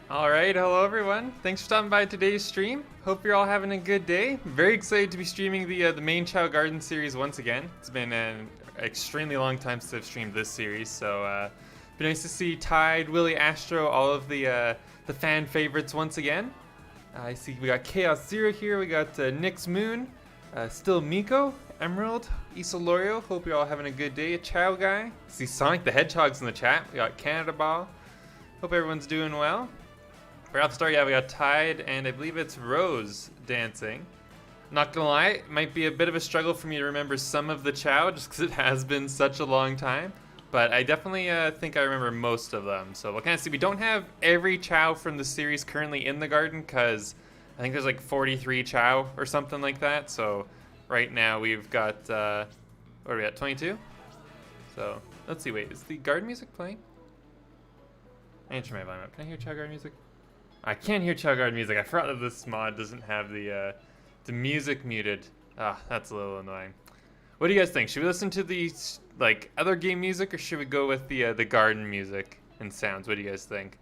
Alright, hello everyone. Thanks for stopping by today's stream. Hope you're all having a good day. Very excited to be streaming the main Chao Garden series once again. It's been an extremely long time since I've streamed this series, so it'd be nice to see Tide, Willie, Astro, all of the fan favorites once again. I see we got Chaos Zero here, we got Nyx Moon, still Miko, Emerald, Isolorio. Hope you're all having a good day. A Chao guy. See Sonic the Hedgehog's in the chat. We got Canada Ball. Hope everyone's doing well. Right off the start, yeah, we got Tide, and I believe it's Rose dancing. Not gonna lie, it might be a bit of a struggle for me to remember some of the Chao, just because it has been such a long time. But I definitely think I remember most of them. So we'll kind of see. We don't have every Chao from the series currently in the garden, because I think there's like 43 Chao or something like that. So right now we've got, what are we at, 22? So let's see, wait, is the garden music playing? I need to turn my volume up. Can I hear Chao garden music? I can't hear Chao Garden music. I forgot that this mod doesn't have the music muted. Ah, that's a little annoying. What do you guys think? Should we listen to the like other game music, or should we go with the garden music and sounds? What do you guys think?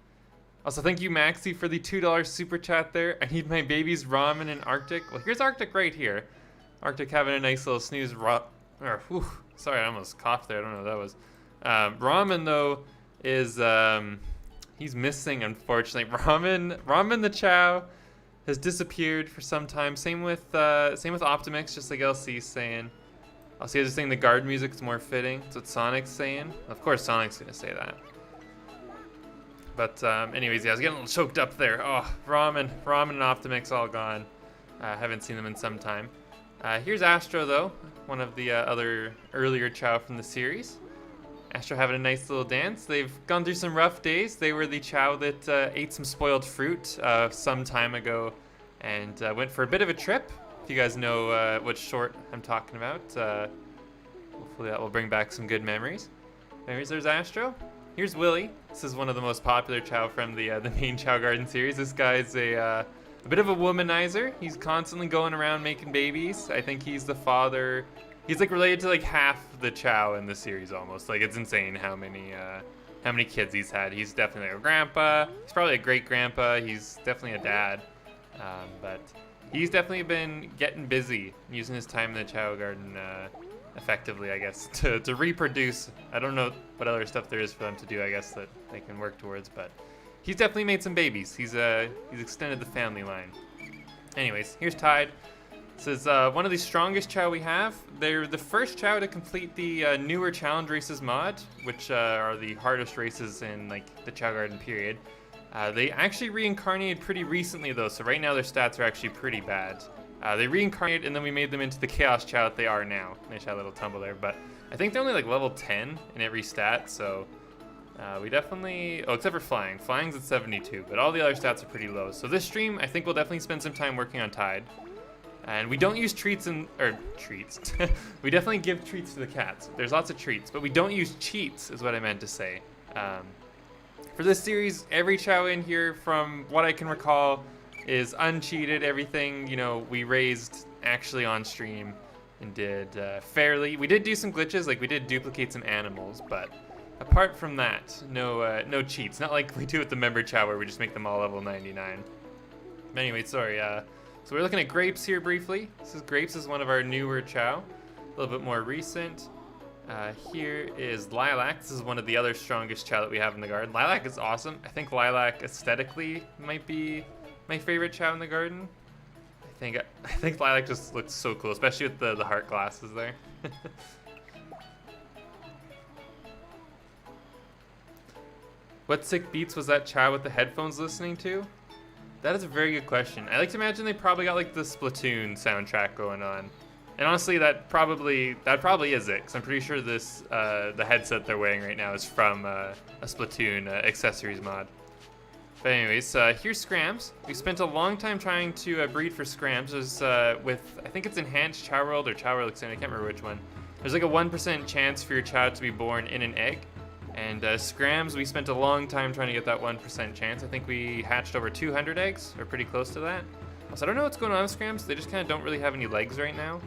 Also, thank you Maxi for the $2 super chat there. I need my babies ramen in Arctic. Well, here's Arctic right here. Arctic having a nice little snooze. Sorry, I almost coughed there. I don't know what that was. Ramen though is he's missing, unfortunately. Ramen the Chao has disappeared for some time. Same with Optimix, just like LC's saying. LC is saying the garden music is more fitting. That's what Sonic's saying. Of course, Sonic's gonna say that. But anyways, yeah, I was getting a little choked up there. Oh, ramen and Optimix all gone. Haven't seen them in some time. Here's Astro though, one of the other earlier Chao from the series. Astro having a nice little dance. They've gone through some rough days. They were the Chao that ate some spoiled fruit some time ago and went for a bit of a trip. If you guys know what short I'm talking about, hopefully that will bring back some good memories. Anyways, there's Astro. Here's Willie. This is one of the most popular Chao from the main Chao Garden series. This guy's a bit of a womanizer. He's constantly going around making babies. I think he's the father. He's like related to like half the Chao in the series almost. Like it's insane how many kids he's had. He's definitely a grandpa. He's probably a great grandpa. He's definitely a dad. But he's definitely been getting busy using his time in the Chao Garden effectively, I guess, to reproduce. I don't know what other stuff there is for them to do, I guess, that they can work towards, but he's definitely made some babies. He's extended the family line. Anyways, here's Tide. This is one of the strongest Chao we have. They're the first Chao to complete the newer challenge races mod, which are the hardest races in like the Chao Garden period. They actually reincarnated pretty recently though, so right now their stats are actually pretty bad. They reincarnated and then we made them into the Chaos Chao that they are now. Nice had a little tumble there, but I think they're only like level 10 in every stat, so we definitely, except for flying. Flying's at 72, but all the other stats are pretty low. So this stream, I think we'll definitely spend some time working on Tide. And we don't use treats treats. We definitely give treats to the cats. There's lots of treats, but we don't use cheats, is what I meant to say. For this series, every Chao in here, from what I can recall, is uncheated. Everything, you know, we raised actually on stream and did fairly. We did do some glitches, like we did duplicate some animals, but apart from that, no cheats. Not like we do with the member Chao where we just make them all level 99. But anyway, sorry. So we're looking at Grapes here briefly. Grapes is one of our newer Chao, a little bit more recent. Here is Lilac. This is one of the other strongest Chao that we have in the garden. Lilac is awesome. I think Lilac aesthetically might be my favorite Chao in the garden. I think Lilac just looks so cool, especially with the heart glasses there. What sick beats was that Chao with the headphones listening to? That is a very good question. I like to imagine they probably got like the Splatoon soundtrack going on. And honestly, that probably is it, because I'm pretty sure this the headset they're wearing right now is from a Splatoon accessories mod. But anyways, here's Scrams. We spent a long time trying to breed for Scrams. There's with, I think it's Enhanced Chao World or Chao World Extended, I can't remember which one. There's like a 1% chance for your Chao to be born in an egg. And Scrams, we spent a long time trying to get that 1% chance. I think we hatched over 200 eggs, or pretty close to that. Also, I don't know what's going on with Scrams. They just kind of don't really have any legs right now.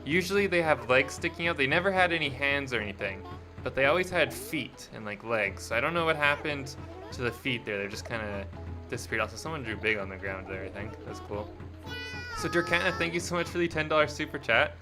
Usually they have legs sticking out. They never had any hands or anything, but they always had feet and like legs. So I don't know what happened to the feet there. They're just kind of disappeared. Also, someone drew big on the ground there, I think. That's cool. So, Durkana, thank you so much for the $10 super chat.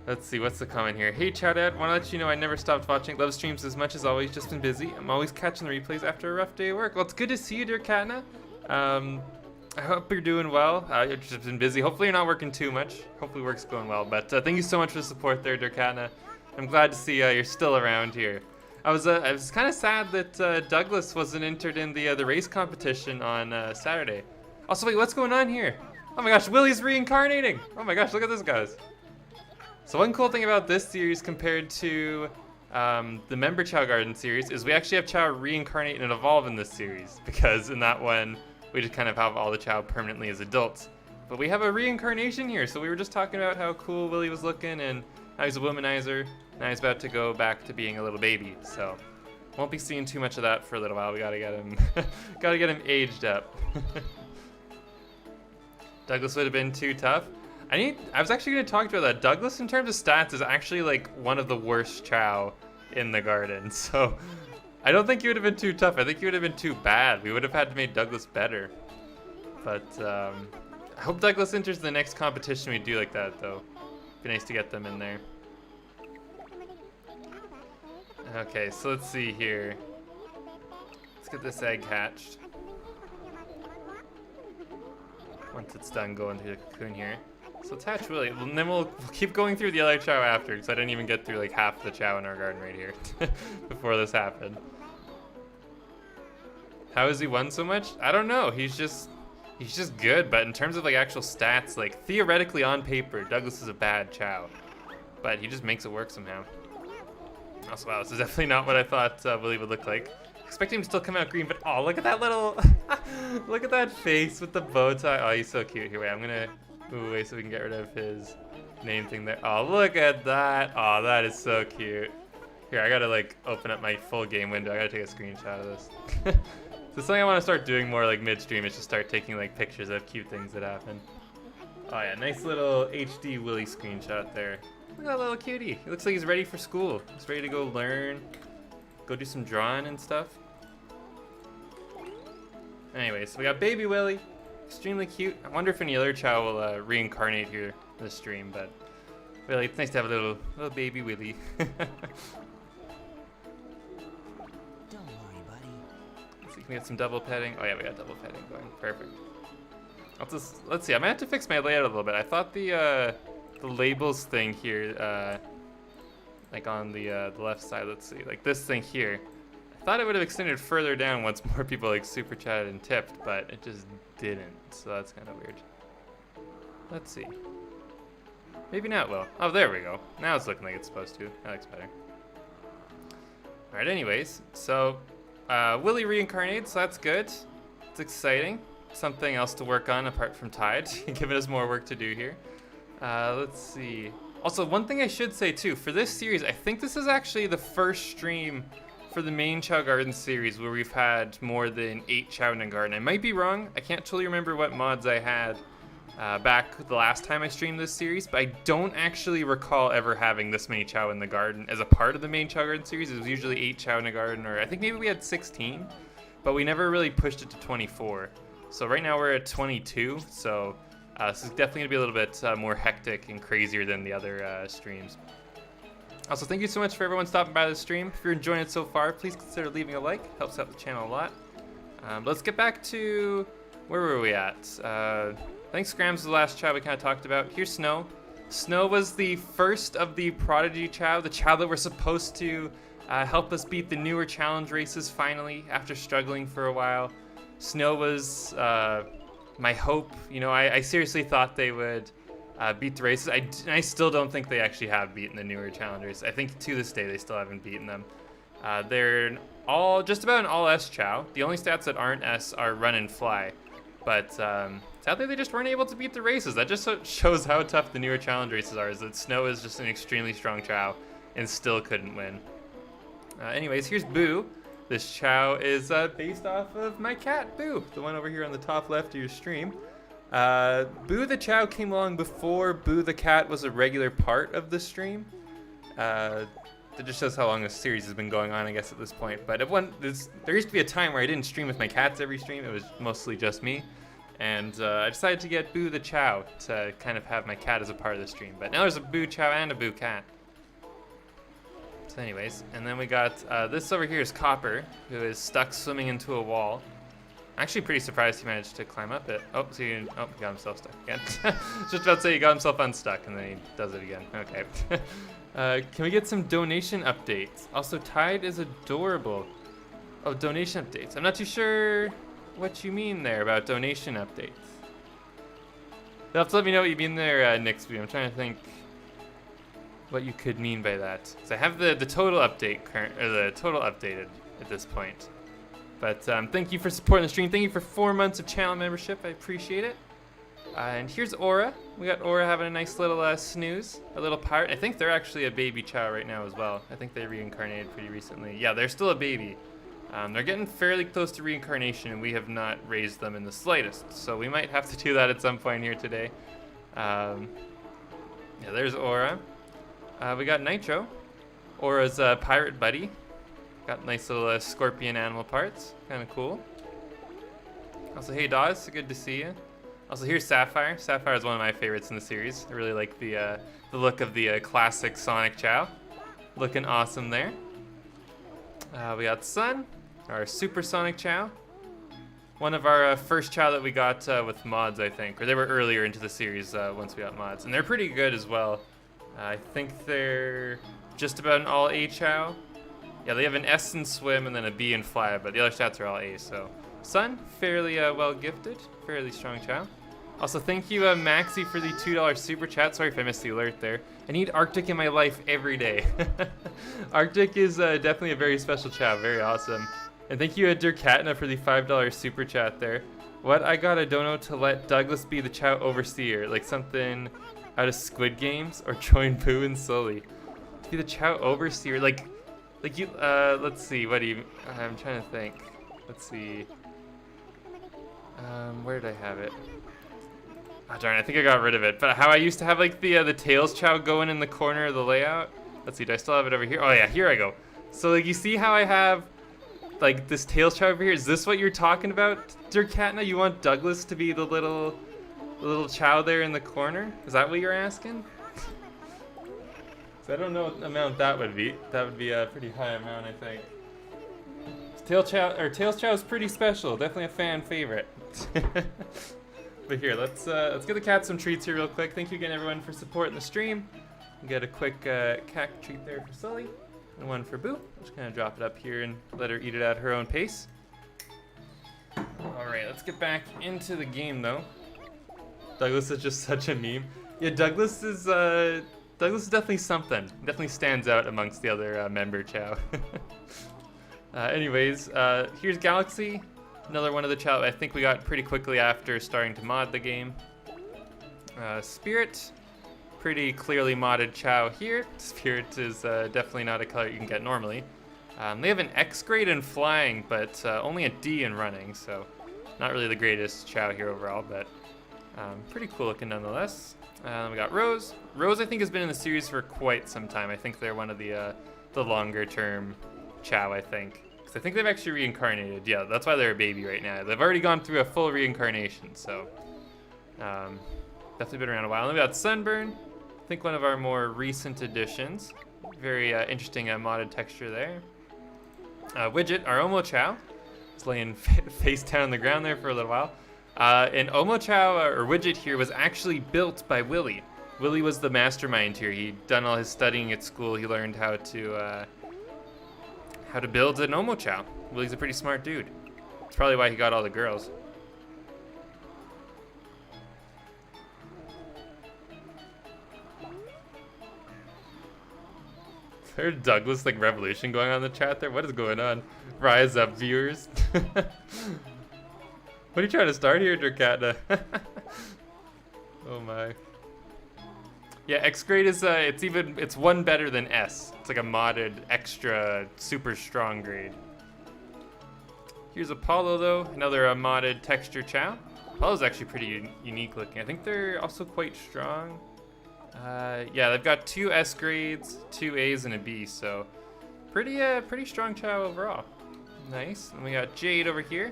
Let's see, what's the comment here? Hey, Chow Dad, want to let you know I never stopped watching love streams as much as always, just been busy. I'm always catching the replays after a rough day of work. Well, it's good to see you, Durkana. I hope you're doing well. You've just been busy. Hopefully you're not working too much. Hopefully work's going well. But thank you so much for the support there, Durkana. I'm glad to see you're still around here. I was kind of sad that Douglas wasn't entered in the race competition on Saturday. Also, wait, what's going on here? Oh my gosh, Willie's reincarnating! Oh my gosh, look at this, guys. So one cool thing about this series compared to the Member Chao Garden series is we actually have Chao reincarnate and evolve in this series, because in that one, we just kind of have all the Chao permanently as adults. But we have a reincarnation here, so we were just talking about how cool Willie was looking and how he's a womanizer. Now he's about to go back to being a little baby, so won't be seeing too much of that for a little while. We gotta get him, gotta get him aged up. Douglas would have been too tough. I was actually gonna talk about that. Douglas, in terms of stats, is actually like one of the worst Chao in the garden. So I don't think he would have been too tough. I think he would have been too bad. We would have had to make Douglas better. But I hope Douglas enters the next competition we do like that, though. Be nice to get them in there. Okay, so let's see here. Let's get this egg hatched. Once it's done going through the cocoon here. So let's hatch Willie, and then we'll keep going through the other Chao after, because I didn't even get through like half the Chao in our garden right here before this happened. How has he won so much? I don't know. He's just good, but in terms of like actual stats, like theoretically on paper, Douglas is a bad Chao, but he just makes it work somehow. Also, wow, this is definitely not what I thought Willie would look like. Expecting him to still come out green, but oh, look at that little, look at that face with the bow tie. Oh, he's so cute. Here, wait, I'm gonna move away so we can get rid of his name thing there. Oh, look at that. Oh, that is so cute. Here, I gotta like open up my full game window. I gotta take a screenshot of this. So something I want to start doing more like midstream is just start taking like pictures of cute things that happen. Oh yeah, nice little HD Willie screenshot there. Look at that little cutie. He looks like he's ready for school. He's ready to go learn, go do some drawing and stuff. Anyway, so we got baby Willie. Extremely cute. I wonder if any other Chao will reincarnate here in the stream, but Willie, it's nice to have a little baby Willie. Don't worry, buddy. Let's see, can we get some double petting? Oh yeah, we got double petting going. Perfect. Let's see. I might have to fix my layout a little bit. I thought the labels thing here, like on the left side. Let's see, like this thing here. I thought it would have extended further down once more people like super chatted and tipped, but it just didn't. So that's kind of weird. Let's see. Maybe now it will. Oh, there we go. Now it's looking like it's supposed to. That looks better. All right. Anyways, so Willie reincarnates. So that's good. It's exciting. Something else to work on apart from Tide, giving us more work to do here. Let's see. Also, one thing I should say too, for this series, I think this is actually the first stream for the main Chao Garden series where we've had more than 8 Chao in a garden. I might be wrong. I can't totally remember what mods I had back the last time I streamed this series, but I don't actually recall ever having this many Chao in the garden as a part of the main Chao Garden series. It was usually 8 Chao in a garden, or I think maybe we had 16, but we never really pushed it to 24. So right now we're at 22, so this is definitely gonna be a little bit more hectic and crazier than the other streams. Also, thank you so much for everyone stopping by the stream. If you're enjoying it so far, please consider leaving a like. Helps out the channel a lot. Let's get back to, where were we at? I think Scrams was the last Chao we kind of talked about. Here's Snow. Snow was the first of the Prodigy Chao, the Chao that were supposed to help us beat the newer challenge races finally, after struggling for a while. Snow was my hope. You know, I seriously thought they would beat the races. I still don't think they actually have beaten the newer challenge races. I think to this day they still haven't beaten them. They're just about an all S Chao. The only stats that aren't S are run and fly. But sadly they just weren't able to beat the races. That just shows how tough the newer challenge races are, is that Snow is just an extremely strong Chao and still couldn't win. Anyways, here's Boo. This Chao is based off of my cat, Boo, the one over here on the top left of your stream. Boo the Chao came along before Boo the cat was a regular part of the stream. that just shows how long this series has been going on, I guess, at this point. But there used to be a time where I didn't stream with my cats every stream. It was mostly just me. And I decided to get Boo the Chao to kind of have my cat as a part of the stream. But now there's a Boo Chao and a Boo cat. So anyways, and then we got this over here is Copper, who is stuck swimming into a wall. Actually pretty surprised he managed to climb up it. Oh, so he got himself stuck again. Just about to say he got himself unstuck, and then he does it again. Okay. Can we get some donation updates? Also, Tide is adorable. Oh, donation updates. I'm not too sure what you mean there about donation updates. You'll have to let me know what you mean there next video. I'm trying to think what you could mean by that. So I have the total update the total updated at this point. But thank you for supporting the stream. Thank you for 4 months of channel membership. I appreciate it. And here's Aura. We got Aura having a nice little snooze, a little pirate. I think they're actually a baby Chao right now as well. I think they reincarnated pretty recently. Yeah, they're still a baby. They're getting fairly close to reincarnation, and we have not raised them in the slightest. So we might have to do that at some point here today. Yeah, there's Aura. We got Nitro, Aura's pirate buddy. Got nice little scorpion animal parts, kind of cool. Also, hey Dawes, good to see you. Also, here's Sapphire. Sapphire is one of my favorites in the series. I really like the look of the classic Sonic Chao. Looking awesome there. We got Sun, our Super Sonic Chao. One of our first Chao that we got with mods, I think. Or they were earlier into the series once we got mods. And they're pretty good as well. I think they're just about an all A Chao. Yeah, they have an S in swim and then a B in fly, but the other stats are all A, so. Sun, fairly well gifted, fairly strong Chao. Also, thank you, Maxi, for the $2 super chat. Sorry if I missed the alert there. I need Arctic in my life every day. Arctic is definitely a very special Chao, very awesome. And thank you, Dirkatna, for the $5 super chat there. What I got a dono to let Douglas be the Chao overseer, like something out of Squid Games, or join Pooh and Sully. To be the Chao overseer, like you, let's see, what do you, I'm trying to think. Let's see. Where did I have it? Oh, darn, I think I got rid of it. But how I used to have, like, the Tails Chao going in the corner of the layout. Let's see, do I still have it over here? Oh, yeah, here I go. So, like, you see how I have, like, this Tails Chao over here? Is this what you're talking about, Dirkatna? You want Douglas to be the little Chao there in the corner? Is that what you're asking? So I don't know what amount that would be. That would be a pretty high amount, I think. Tails Chao is pretty special. Definitely a fan favorite. But here, let's give the cat some treats here real quick. Thank you again, everyone, for supporting the stream. Get a quick cat treat there for Sully, and one for Boo. I'm just gonna drop it up here and let her eat it at her own pace. All right, let's get back into the game, though. Douglas is just such a meme. Yeah, Douglas is definitely something. Definitely stands out amongst the other member Chao. Anyways, here's Galaxy, another one of the Chao I think we got pretty quickly after starting to mod the game. Spirit, pretty clearly modded Chao here. Spirit is definitely not a color you can get normally. They have an X grade in flying, but only a D in running, so not really the greatest Chao here overall, but pretty cool looking nonetheless. We got Rose. Rose, I think, has been in the series for quite some time. I think they're one of the longer term Chao, I think. Because I think they've actually reincarnated. Yeah, that's why they're a baby right now. They've already gone through a full reincarnation, so definitely been around a while. And then we got Sunburn. I think one of our more recent additions. Very interesting modded texture there. Widget, our Omo Chao. It's laying face down on the ground there for a little while. And Omo Chao, or Widget here, was actually built by Willie. Willie was the mastermind here. He'd done all his studying at school. He learned how to build an Omo Chao. Willie's a pretty smart dude. That's probably why he got all the girls. Is there a Douglas like revolution going on in the chat there? What is going on? Rise up, viewers. What are you trying to start here, Dirkatna? Oh my. Yeah, X grade is it's one better than S. It's like a modded extra super strong grade. Here's Apollo though, another modded texture Chao. Apollo's actually pretty unique looking. I think they're also quite strong. Yeah, they've got 2 S grades, 2 A's, and a B, so pretty strong Chao overall. Nice. And we got Jade over here,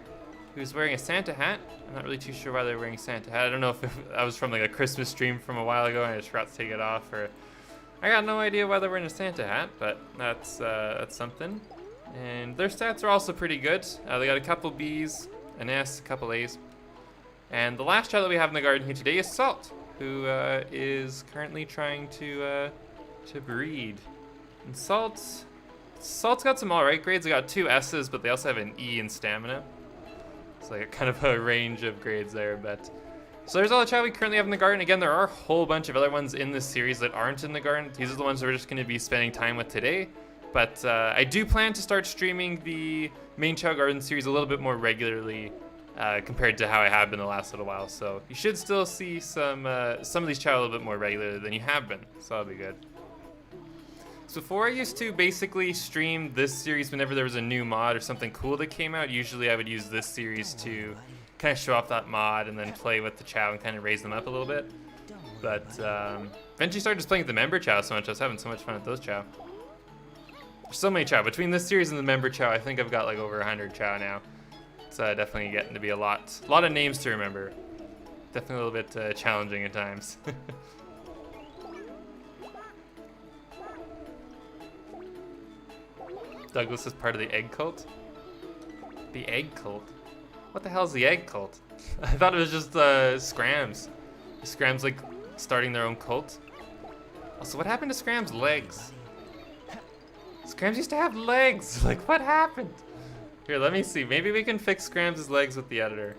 who's wearing a Santa hat. I'm not really too sure why they're wearing a Santa hat. I don't know if I was from like a Christmas stream from a while ago and I just forgot to take it off, or I got no idea why they're wearing a Santa hat, but that's something. And their stats are also pretty good. They got a couple B's, an S, a couple A's. And the last child that we have in the garden here today is Salt, who is currently trying to breed. And Salt's got some alright grades. They got 2 S's, but they also have an E in stamina. It's like kind of a range of grades there, but so there's all the Chao we currently have in the garden. Again, there are a whole bunch of other ones in this series that aren't in the garden. These are the ones that we're just going to be spending time with today. But I do plan to start streaming the main Chao Garden series a little bit more regularly compared to how I have been the last little while. So you should still see some of these Chao a little bit more regularly than you have been. So that'll be good. So before I used to basically stream this series whenever there was a new mod or something cool that came out. Usually I would use this series to kind of show off that mod and then play with the Chao and kind of raise them up a little bit. But eventually started just playing with the member Chao so much. I was having so much fun with those Chao. There's so many Chao. Between this series and the member Chao, I think I've got like over 100 Chao now. It's definitely getting to be a lot of names to remember. Definitely a little bit challenging at times. Douglas is part of the egg cult? The egg cult? What the hell is the egg cult? I thought it was just Scrams. Scrams like starting their own cult. Also, what happened to Scrams' legs? Scrams used to have legs. Like, what happened? Here, let me see. Maybe we can fix Scrams' legs with the editor.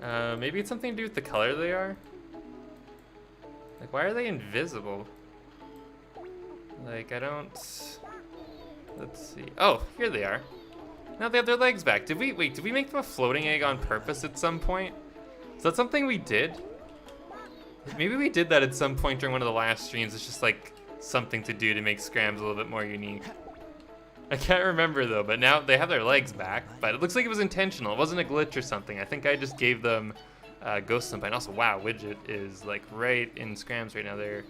Maybe it's something to do with the color they are. Like, why are they invisible? Like, I don't... Let's see. Oh, here they are. Now they have their legs back. Did we make them a floating egg on purpose at some point? Is that something we did? Maybe we did that at some point during one of the last streams. It's just like something to do to make Scrams a little bit more unique. I can't remember though, but now they have their legs back, but it looks like it was intentional. It wasn't a glitch or something. I think I just gave them Ghost Sunbite. And also, wow, Widget is like right in Scrams right now. The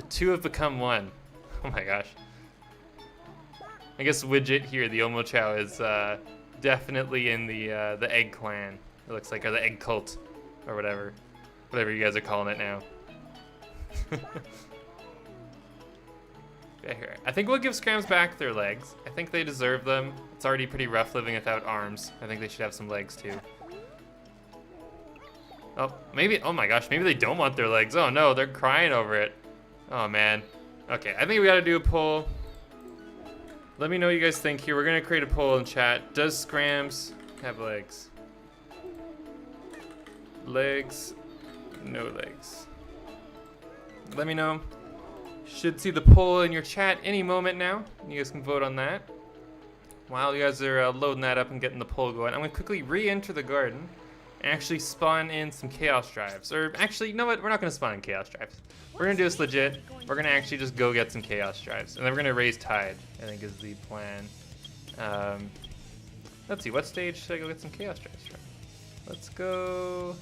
2 have become 1. Oh my gosh. I guess Widget here, the Omo Chao, is definitely in the Egg Clan. It looks like, or the Egg Cult, or whatever you guys are calling it now. Yeah, here. I think we'll give Scrams back their legs. I think they deserve them. It's already pretty rough living without arms. I think they should have some legs too. Oh, maybe. Oh my gosh, maybe they don't want their legs. Oh no, they're crying over it. Oh man. Okay, I think we gotta do a poll. Let me know what you guys think here. We're gonna create a poll in chat. Does Scrams have legs? Legs, no legs. Let me know. Should see the poll in your chat any moment now. You guys can vote on that. While you guys are loading that up and getting the poll going, I'm gonna quickly re-enter the garden and actually spawn in some chaos drives. Or actually, you know what? We're not gonna spawn in chaos drives. We're gonna do this legit. We're gonna actually just go get some chaos drives, and then we're gonna raise tide, I think is the plan. Let's see, what stage should I go get some chaos drives from? Let's go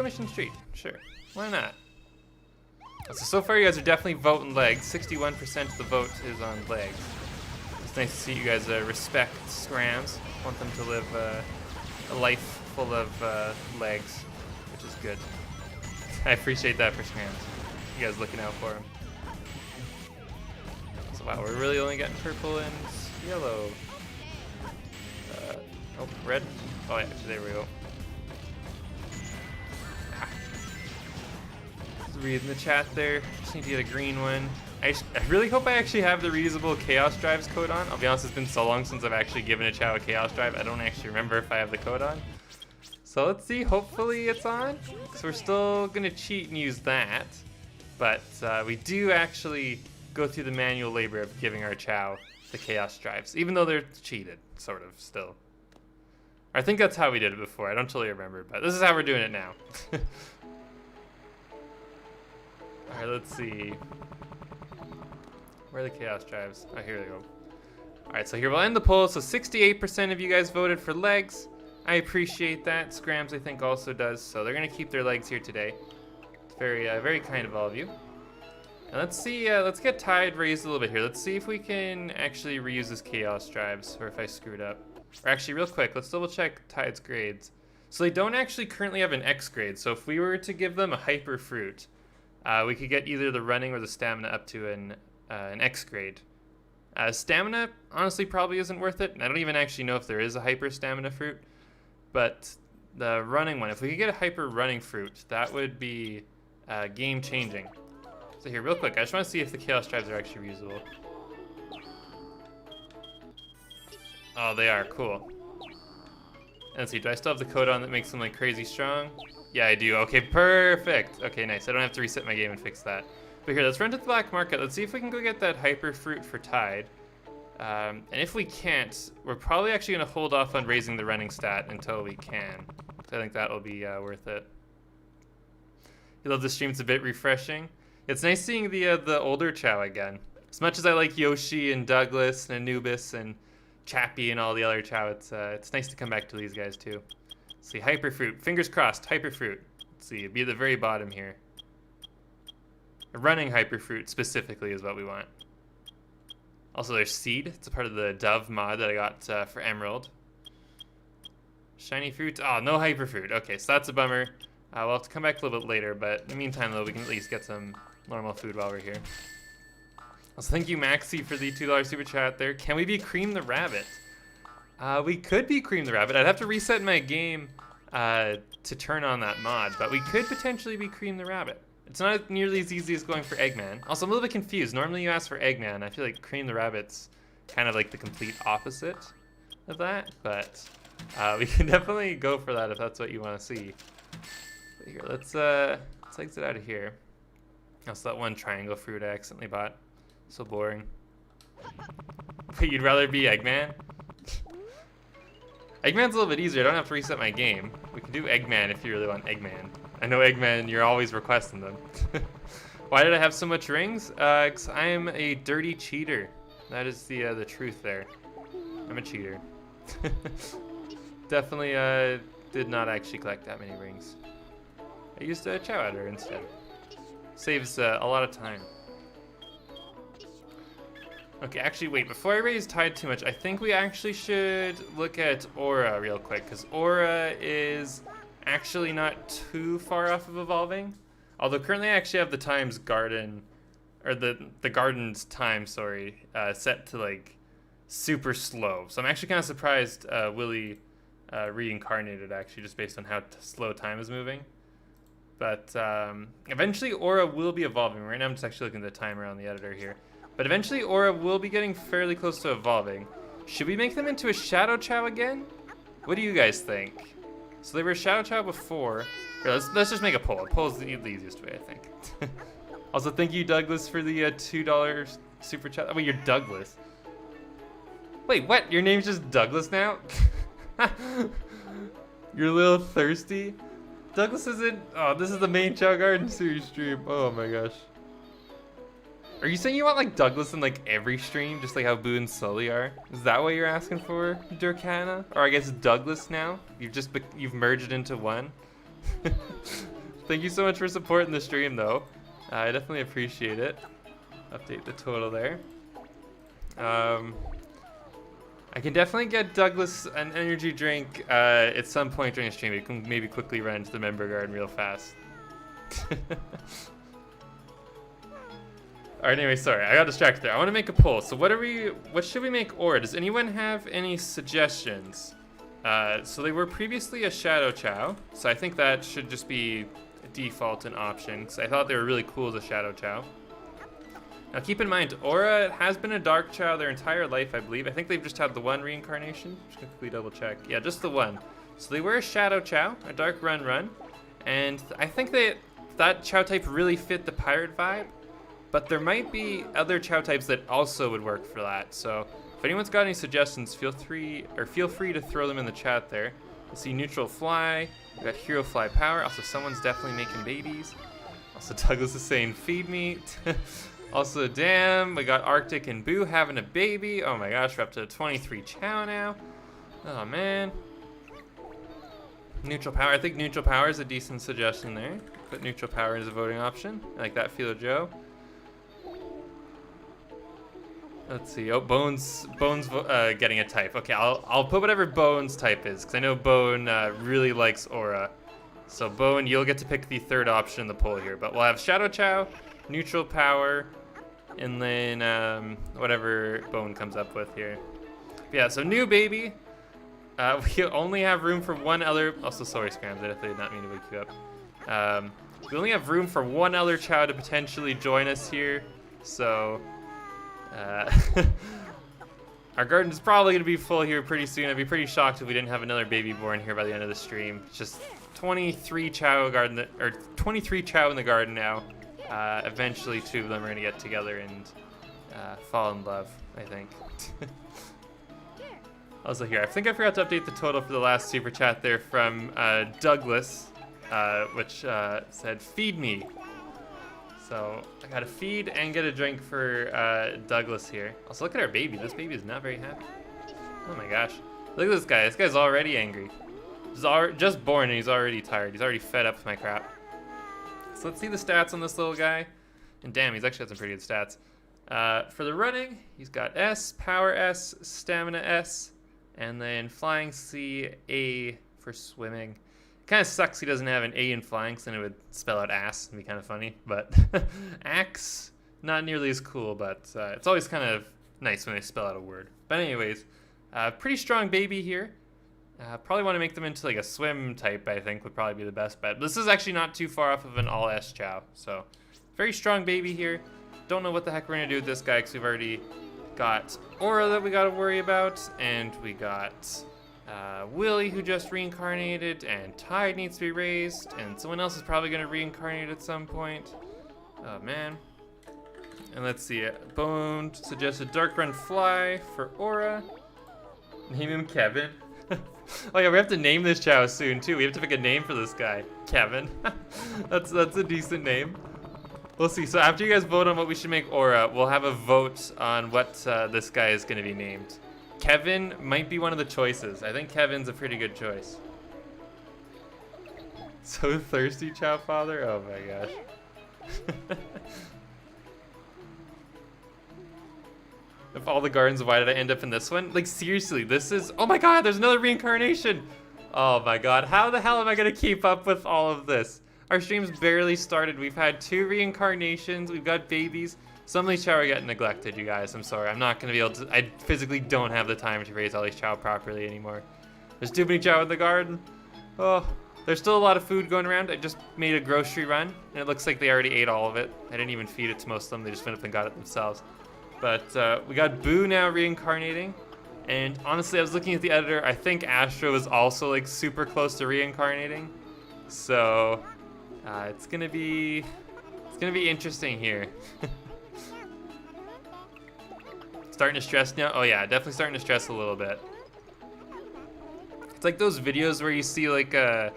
Mission Street, sure, why not? So far you guys are definitely voting legs. 61% of the vote is on legs. It's nice to see you guys respect Scrams. Want them to live a life full of legs, which is good. I appreciate that for Scrams. You guys looking out for him. So wow, we're really only getting purple and yellow. Oh, red. Oh yeah, there we go. Reading the chat there. Just need to get a green one. I really hope I actually have the reusable Chaos Drives code on. I'll be honest, it's been so long since I've actually given a Chao a Chaos Drive. I don't actually remember if I have the code on. So let's see. Hopefully it's on. So we're still going to cheat and use that. But we do actually go through the manual labor of giving our Chao the Chaos Drives. Even though they're cheated, sort of, still. I think that's how we did it before. I don't totally remember. But this is how we're doing it now. Alright, let's see. Where are the Chaos Drives? Oh, here they go. Alright, so here we'll end the poll. So 68% of you guys voted for legs. I appreciate that. Scrams, I think, also does. So they're going to keep their legs here today. It's very kind of all of you. And let's see, let's get Tide raised a little bit here. Let's see if we can actually reuse this Chaos Drives, or if I screwed up. Or actually, real quick, let's double check Tide's grades. So they don't actually currently have an X grade, so if we were to give them a Hyper Fruit, we could get either the running or the stamina up to an X grade. Stamina, honestly, probably isn't worth it. I don't even actually know if there is a Hyper Stamina Fruit, but the running one, if we could get a Hyper Running Fruit, that would be game-changing. So here, real quick, I just want to see if the Chaos Drives are actually reusable. Oh, they are. Cool. And let's see, do I still have the code on that makes them like crazy strong? Yeah, I do. Okay, perfect. Okay, nice. I don't have to reset my game and fix that. But here, let's run to the black market. Let's see if we can go get that Hyper Fruit for Tide. And if we can't, we're probably actually going to hold off on raising the running stat until we can. So I think that'll be worth it. You love the stream. It's a bit refreshing. It's nice seeing the older Chao again. As much as I like Yoshi and Douglas and Anubis and Chappie and all the other Chao, it's nice to come back to these guys too. Let's see, Hyper Fruit. Fingers crossed, Hyper Fruit. Let's see, it'd be at the very bottom here. A running Hyper Fruit specifically is what we want. Also, there's Seed. It's a part of the Dove mod that I got for Emerald. Shiny Fruit. Oh, no Hyper Fruit. Okay, so that's a bummer. We'll have to come back a little bit later, but in the meantime, though, we can at least get some normal food while we're here. Also, thank you, Maxi, for the $2 super chat there. Can we be Cream the Rabbit? We could be Cream the Rabbit. I'd have to reset my game to turn on that mod, but we could potentially be Cream the Rabbit. It's not nearly as easy as going for Eggman. Also, I'm a little bit confused. Normally you ask for Eggman. I feel like Cream the Rabbit's kind of like the complete opposite of that, but we can definitely go for that if that's what you want to see. But here, let's exit out of here. That's that one triangle fruit I accidentally bought. So boring. Wait, you'd rather be Eggman? Eggman's a little bit easier. I don't have to reset my game. We can do Eggman if you really want Eggman. I know Eggman, you're always requesting them. Why did I have so much rings? 'Cause I am a dirty cheater. That is the truth there. I'm a cheater. Definitely did not actually collect that many rings. I used a Chao Adder instead. Saves a lot of time. Okay, actually, wait, before I raise Tide too much, I think we actually should look at Aura real quick, because Aura is actually not too far off of evolving. Although currently I actually have the times garden, or the garden's time, sorry, set to like super slow. So I'm actually kind of surprised Willie reincarnated actually, just based on how slow time is moving. But eventually Aura will be evolving. Right now I'm just actually looking at the timer on the editor here. But eventually Aura will be getting fairly close to evolving. Should we make them into a Shadow Chao again? What do you guys think? So they were Shadow Chao before. Here, let's just make a poll. A poll is the easiest way, I think. Also, thank you, Douglas, for the $2 super chat. Oh, wait, you're Douglas. Wait, what? Your name's just Douglas now? You're a little thirsty? Douglas isn't... Oh, this is the main Chao Garden series stream. Oh my gosh. Are you saying you want like Douglas in like every stream, just like how Boo and Sully are? Is that what you're asking for, Durkana? Or I guess Douglas now? You've merged into one? Thank you so much for supporting the stream though. I definitely appreciate it. Update the total there. I can definitely get Douglas an energy drink at some point during the stream. We can maybe quickly run into the member garden real fast. Alright, anyway, sorry, I got distracted there. I want to make a poll. So what should we make Aura? Does anyone have any suggestions? So they were previously a Shadow Chao, so I think that should just be a default and option, because I thought they were really cool as a Shadow Chao. Now keep in mind, Aura has been a Dark Chao their entire life, I believe. I think they've just had the one reincarnation. Just gonna quickly double check. Yeah, just the one. So they were a Shadow Chao, a Dark Run, and I think that Chao type really fit the pirate vibe. But there might be other Chao types that also would work for that. So if anyone's got any suggestions, feel free to throw them in the chat there. I see Neutral Fly, we got Hero Fly Power. Also, someone's definitely making babies. Also, Douglas is saying feed me. Also, damn, we got Arctic and Boo having a baby. Oh my gosh, we're up to 23 Chao now. Oh man. Neutral power. I think neutral power is a decent suggestion there. Put neutral power as a voting option. I like that feel, Joe. Let's see. Oh, Bones getting a type. Okay, I'll put whatever Bones type is, because I know Bone really likes Aura. So Bone, you'll get to pick the third option in the poll here. But we'll have Shadow Chao, neutral power, and then whatever Bone comes up with here. Yeah, so new baby. We only have room for one other. Also, sorry, Scrams, I definitely did not mean to wake you up. We only have room for one other Chao to potentially join us here. So our garden is probably going to be full here pretty soon. I'd be pretty shocked if we didn't have another baby born here by the end of the stream. It's just 23 Chao garden, or 23 Chao in the garden now. Eventually, 2 of them are going to get together and fall in love, I think. Also here, I think I forgot to update the total for the last super chat there from Douglas, which said, "Feed me." So I got a feed and get a drink for Douglas here. Also, look at our baby. This baby is not very happy. Oh my gosh. Look at this guy. This guy's already angry. He's just born and he's already tired. He's already fed up with my crap. So let's see the stats on this little guy. And damn, he's actually got some pretty good stats. For the running, he's got S, power S, stamina S, and then flying C, A for swimming. Kind of sucks he doesn't have an A in flying, because then it would spell out ass and be kind of funny. But axe, not nearly as cool, but it's always kind of nice when they spell out a word. But anyways, pretty strong baby here. Probably want to make them into like a swim type, I think, would probably be the best bet. This is actually not too far off of an all S Chao. So very strong baby here. Don't know what the heck we're going to do with this guy, because we've already got Aura that we got to worry about, and we got Willie who just reincarnated, and Tide needs to be raised, and someone else is probably going to reincarnate at some point. Oh man. And let's see, Bone suggested Dark Run Fly for Aura. Name him Kevin. Oh yeah, we have to name this Chao soon too. We have to pick a name for this guy. Kevin. That's a decent name. We'll see. So after you guys vote on what we should make Aura, we'll have a vote on what this guy is going to be named. Kevin might be one of the choices. I think Kevin's a pretty good choice. So thirsty, Chao father? Oh my gosh. If all the gardens, why did I end up in this one? Like seriously, this is, oh my god, there's another reincarnation. Oh my god, how the hell am I going to keep up with all of this? Our stream's barely started. We've had 2 reincarnations. We've got babies. Some of these Chao are getting neglected, you guys. I'm sorry. I'm not going to be able to... I physically don't have the time to raise all these Chao properly anymore. There's too many Chao in the garden. Oh, there's still a lot of food going around. I just made a grocery run, and it looks like they already ate all of it. I didn't even feed it to most of them. They just went up and got it themselves. But we got Boo now reincarnating. And honestly, I was looking at the editor. I think Astro is also like super close to reincarnating. So... it's gonna be interesting here. Starting to stress now. Oh yeah, definitely starting to stress a little bit. It's like those videos where you see like a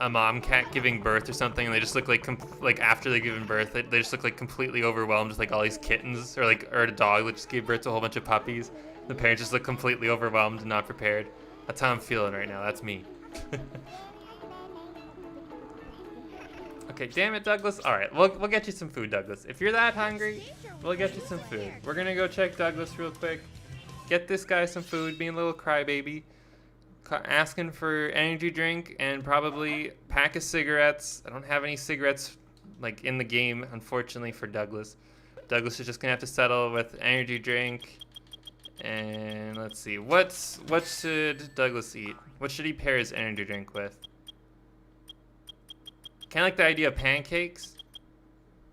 mom cat giving birth or something, and they just look like after they've given birth, they just look like completely overwhelmed with like all these kittens, or a dog that just gave birth to a whole bunch of puppies. The parents just look completely overwhelmed and not prepared. That's how I'm feeling right now. That's me. Okay, damn it, Douglas. All right, we'll get you some food, Douglas. If you're that hungry, we'll get you some food. We're gonna go check Douglas real quick. Get this guy some food, being a little crybaby. Asking for energy drink and probably a pack of cigarettes. I don't have any cigarettes like in the game, unfortunately, for Douglas. Douglas is just gonna have to settle with energy drink. And let's see, what should Douglas eat? What should he pair his energy drink with? Kind of like the idea of pancakes.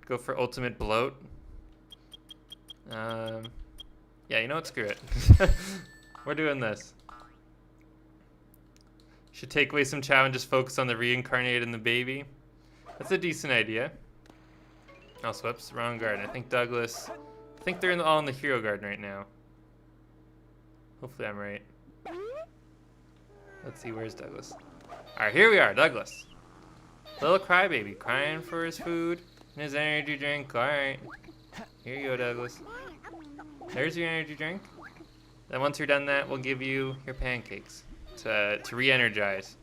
Go for ultimate bloat. Yeah, you know what? Screw it. We're doing this. Should take away some Chao and just focus on the reincarnated and the baby. That's a decent idea. Oh, whoops, wrong garden. I think Douglas... I think they're all in the hero garden right now. Hopefully I'm right. Let's see, where's Douglas? Alright, here we are, Douglas. Little crybaby, crying for his food and his energy drink. Alright. Here you go, Douglas. There's your energy drink. Then once you're done that, we'll give you your pancakes to re-energize.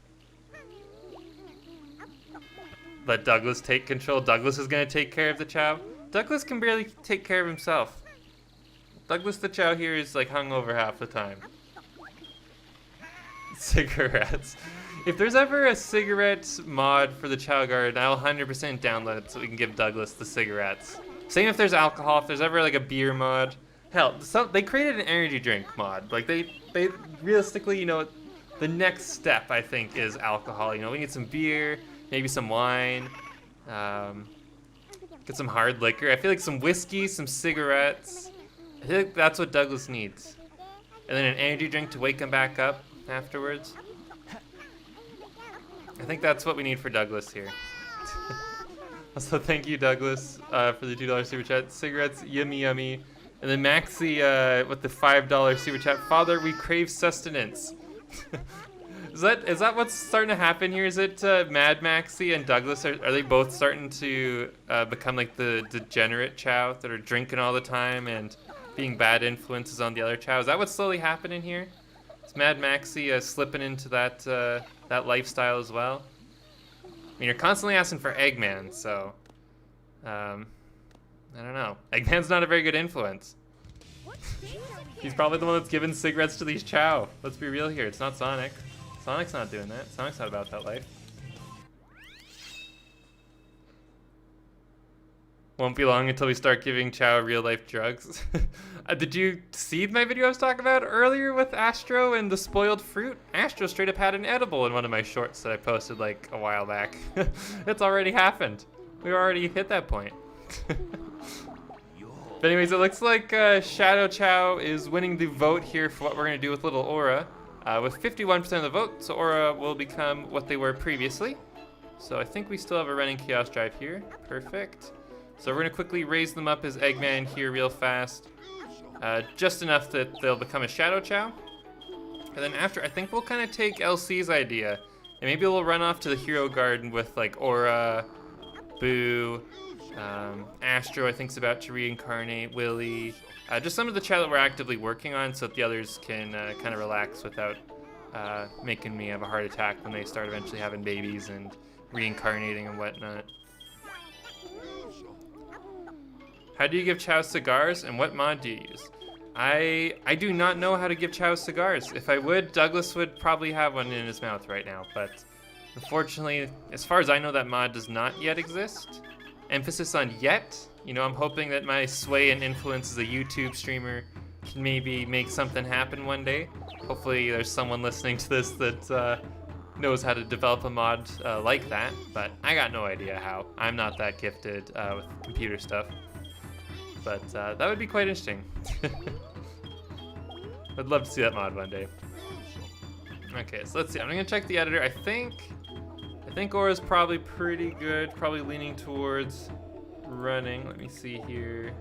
let Douglas take control. Douglas is gonna take care of the Chao. Douglas can barely take care of himself. Douglas the Chao here is like hungover half the time. Cigarettes. If there's ever a cigarette mod for the Chao Garden, I'll 100% download it so we can give Douglas the cigarettes. Same if there's alcohol, if there's ever like a beer mod. Hell, they created an energy drink mod. Like they realistically, you know, the next step I think is alcohol. You know, we need some beer, maybe some wine, get some hard liquor. I feel like some whiskey, some cigarettes. I feel like that's what Douglas needs. And then an energy drink to wake him back up afterwards. I think that's what we need for Douglas here. Also, thank you, Douglas, for the $2 super chat. Cigarettes, yummy, yummy. And then Maxi with the $5 super chat. Father, we crave sustenance. Is that what's starting to happen here? Is it Mad Maxi and Douglas? Are they both starting to become like the degenerate Chao that are drinking all the time and being bad influences on the other Chao? Is that what's slowly happening here? Is Mad Maxi slipping into that that lifestyle as well? I mean, you're constantly asking for Eggman, so I don't know. Eggman's not a very good influence. He's probably the one that's giving cigarettes to these Chao. Let's be real here. It's not Sonic. Sonic's not doing that. Sonic's not about that life. Won't be long until we start giving Chao real-life drugs. Did you see my video I was talking about earlier with Astro and the spoiled fruit? Astro straight up had an edible in one of my shorts that I posted like a while back. It's already happened. We already hit that point. But anyways, it looks like Shadow Chao is winning the vote here for what we're going to do with Little Aura. With 51% of the vote, so Aura will become what they were previously. So I think we still have a running Chaos Drive here. Perfect. So we're going to quickly raise them up as Eggman here real fast. Just enough that they'll become a Shadow Chao. And then after, I think we'll kind of take LC's idea. And maybe we'll run off to the Hero Garden with like Aura, Boo, Astro I think's about to reincarnate, Willie. Just some of the Chao that we're actively working on so that the others can kind of relax without making me have a heart attack when they start eventually having babies and reincarnating and whatnot. How do you give Chao cigars, and what mod do you use? I do not know how to give Chao cigars. If I would, Douglas would probably have one in his mouth right now, but unfortunately, as far as I know, that mod does not yet exist. Emphasis on yet. You know, I'm hoping that my sway and influence as a YouTube streamer can maybe make something happen one day. Hopefully there's someone listening to this that knows how to develop a mod like that, but I got no idea how. I'm not that gifted with computer stuff. But that would be quite interesting. I'd love to see that mod one day. Okay, so let's see. I'm gonna check the editor. I think Aura's probably pretty good. Probably leaning towards running. Let me see here.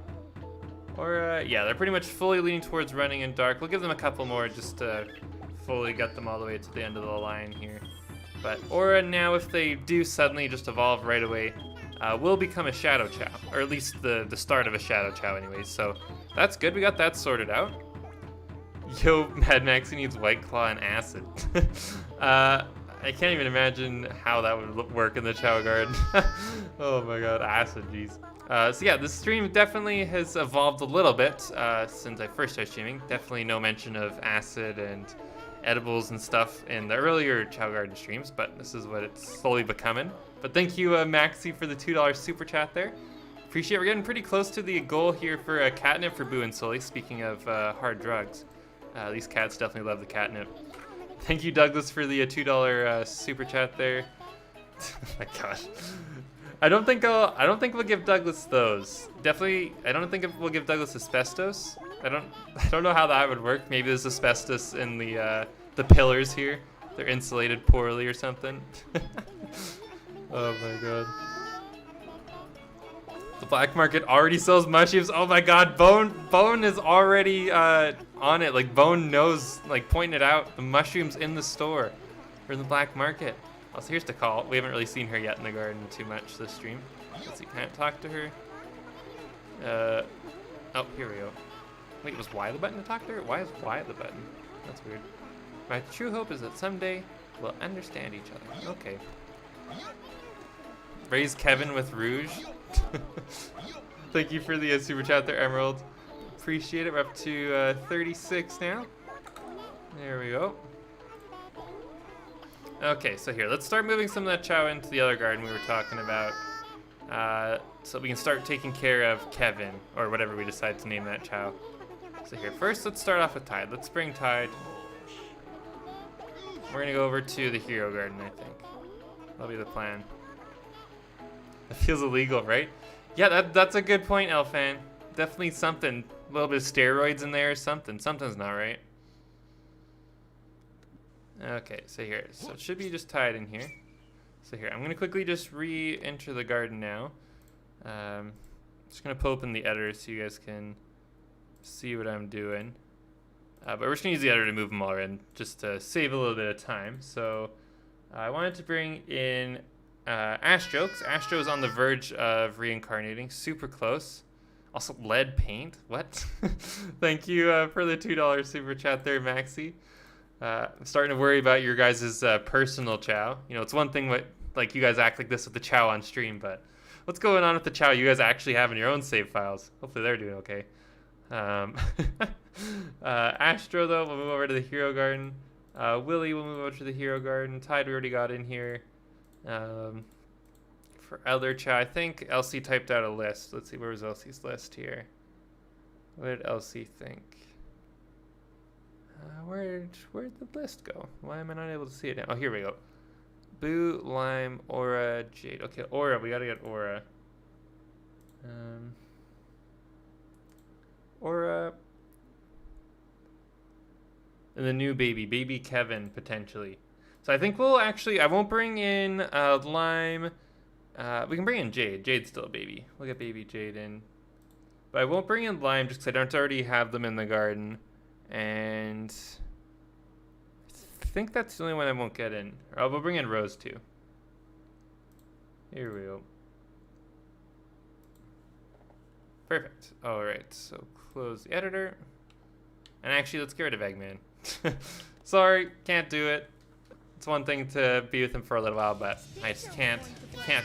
Aura, yeah, they're pretty much fully leaning towards running and dark. We'll give them a couple more just to fully get them all the way to the end of the line here. But Aura now, if they do suddenly just evolve right away, will become a Shadow Chao, or at least the start of a Shadow Chao anyways, so that's good. We got that sorted out. Yo, Mad Max, he needs White Claw and acid. I can't even imagine how that would work in the Chao Garden. Oh my god, acid, jeez. So yeah, this stream definitely has evolved a little bit since I first started streaming. Definitely no mention of acid and edibles and stuff in the earlier Chao Garden streams, but this is what it's slowly becoming. But thank you, Maxi, for the $2 super chat there. Appreciate it. We're getting pretty close to the goal here for catnip for Boo and Sully, speaking of hard drugs. These cats definitely love the catnip. Thank you, Douglas, for the $2 super chat there. Oh my gosh. I don't think we'll give Douglas those. Definitely, I don't think we'll give Douglas asbestos. I don't know how that would work. Maybe there's asbestos in the pillars here. They're insulated poorly or something. Oh my god. The black market already sells mushrooms. Oh my god, Bone is already on it. Like Bone knows, like pointing it out. The mushrooms in the store or in the black market. Also, here's the call. We haven't really seen her yet in the garden too much this stream. Let's see, can I talk to her? Oh, here we go. Wait, was Y the button to talk to her? Why is Y the button? That's weird. My true hope is that someday we'll understand each other. Okay. Raise Kevin with Rouge. Thank you for the super chat there, Emerald. Appreciate it. We're up to 36 now. There we go. Okay, so here, let's start moving some of that Chao into the other garden we were talking about. So we can start taking care of Kevin, or whatever we decide to name that Chao. So here, first let's start off with Tide. Let's bring Tide. We're gonna go over to the Hero Garden, I think. That'll be the plan. It feels illegal, right? Yeah, that's a good point, Elfan. Definitely something. A little bit of steroids in there or something. Something's not right. Okay, so here. So it should be just Tide in here. So here, I'm gonna quickly just re-enter the garden now. Just gonna pull open the editor so you guys can see what I'm doing. But we're just gonna use the editor to move them all in, just to save a little bit of time. So I wanted to bring in Astro, because Astro is on the verge of reincarnating, super close. Also, lead paint, what? Thank you for the $2 super chat there, Maxi. I'm starting to worry about your guys' personal Chao. You know, it's one thing what, like, you guys act like this with the Chao on stream, but what's going on with the Chao you guys actually have in your own save files? Hopefully they're doing okay. Astro, though, we'll move over to the Hero Garden. Willie will move over to the Hero Garden. Tide we already got in here. For other Chao, I think Elsie typed out a list. Let's see, where was Elsie's list here? What did Elsie think? Where'd the list go? Why am I not able to see it now? Oh, here we go. Boo, Lime, Aura, Jade. Okay, Aura, we gotta get Aura. Aura. And the new baby Kevin, potentially. So I think we'll actually, I won't bring in Lime. We can bring in Jade. Jade's still a baby. We'll get baby Jade in. But I won't bring in Lime just because I don't already have them in the garden. And I think that's the only one I won't get in. Or we'll bring in Rose too. Here we go. Perfect. Alright, so close the editor. And actually, let's get rid of Eggman. Sorry, can't do it. It's one thing to be with him for a little while, but I just can't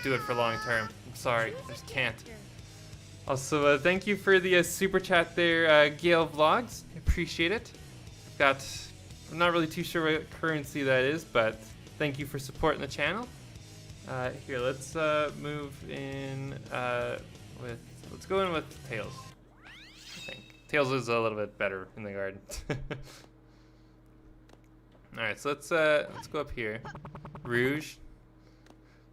do it for long term. I'm sorry, I just can't. Also, thank you for the super chat there, Gale Vlogs. I appreciate it. I'm not really too sure what currency that is, but thank you for supporting the channel. Here, let's move in with, let's go in with Tails. I think Tails is a little bit better in the garden. All right, so let's go up here. Rouge.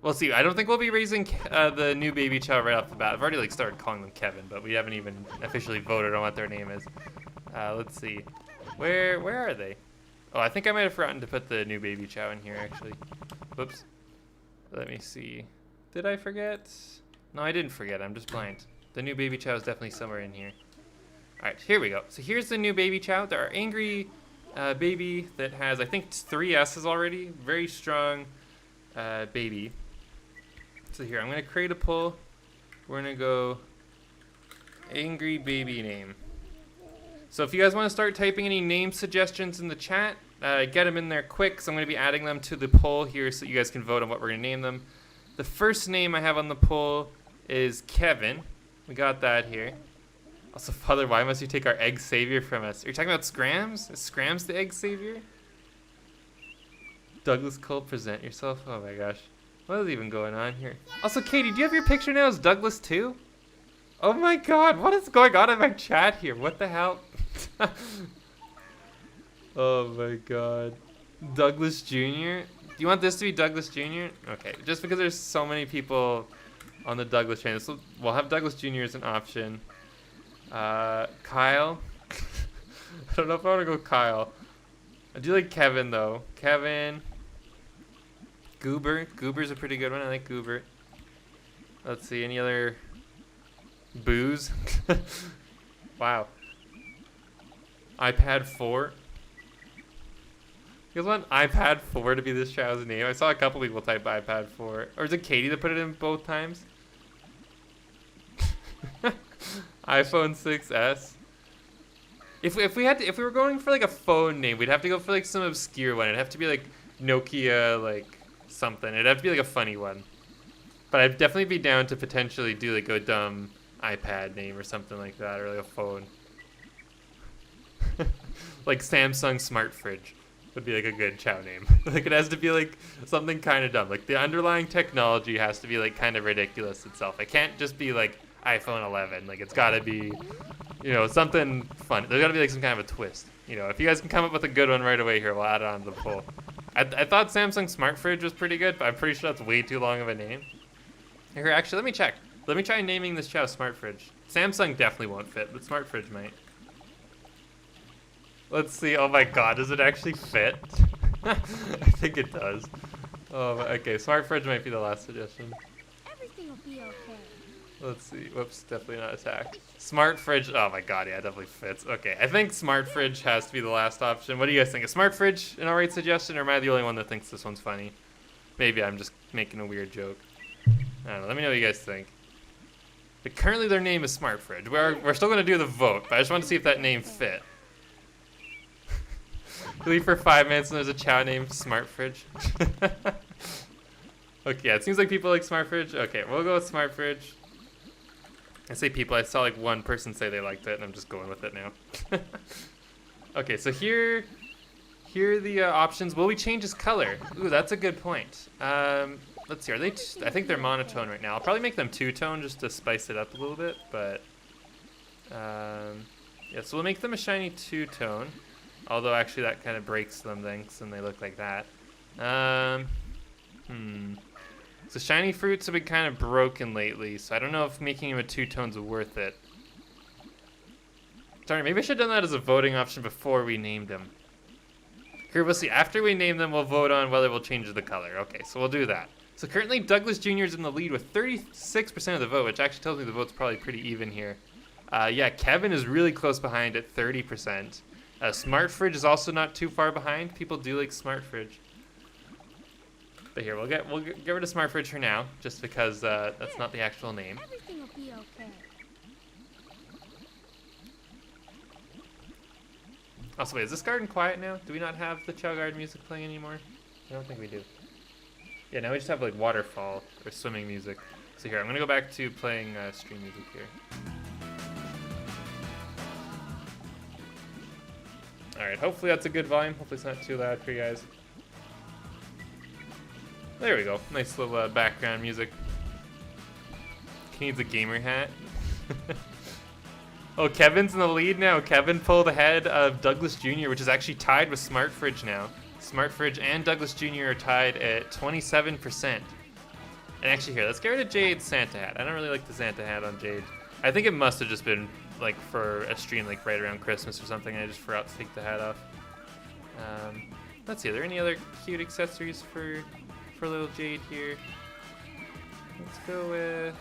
We'll see. I don't think we'll be raising the new baby Chao right off the bat. I've already started calling them Kevin, but we haven't even officially voted on what their name is. Let's see. Where are they? Oh, I think I might have forgotten to put the new baby Chao in here, actually. Whoops. Let me see. Did I forget? No, I didn't forget. I'm just blind. The new baby Chao is definitely somewhere in here. All right, here we go. So here's the new baby Chao. There are angry baby that has, I think, 3 S's already. Very strong baby. So here, I'm going to create a poll. We're going to go angry baby name. So if you guys want to start typing any name suggestions in the chat, get them in there quick, so I'm going to be adding them to the poll here so you guys can vote on what we're going to name them. The first name I have on the poll is Kevin. We got that here. Also, Father, why must you take our egg savior from us? Are you talking about Scrams? Is Scrams the egg savior? Douglas Cole, present yourself. Oh my gosh. What is even going on here? Also, Katie, do you have your picture now as Douglas too? Oh my god, what is going on in my chat here? What the hell? Oh my god. Douglas Jr.? Do you want this to be Douglas Jr.? Okay, just because there's so many people on the Douglas channel, so we'll have Douglas Jr. as an option. Kyle? I don't know if I want to go Kyle. I do like Kevin though. Kevin. Goober. Goober's a pretty good one. I like Goober. Let's see, any other boos? Wow. iPad 4. You guys want iPad 4 to be this child's name? I saw a couple people type iPad 4. Or is it Katie that put it in both times? iPhone 6s. If we were going for like a phone name, we'd have to go for like some obscure one. It'd have to be like Nokia, like something. It'd have to be like a funny one. But I'd definitely be down to potentially do like a dumb iPad name or something like that, or like a phone. Like Samsung Smart Fridge would be like a good Chao name. Like it has to be like something kind of dumb. Like the underlying technology has to be like kind of ridiculous itself. It can't just be like iPhone 11. Like it's gotta be, you know, something fun. There's gotta be like some kind of a twist. You know, if you guys can come up with a good one right away here, we'll add it on to the poll. I thought Samsung Smart Fridge was pretty good, but I'm pretty sure that's way too long of a name. Here, actually, let me check. Let me try naming this Chao Smart Fridge. Samsung definitely won't fit, but Smart Fridge might. Let's see. Oh my god, does it actually fit? I think it does. Oh, okay. Smart Fridge might be the last suggestion. Everything will be okay. Let's see. Whoops, definitely not attack. Smart Fridge. Oh my god, yeah, it definitely fits. Okay, I think Smart Fridge has to be the last option. What do you guys think? Is Smart Fridge an alright suggestion, or am I the only one that thinks this one's funny? Maybe I'm just making a weird joke. I don't know. Let me know what you guys think. But currently their name is Smart Fridge. We're still going to do the vote, but I just want to see if that name fit. Leave for 5 minutes and there's a Chao named Smart Fridge. Okay, yeah, it seems like people like Smart Fridge. Okay, we'll go with Smart Fridge. I say people, I saw like one person say they liked it, and I'm just going with it now. Okay, so here are the options. Will we change his color? Ooh, that's a good point. Let's see, are they I think they're monotone right now. I'll probably make them two-tone just to spice it up a little bit, but yeah, so we'll make them a shiny two-tone. Although actually that kind of breaks them then, because then they look like that. So shiny fruits have been kind of broken lately, so I don't know if making him a two-tone's worth it. Sorry, maybe I should have done that as a voting option before we named him. Here, we'll see. After we name them, we'll vote on whether we'll change the color. Okay, so we'll do that. So currently, Douglas Jr. is in the lead with 36% of the vote, which actually tells me the vote's probably pretty even here. Yeah, Kevin is really close behind at 30%. Smart Fridge is also not too far behind. People do like Smart Fridge. But here, we'll get rid of Smart Fridge for now, just because that's not the actual name. Everything will be okay. Also, wait, is this garden quiet now? Do we not have the Chao Garden music playing anymore? I don't think we do. Yeah, now we just have like waterfall or swimming music. So here, I'm gonna go back to playing stream music here. Alright, hopefully that's a good volume. Hopefully it's not too loud for you guys. There we go. Nice little background music. He needs a gamer hat. Oh, Kevin's in the lead now. Kevin pulled ahead of Douglas Jr., which is actually tied with Smart Fridge now. Smart Fridge and Douglas Jr. are tied at 27%. And actually here, let's get rid of Jade's Santa hat. I don't really like the Santa hat on Jade. I think it must have just been like for a stream like right around Christmas or something. I just forgot to take the hat off. Let's see, are there any other cute accessories for little Jade here? Let's go with...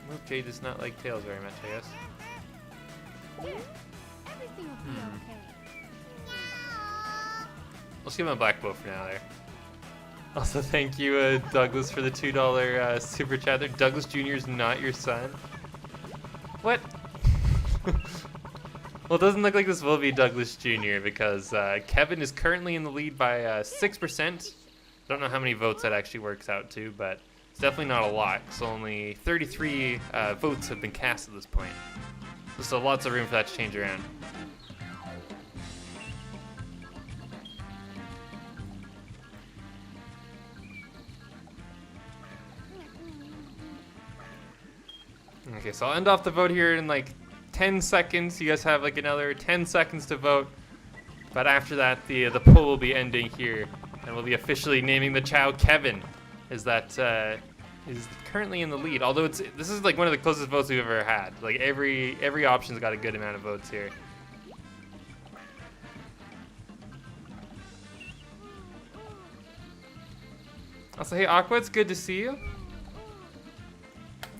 Well, Jade does not like tails very much, I guess. Everything will be okay. Let's give him a black bow for now there. Also, thank you, Douglas, for the $2 super chat there. Douglas Jr. is not your son. What? Well, it doesn't look like this will be Douglas Jr. because Kevin is currently in the lead by 6%. Don't know how many votes that actually works out to, but it's definitely not a lot. So only 33 votes have been cast at this point. So still lots of room for that to change around. Okay, so I'll end off the vote here in like 10 seconds. You guys have like another 10 seconds to vote. But after that, the poll will be ending here. And we'll be officially naming the Chao Kevin. Is currently in the lead. Although this is like one of the closest votes we've ever had. Like every option's got a good amount of votes here. Also, hey Aqua, it's good to see you.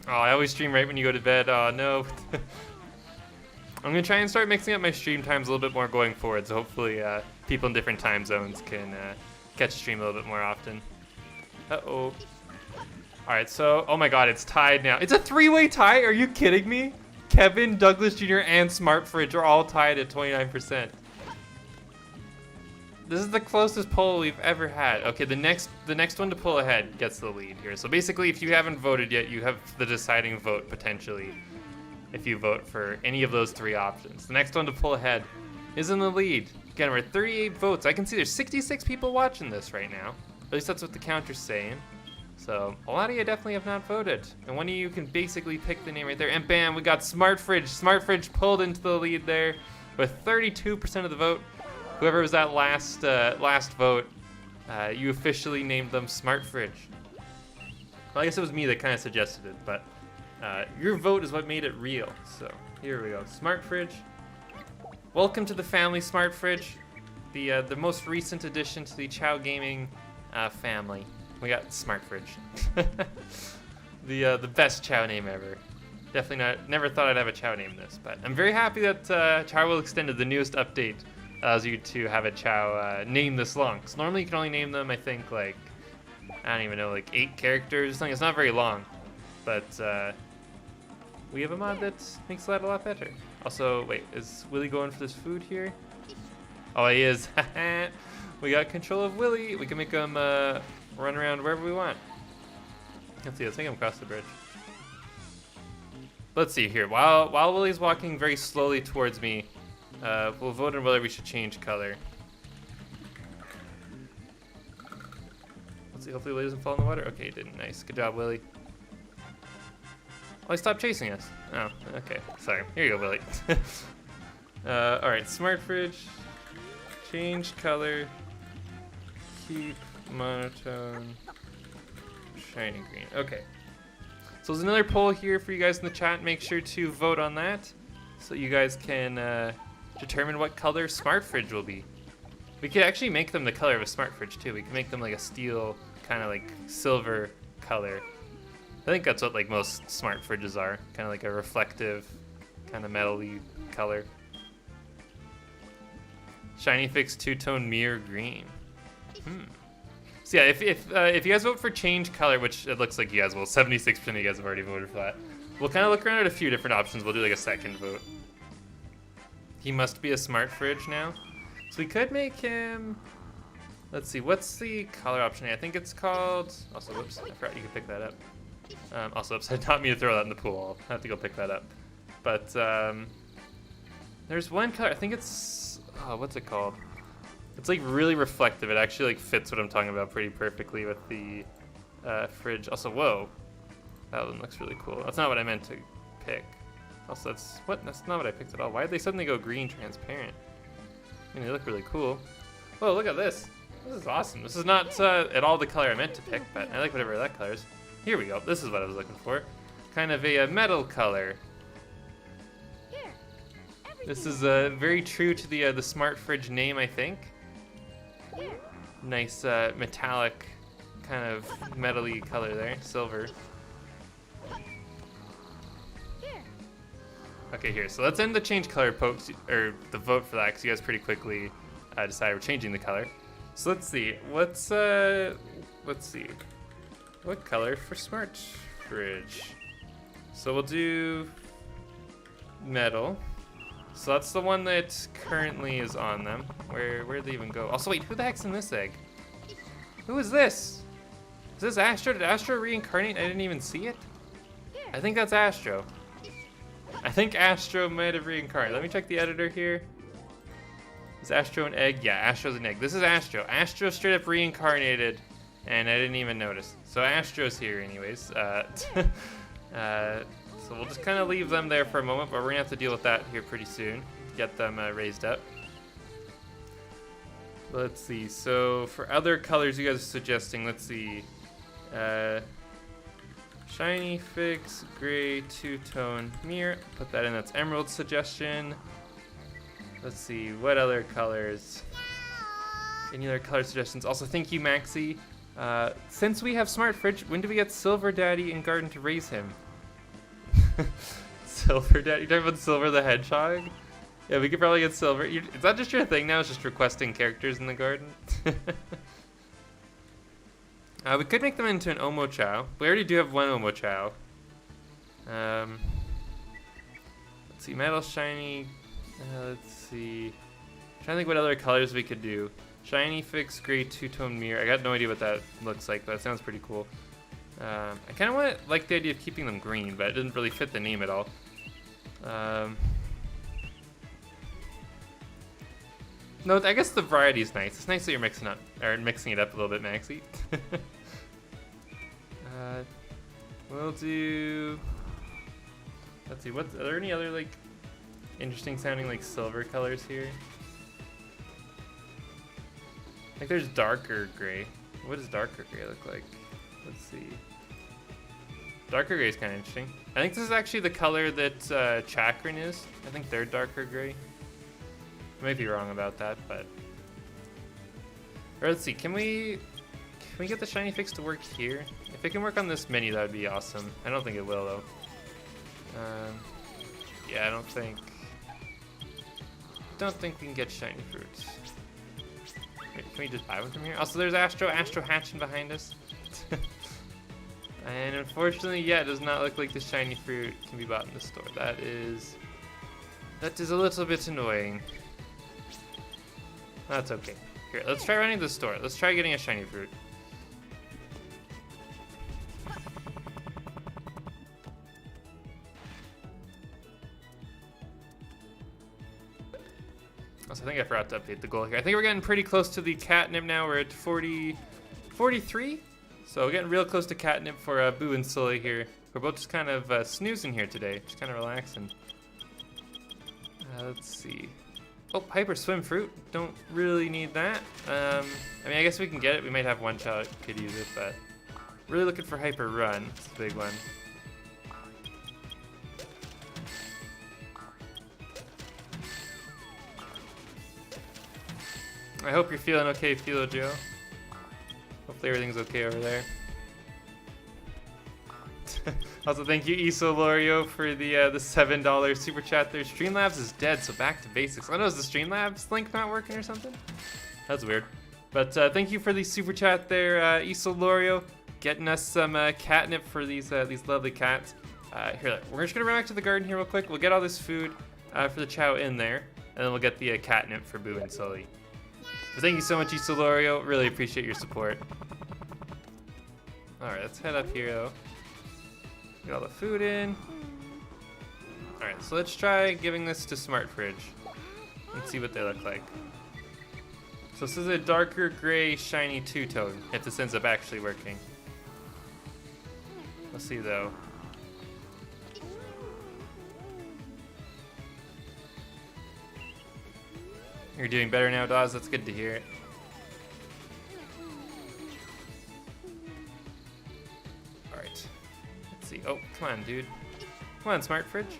Oh, I always stream right when you go to bed. Oh no. I'm gonna try and start mixing up my stream times a little bit more going forward. So hopefully people in different time zones can catch a stream a little bit more often. Uh-oh. Alright, so, oh my god, it's tied now. It's a three-way tie? Are you kidding me? Kevin, Douglas Jr., and Smart Fridge are all tied at 29%. This is the closest poll we've ever had. Okay, the next one to pull ahead gets the lead here. So basically, if you haven't voted yet, you have the deciding vote potentially. If you vote for any of those 3 options, the next one to pull ahead is in the lead. Again, we're at 38 votes. I can see there's 66 people watching this right now. At least that's what the counter's saying. So a lot of you definitely have not voted, and one of you can basically pick the name right there. And bam, we got Smart Fridge. Smart Fridge pulled into the lead there with 32% of the vote. Whoever was that last vote, you officially named them Smart Fridge. Well, I guess it was me that kind of suggested it, but your vote is what made it real. So here we go, Smart Fridge. Welcome to the family, Smart Fridge, the most recent addition to the Chao Gaming family. We got Smart Fridge, the best Chao name ever. Definitely never thought I'd have a Chao name this, but I'm very happy that Chao will extended the newest update allows you to have a Chao name this long. Because normally you can only name them, I think, like, I don't even know, like 8 characters or something. It's not very long, but we have a mod that makes that a lot better. Also, wait, is Willie going for this food here? Oh, he is. We got control of Willie. We can make him run around wherever we want. Let's see, let's make him cross the bridge. Let's see here. While Willie's walking very slowly towards me, we'll vote on whether we should change color. Let's see, hopefully Willie doesn't fall in the water. Okay, he didn't. Nice. Good job, Willie. Oh, he stopped chasing us. Oh, okay. Sorry. Here you go, Willie. Alright, Smart Fridge. Change color. Keep monotone. Shiny green. Okay. So there's another poll here for you guys in the chat. Make sure to vote on that so you guys can determine what color Smart Fridge will be. We could actually make them the color of a Smart Fridge too. We can make them like a steel, kind of like silver color. I think that's what like most Smart Fridges are. Kind of like a reflective, kind of metal-y color. Shiny Fix two-tone mirror green. So yeah, if you guys vote for change color, which it looks like you guys will, 76% of you guys have already voted for that. We'll kind of look around at a few different options. We'll do like a second vote. He must be a Smart Fridge now. So we could make him, let's see, what's the color option here? I think it's called, also, whoops, I forgot you could pick that up. Also, oops, I taught me to throw that in the pool. I'll have to go pick that up. But there's one color, I think it's, oh, what's it called? It's like really reflective. It actually like fits what I'm talking about pretty perfectly with the fridge. Also, whoa, that one looks really cool. That's not what I meant to pick. Also, that's not what I picked at all. Why did they suddenly go green transparent? I mean, they look really cool. Whoa, look at this. This is awesome. This is not at all the color I meant to pick, but I like whatever that color is. Here we go. This is what I was looking for. Kind of a metal color. This is very true to the Smart Fridge name, I think. Nice metallic kind of metal-y color there, silver. Okay, here. So let's end the change color or the vote for that, because you guys pretty quickly decided we're changing the color. So let's see. Let's see. What color for Smart Fridge? So we'll do metal. So that's the one that currently is on them. Where'd they even go? Also, wait, who the heck's in this egg? Who is this? Is this Astro? Did Astro reincarnate? I didn't even see it. I think that's Astro. I think Astro might have reincarnated. Let me check the editor here. Is Astro an egg? Yeah, Astro's an egg. This is Astro. Astro straight up reincarnated, and I didn't even notice. So Astro's here anyways. So we'll just kind of leave them there for a moment, but we're going to have to deal with that here pretty soon. Get them raised up. Let's see. So for other colors you guys are suggesting, let's see. Shiny Fix, Gray, Two-Tone Mirror. Put that in. That's Emerald's suggestion. Let's see. What other colors? Any other color suggestions? Also, thank you, Maxi. Since we have Smart Fridge, when do we get Silver Daddy and Garden to raise him? Silver Daddy? You're talking about Silver the Hedgehog? Yeah, we could probably get Silver. Is that just your thing now? It's just requesting characters in the garden? We could make them into an Omochao. We already do have one Omochao. Let's see, Metal Shiny. Let's see. I'm trying to think what other colors we could do. Shiny fixed gray two-tone mirror. I got no idea what that looks like, but it sounds pretty cool. I kind of like the idea of keeping them green, but it didn't really fit the name at all. No, I guess the variety is nice. It's nice that you're mixing it up a little bit, Maxie. We'll do. Let's see. Are there any other like interesting sounding like silver colors here? I think there's darker gray. What does darker gray look like? Let's see. Darker gray is kind of interesting. I think this is actually the color that Chakran is. I think they're darker gray. I might be wrong about that, but... Or let's see, can we get the shiny fix to work here? If it can work on this menu, that would be awesome. I don't think it will, though. Yeah, I don't think we can get shiny fruits. Wait, can we just buy one from here? Also, there's Astro hatching behind us. And unfortunately, yeah, it does not look like the shiny fruit can be bought in the store. That is a little bit annoying. That's okay. Here, let's try running to the store. Let's try getting a shiny fruit. Also, I think I forgot to update the goal here. I think we're getting pretty close to the catnip now. We're at 43. So we're getting real close to catnip for Boo and Sully here. We're both just kind of snoozing here today. Just kind of relaxing. Let's see. Oh, Hyper Swim Fruit. Don't really need that. I mean, I guess we can get it. We might have one child that could use it, but really looking for Hyper Run. It's a big one. I hope you're feeling okay, Philo Joe. Hopefully everything's okay over there. Also, thank you, Iso Lorio, for the $7 super chat there. Streamlabs is dead, so back to basics. I don't know, is the Streamlabs link not working or something? That's weird. But thank you for the super chat there, Iso Lorio, getting us some catnip for these lovely cats. Here, we're just gonna run back to the garden here real quick. We'll get all this food for the Chao in there, and then we'll get the catnip for Boo and Sully. So thank you so much, Iso Lorio. Really appreciate your support. All right, let's head up here though. Get all the food in. Alright, so let's try giving this to Smart Fridge and see what they look like. So this is a darker gray shiny two-tone, if this ends up actually working. Let's see though. You're doing better now, Dawes. That's good to hear. Alright. See. Oh, come on, dude. Come on, Smart Fridge.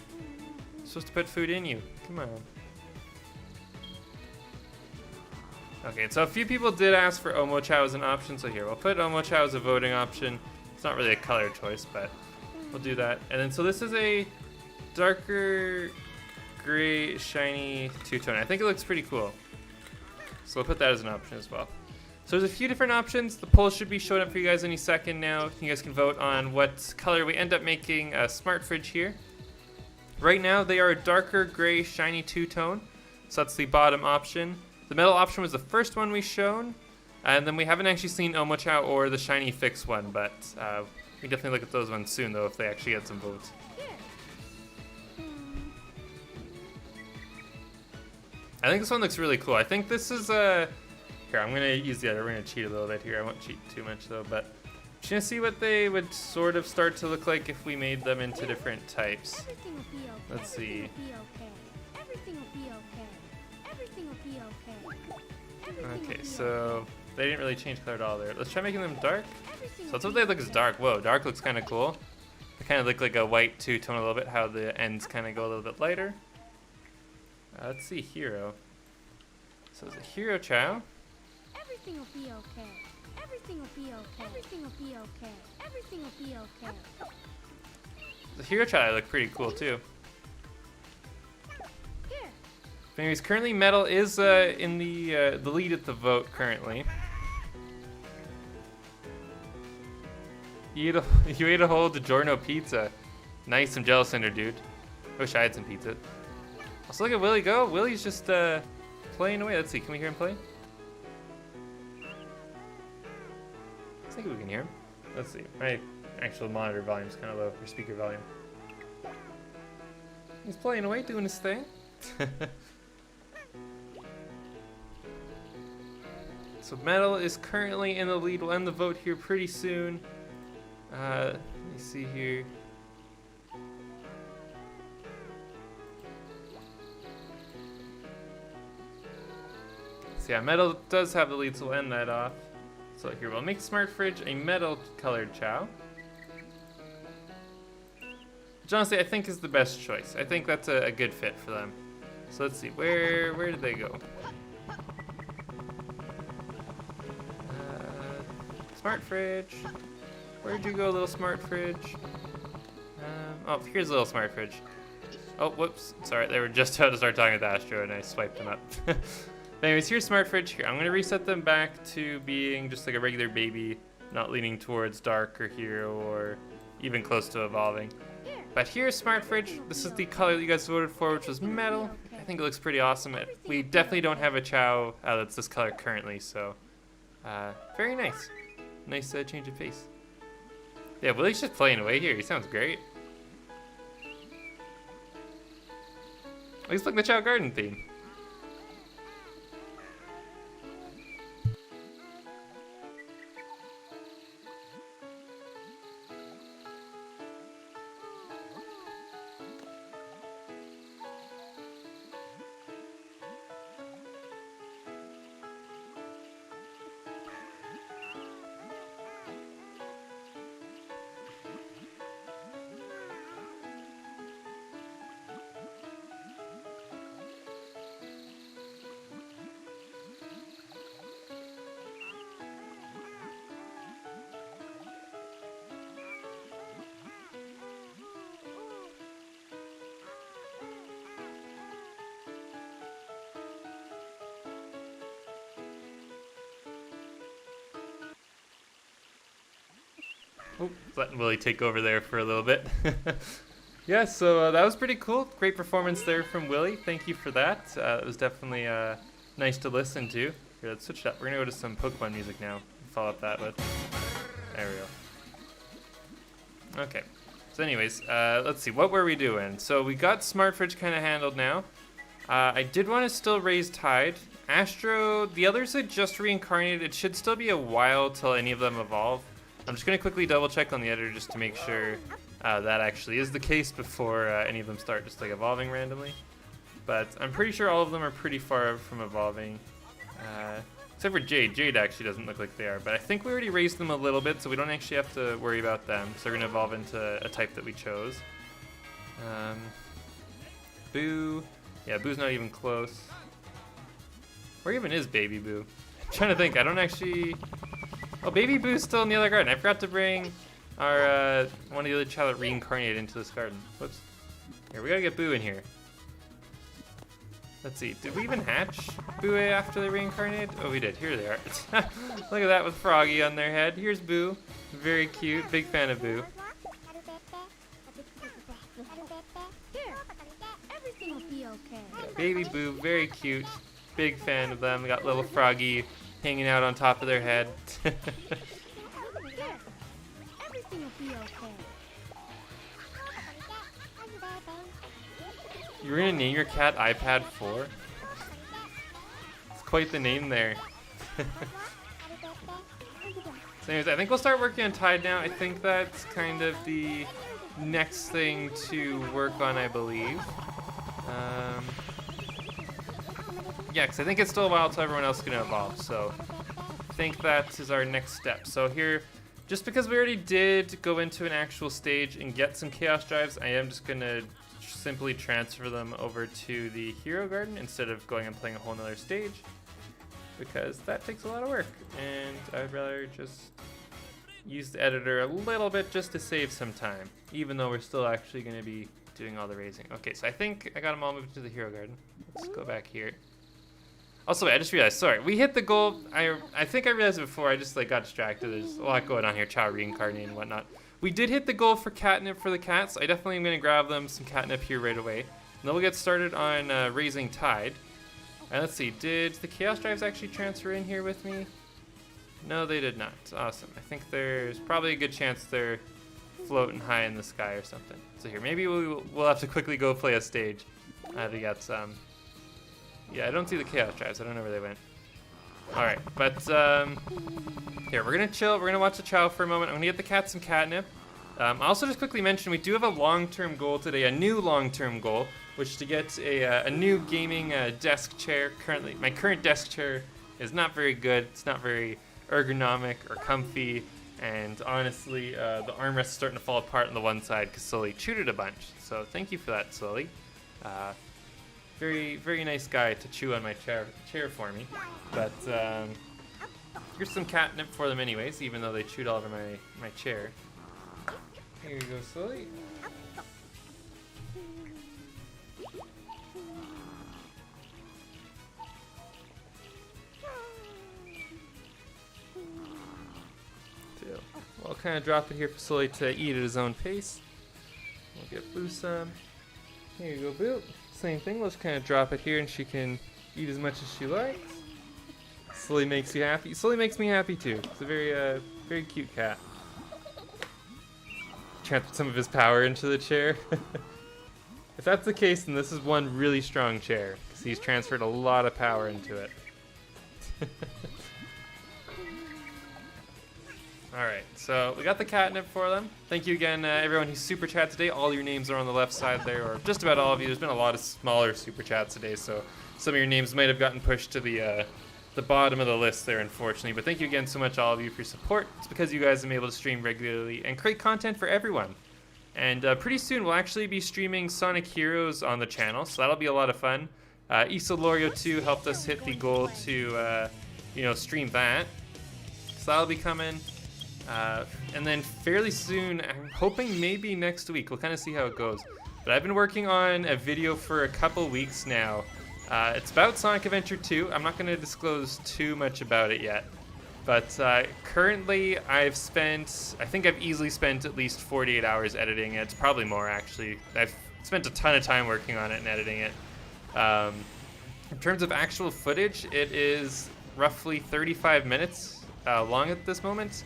I'm supposed to put food in you. Come on. Okay, so a few people did ask for Omochao as an option, so here, we'll put Omochao as a voting option. It's not really a color choice, but we'll do that. And then, so this is a darker gray, shiny two-tone. I think it looks pretty cool. So we'll put that as an option as well. So there's a few different options. The poll should be showing up for you guys any second now. You guys can vote on what color we end up making a Smart Fridge here. Right now, they are a darker gray, shiny two-tone. So that's the bottom option. The metal option was the first one we shown. And then we haven't actually seen Omochao or the shiny fix one, but we definitely look at those ones soon, though, if they actually get some votes. I think this one looks really cool. I think this is here, I'm gonna use the other. We're gonna cheat a little bit here. I won't cheat too much though, but just gonna see what they would sort of start to look like if we made them into different types. Everything will be okay. Let's see. Everything will be okay. Everything will be okay. Everything will Okay, be so they didn't really change color at all there. Let's try making them dark. Everything So that's will what they be look as okay. dark. Whoa, dark looks kind of cool. They kind of look like a white two-tone a little bit, how the ends kind of go a little bit lighter. Let's see, Hero. So is it Hero Chao? Everything will be okay. Everything will be okay. Everything will be okay. Everything will be okay. The Hero Chao look pretty cool too. Here. But anyways, currently Metal is in the lead at the vote currently. You ate a whole DiGiorno pizza. Nice, I'm jealous under, dude. I wish I had some pizza. Also, look at Willie go. Willie's just playing away. Let's see, can we hear him play? think we can hear him. Let's see. My actual monitor volume is kind of low, or speaker volume. He's playing away, doing his thing. So Metal is currently in the lead. We'll end the vote here pretty soon. Let me see here. So yeah, Metal does have the lead, so we'll end that off. So here, we'll make Smart Fridge a metal-colored Chao. Which honestly, I think is the best choice. I think that's a good fit for them. So let's see, where did they go? Smart Fridge. Where'd you go, little Smart Fridge? Oh, here's a little Smart Fridge. Oh, whoops. Sorry, they were just about to start talking with Astro, and I swiped them up. But anyways, here's Smart Fridge. Here, I'm going to reset them back to being just like a regular baby, not leaning towards dark or hero or even close to evolving. But here's Smart Fridge. This is the color that you guys voted for, which was metal. I think it looks pretty awesome. We definitely don't have a Chao that's this color currently, so very nice. Nice change of pace. Yeah, Willie's just playing away here. He sounds great. Looks like the Chao Garden theme. Oh, letting Willie take over there for a little bit. Yeah, so that was pretty cool. Great performance there from Willie. Thank you for that. It was definitely nice to listen to. Here, let's switch it up. We're going to go to some Pokemon music now. Follow up that with... There we go. Okay. So anyways, let's see. What were we doing? So we got Smart Fridge kind of handled now. I did want to still raise Tide. Astro, the others had just reincarnated. It should still be a while till any of them evolve. I'm just going to quickly double check on the editor just to make sure that actually is the case before any of them start just like evolving randomly. But I'm pretty sure all of them are pretty far from evolving. Except for Jade. Jade actually doesn't look like they are, but I think we already raised them a little bit, so we don't actually have to worry about them. So they're going to evolve into a type that we chose. Boo. Yeah, Boo's not even close. Where even is Baby Boo? I'm trying to think. I don't actually... Oh, Baby Boo's still in the other garden. I forgot to bring our one of the other Chao that reincarnated into this garden. Whoops. Here, we gotta get Boo in here. Let's see. Did we even hatch Boo after they reincarnated? Oh, we did. Here they are. Look at that with Froggy on their head. Here's Boo. Very cute. Big fan of Boo. Here, everything will be okay. Yeah, Baby Boo, very cute. Big fan of them. We got little Froggy hanging out on top of their head. Here, everything will be okay. You were gonna name your cat iPad 4? It's quite the name there. So anyways, I think we'll start working on Tide now. I think that's kind of the next thing to work on, I believe. Yeah, because I think it's still a while until everyone else is going to evolve, so I think that is our next step. So here, just because we already did go into an actual stage and get some Chaos Drives, I am just going to simply transfer them over to the Hero Garden instead of going and playing a whole nother stage, because that takes a lot of work, and I'd rather just use the editor a little bit just to save some time, even though we're still actually going to be doing all the raising. Okay, so I think I got them all moved to the Hero Garden. Let's go back here. Also, wait, I just realized, sorry, we hit the goal. I think I realized it before, I just like got distracted. There's a lot going on here, Chao reincarnating and whatnot. We did hit the goal for catnip for the cats. I definitely am going to grab them some catnip here right away. And then we'll get started on raising Tide. And let's see, did the Chaos Drives actually transfer in here with me? No, they did not. Awesome. I think there's probably a good chance they're floating high in the sky or something. So here, maybe we'll have to quickly go play a stage. They got some. Yeah, I don't see the Chaos Drives. I don't know where they went. All right, but here, we're gonna chill. We're gonna watch the Chao for a moment. I'm gonna get the cat some catnip. I'll also just quickly mention we do have a long-term goal today, a new long-term goal, which is to get a new gaming desk chair. Currently, my current desk chair is not very good. It's not very ergonomic or comfy, and honestly, the armrest is starting to fall apart on the one side because Sully chewed it a bunch. So thank you for that, Sully. Very, very nice guy to chew on my chair for me. But here's some catnip for them anyways, even though they chewed all over my chair. Here you go, Sully. I'll kind of drop it here for Sully to eat at his own pace. We'll get Boo some. Here you go, Boo. Same thing, let's kind of drop it here and she can eat as much as she likes. Sully makes you happy. Sully makes me happy too. It's a very, very cute cat. Transferred some of his power into the chair. If that's the case, then this is one really strong chair, because he's transferred a lot of power into it. Alright, so we got the catnip for them. Thank you again, everyone who super chat today. All your names are on the left side there, or just about all of you. There's been a lot of smaller super chats today, so some of your names might have gotten pushed to the bottom of the list there, unfortunately. But thank you again so much, all of you, for your support. It's because you guys have been able to stream regularly and create content for everyone. And pretty soon we'll actually be streaming Sonic Heroes on the channel, so that'll be a lot of fun. Isa Lorio 2 helped us hit the goal to, stream that. So that'll be coming. And then fairly soon, I'm hoping maybe next week, we'll kind of see how it goes. But I've been working on a video for a couple weeks now. It's about Sonic Adventure 2. I'm not going to disclose too much about it yet. But currently, I think I've easily spent at least 48 hours editing it. It's probably more, actually. I've spent a ton of time working on it and editing it. In terms of actual footage, it is roughly 35 minutes long at this moment.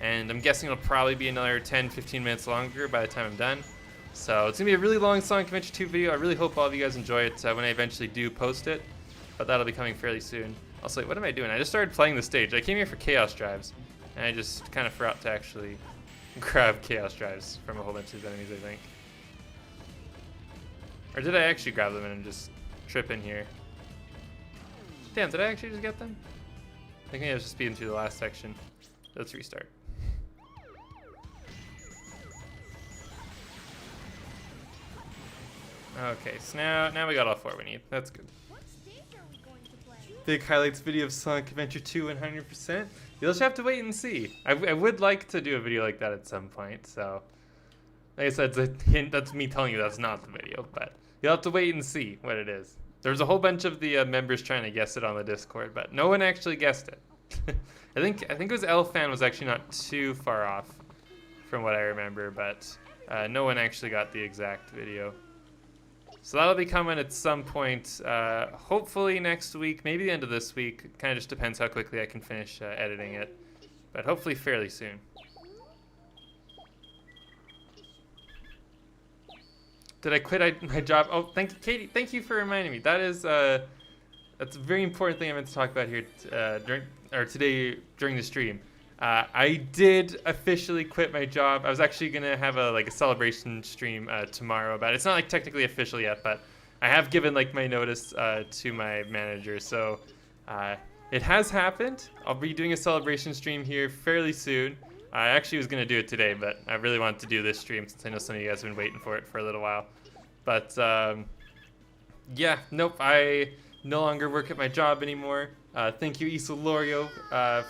And I'm guessing it'll probably be another 10-15 minutes longer by the time I'm done. So it's going to be a really long Sonic Adventure 2 video. I really hope all of you guys enjoy it when I eventually do post it. But that'll be coming fairly soon. Also, what am I doing? I just started playing the stage. I came here for Chaos Drives. And I just kind of forgot to actually grab Chaos Drives from a whole bunch of these enemies, I think. Or did I actually grab them and I'm just tripping here? Damn, did I actually just get them? I think I was just speeding through the last section. Let's restart. Okay, so now we got all four we need. That's good. What stage are we going to play? Big highlights video of Sonic Adventure 2 100%. You'll just have to wait and see. I would like to do a video like that at some point, so... Like I said, it's a hint. That's me telling you that's not the video, but you'll have to wait and see what it is. There's a whole bunch of the members trying to guess it on the Discord, but no one actually guessed it. I think it was Elfan was actually not too far off from what I remember, but no one actually got the exact video. So that'll be coming at some point, hopefully next week, maybe the end of this week. Kind of just depends how quickly I can finish editing it, but hopefully fairly soon. Did I quit my job? Oh, thank you, Katie. Thank you for reminding me. That is that's a very important thing I meant to talk about here today during the stream. I did officially quit my job. I was actually gonna have a celebration stream tomorrow about it. It's not technically official yet, but I have given my notice to my manager. So it has happened. I'll be doing a celebration stream here fairly soon. I actually was gonna do it today, but I really wanted to do this stream since I know some of you guys have been waiting for it for a little while. But yeah, nope. I no longer work at my job anymore. Thank you, Isa Lorio,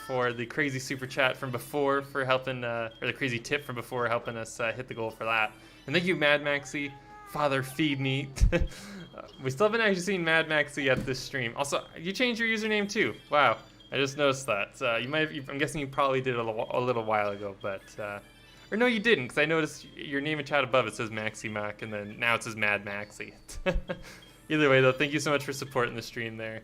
for the crazy super chat from before for helping, or the crazy tip from before helping us hit the goal for that. And thank you, Mad Maxi. Father, feed me. We still haven't actually seen Mad Maxi at this stream. Also, you changed your username too. Wow, I just noticed that. You might have, I'm guessing you probably did it a little while ago, but or no, you didn't, because I noticed your name in chat above it says Maxi Mac, and then now it says Mad Maxi. Either way, though, thank you so much for supporting the stream there.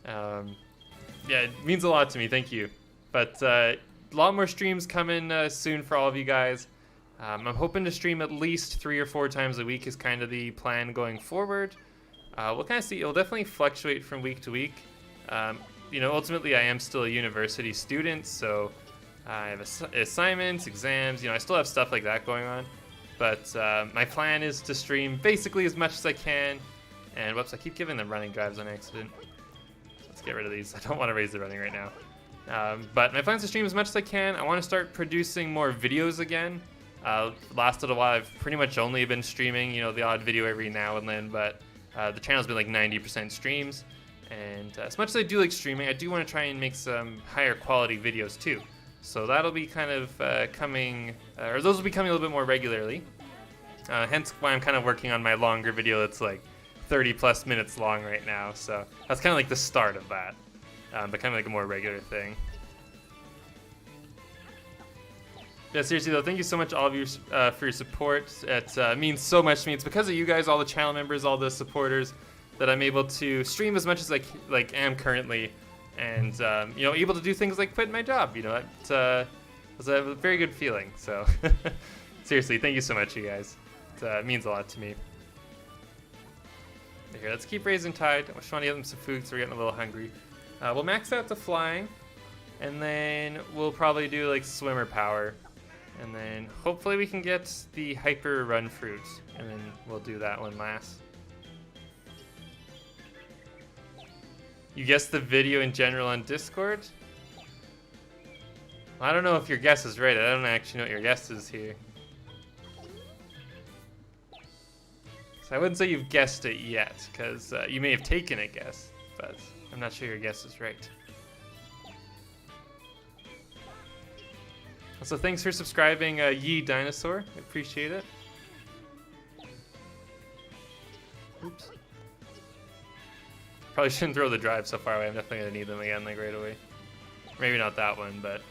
Yeah, it means a lot to me. Thank you But a lot more streams coming soon for all of you guys. I'm hoping to stream at least 3 or 4 times a week is kind of the plan going forward. We'll kind of see. It'll definitely fluctuate from week to week. You know, ultimately, I am still a university student, so I have assignments, exams. You know, I still have stuff like that going on. But my plan is to stream basically as much as I can. And whoops, I keep giving them running drives on accident. Let's get rid of these. I don't want to raise the running right now. But my plan is to stream as much as I can. I want to start producing more videos again. Last little while, I've pretty much only been streaming, you know, the odd video every now and then, but the channel's been like 90% streams. And as much as I do like streaming, I do want to try and make some higher quality videos too. So that'll be kind of coming, or those will be coming a little bit more regularly. Hence why I'm kind of working on my longer video that's like 30 plus minutes long right now. So that's kind of like the start of that, but kind of like a more regular thing. Yeah, seriously though, thank you so much all of you for your support. It means so much to me. It's because of you guys, all the channel members, all the supporters, that I'm able to stream as much as I am currently, and you know, able to do things like quit my job. You know, it's a very good feeling. So seriously, thank you so much, you guys. It means a lot to me. Here, let's keep raising tide. I just want to get them some food, so we're getting a little hungry. We'll max out the flying, and then we'll probably do like swimmer power. And then hopefully we can get the hyper run fruit, and then we'll do that one last. You guessed the video in general on Discord? Well, I don't know if your guess is right. I don't actually know what your guess is here. So I wouldn't say you've guessed it yet, because you may have taken a guess, but I'm not sure your guess is right. Also, thanks for subscribing, Yi Dinosaur. I appreciate it. Oops. Probably shouldn't throw the drive so far away. I'm definitely gonna need them again, like right away. Maybe not that one, but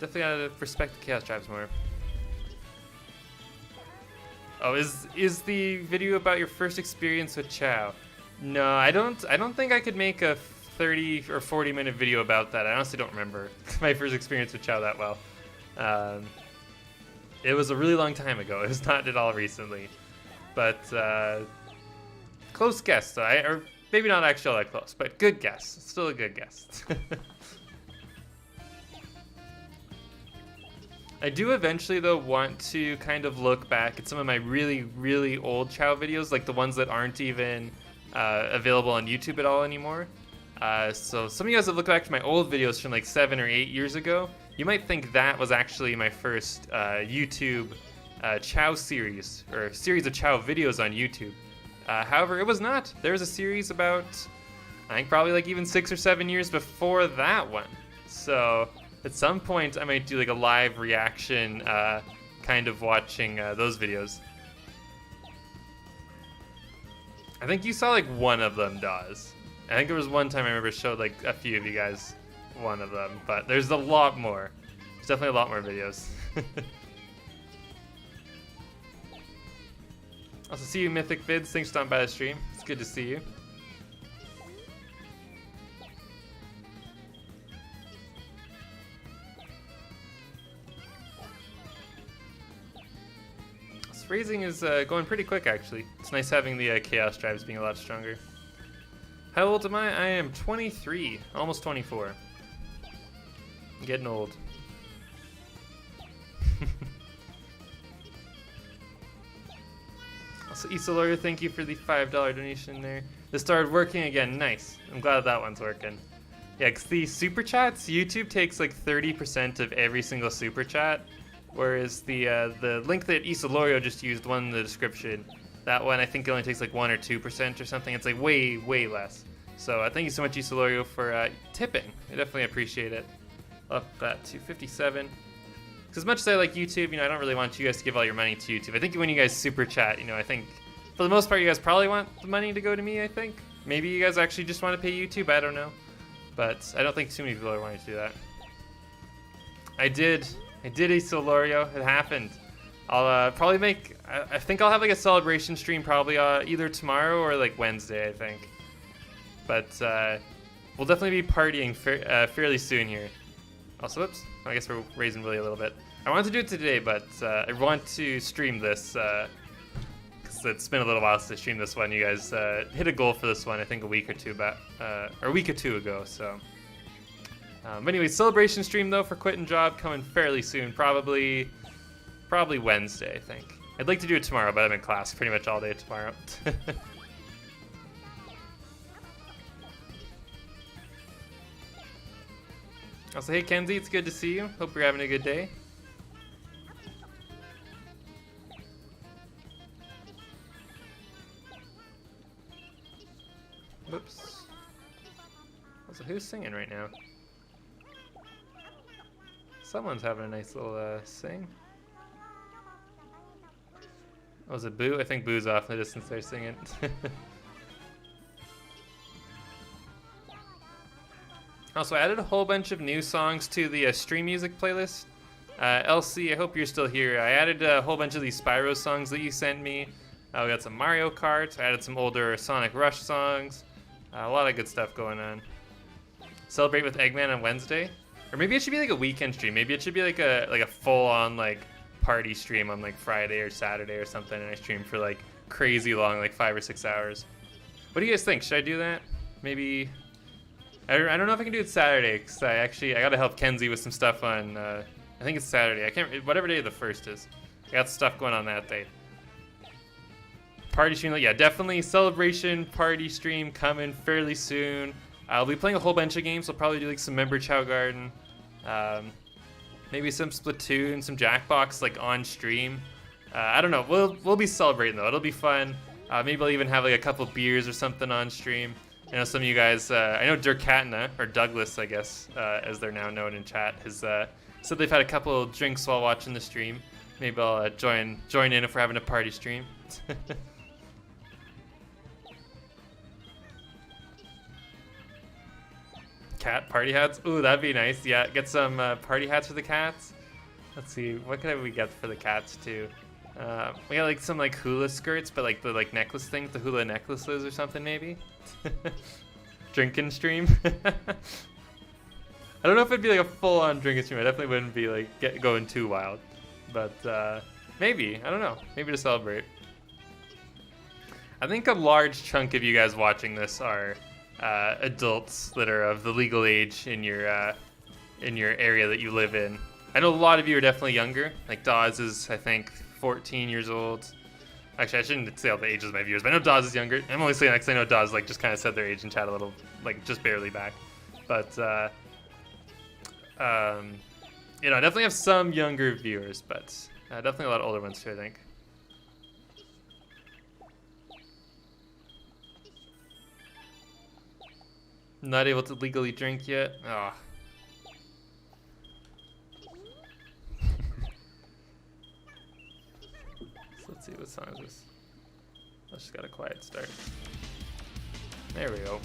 definitely gotta respect the chaos drives more. Oh, is the video about your first experience with Chao? No, I don't think I could make a 30 or 40 minute video about that. I honestly don't remember my first experience with Chao that well. It was a really long time ago. It was not at all recently, but close guess though. Or maybe not actually all that close, but good guess. Still a good guess. I do eventually though want to kind of look back at some of my really old Chao videos, like the ones that aren't even available on YouTube at all anymore. So some of you guys have looked back to my old videos from like 7 or 8 years ago. You might think that was actually my first YouTube Chao series, or series of Chao videos on YouTube. However, it was not. There was a series about, I think probably like even 6 or 7 years before that one. So at some point I might do like a live reaction kind of watching those videos. I think you saw like one of them, Dawes. I think there was one time I remember showed like a few of you guys one of them, but there's a lot more. There's definitely a lot more videos. Also, see you, Mythic Vids. Thanks for stopping by the stream. It's good to see you. This raising is going pretty quick, actually. It's nice having the chaos drives being a lot stronger. How old am I? I am 23, almost 24. I'm getting old. Also, Isolor, thank you for the $5 donation there. This started working again. Nice. I'm glad that one's working. Yeah, because the super chats, YouTube takes like 30% of every single super chat, whereas the link that Isolorio just used, the one in the description, that one I think only takes like 1 or 2% or something. It's like way less. So thank you so much, Isolorio, for tipping. I definitely appreciate it. Up that to 57. Because as much as I like YouTube, you know, I don't really want you guys to give all your money to YouTube. I think when you guys super chat, you know, I think for the most part you guys probably want the money to go to me, I think. Maybe you guys actually just want to pay YouTube, I don't know. But I don't think too many people are wanting to do that. I did Isolorio, it happened. I'll probably make, I think I'll have like a celebration stream probably either tomorrow or like Wednesday, I think. But we'll definitely be partying fairly soon here. Also, whoops. I guess we're raising Willie a little bit. I wanted to do it today, but I want to stream this because it's been a little while since I streamed this one. You guys hit a goal for this one, I think, a week or two ago. So, but anyway, celebration stream though for quitting job coming fairly soon. Probably Wednesday, I think. I'd like to do it tomorrow, but I'm in class pretty much all day tomorrow. Also, hey Kenzie, it's good to see you. Hope you're having a good day. Whoops. Also, who's singing right now? Someone's having a nice little sing. Oh, is it Boo? I think Boo's off in the distance there singing. Also, I added a whole bunch of new songs to the stream music playlist. LC, I hope you're still here. I added a whole bunch of these Spyro songs that you sent me. We got some Mario Kart. I added some older Sonic Rush songs. A lot of good stuff going on. Celebrate with Eggman on Wednesday, or maybe it should be like a weekend stream. Maybe it should be like a full-on like party stream on like Friday or Saturday or something, and I stream for like crazy long, like 5 or 6 hours. What do you guys think? Should I do that? Maybe. I don't know if I can do it Saturday, because I gotta help Kenzie with some stuff on, I think it's Saturday. I can't, whatever day the 1st is. I got stuff going on that day. Party stream, yeah, definitely celebration party stream coming fairly soon. I'll be playing a whole bunch of games. I'll probably do like some Member Chow Garden, maybe some Splatoon, some Jackbox like on stream. I don't know. We'll be celebrating though. It'll be fun. Maybe I'll even have like a couple beers or something on stream. I know some of you guys, I know Dirkatna, or Douglas, I guess, as they're now known in chat, has said they've had a couple of drinks while watching the stream. Maybe I'll join in if we're having a party stream. Cat party hats? Ooh, that'd be nice. Yeah, get some party hats for the cats. Let's see, what can we get for the cats too? We got like some like hula skirts, but like the necklace things, the hula necklaces or something maybe. Drinking stream. I don't know if it'd be like a full-on drinking stream. I definitely wouldn't be like going too wild, but maybe, I don't know, maybe to celebrate. I think a large chunk of you guys watching this are adults that are of the legal age in your area that you live in. I know a lot of you are definitely younger. Like Dawes is, I think, 14 years old. Actually, I shouldn't say all the ages of my viewers, but I know Dawes is younger. I'm only saying that because I know Dawes like just kind of said their age in chat a little, like just barely back. But you know, I definitely have some younger viewers, but definitely a lot of older ones too, I think. Not able to legally drink yet. Oh. Let's see, what song is this? Let's just got a quiet start. There we go.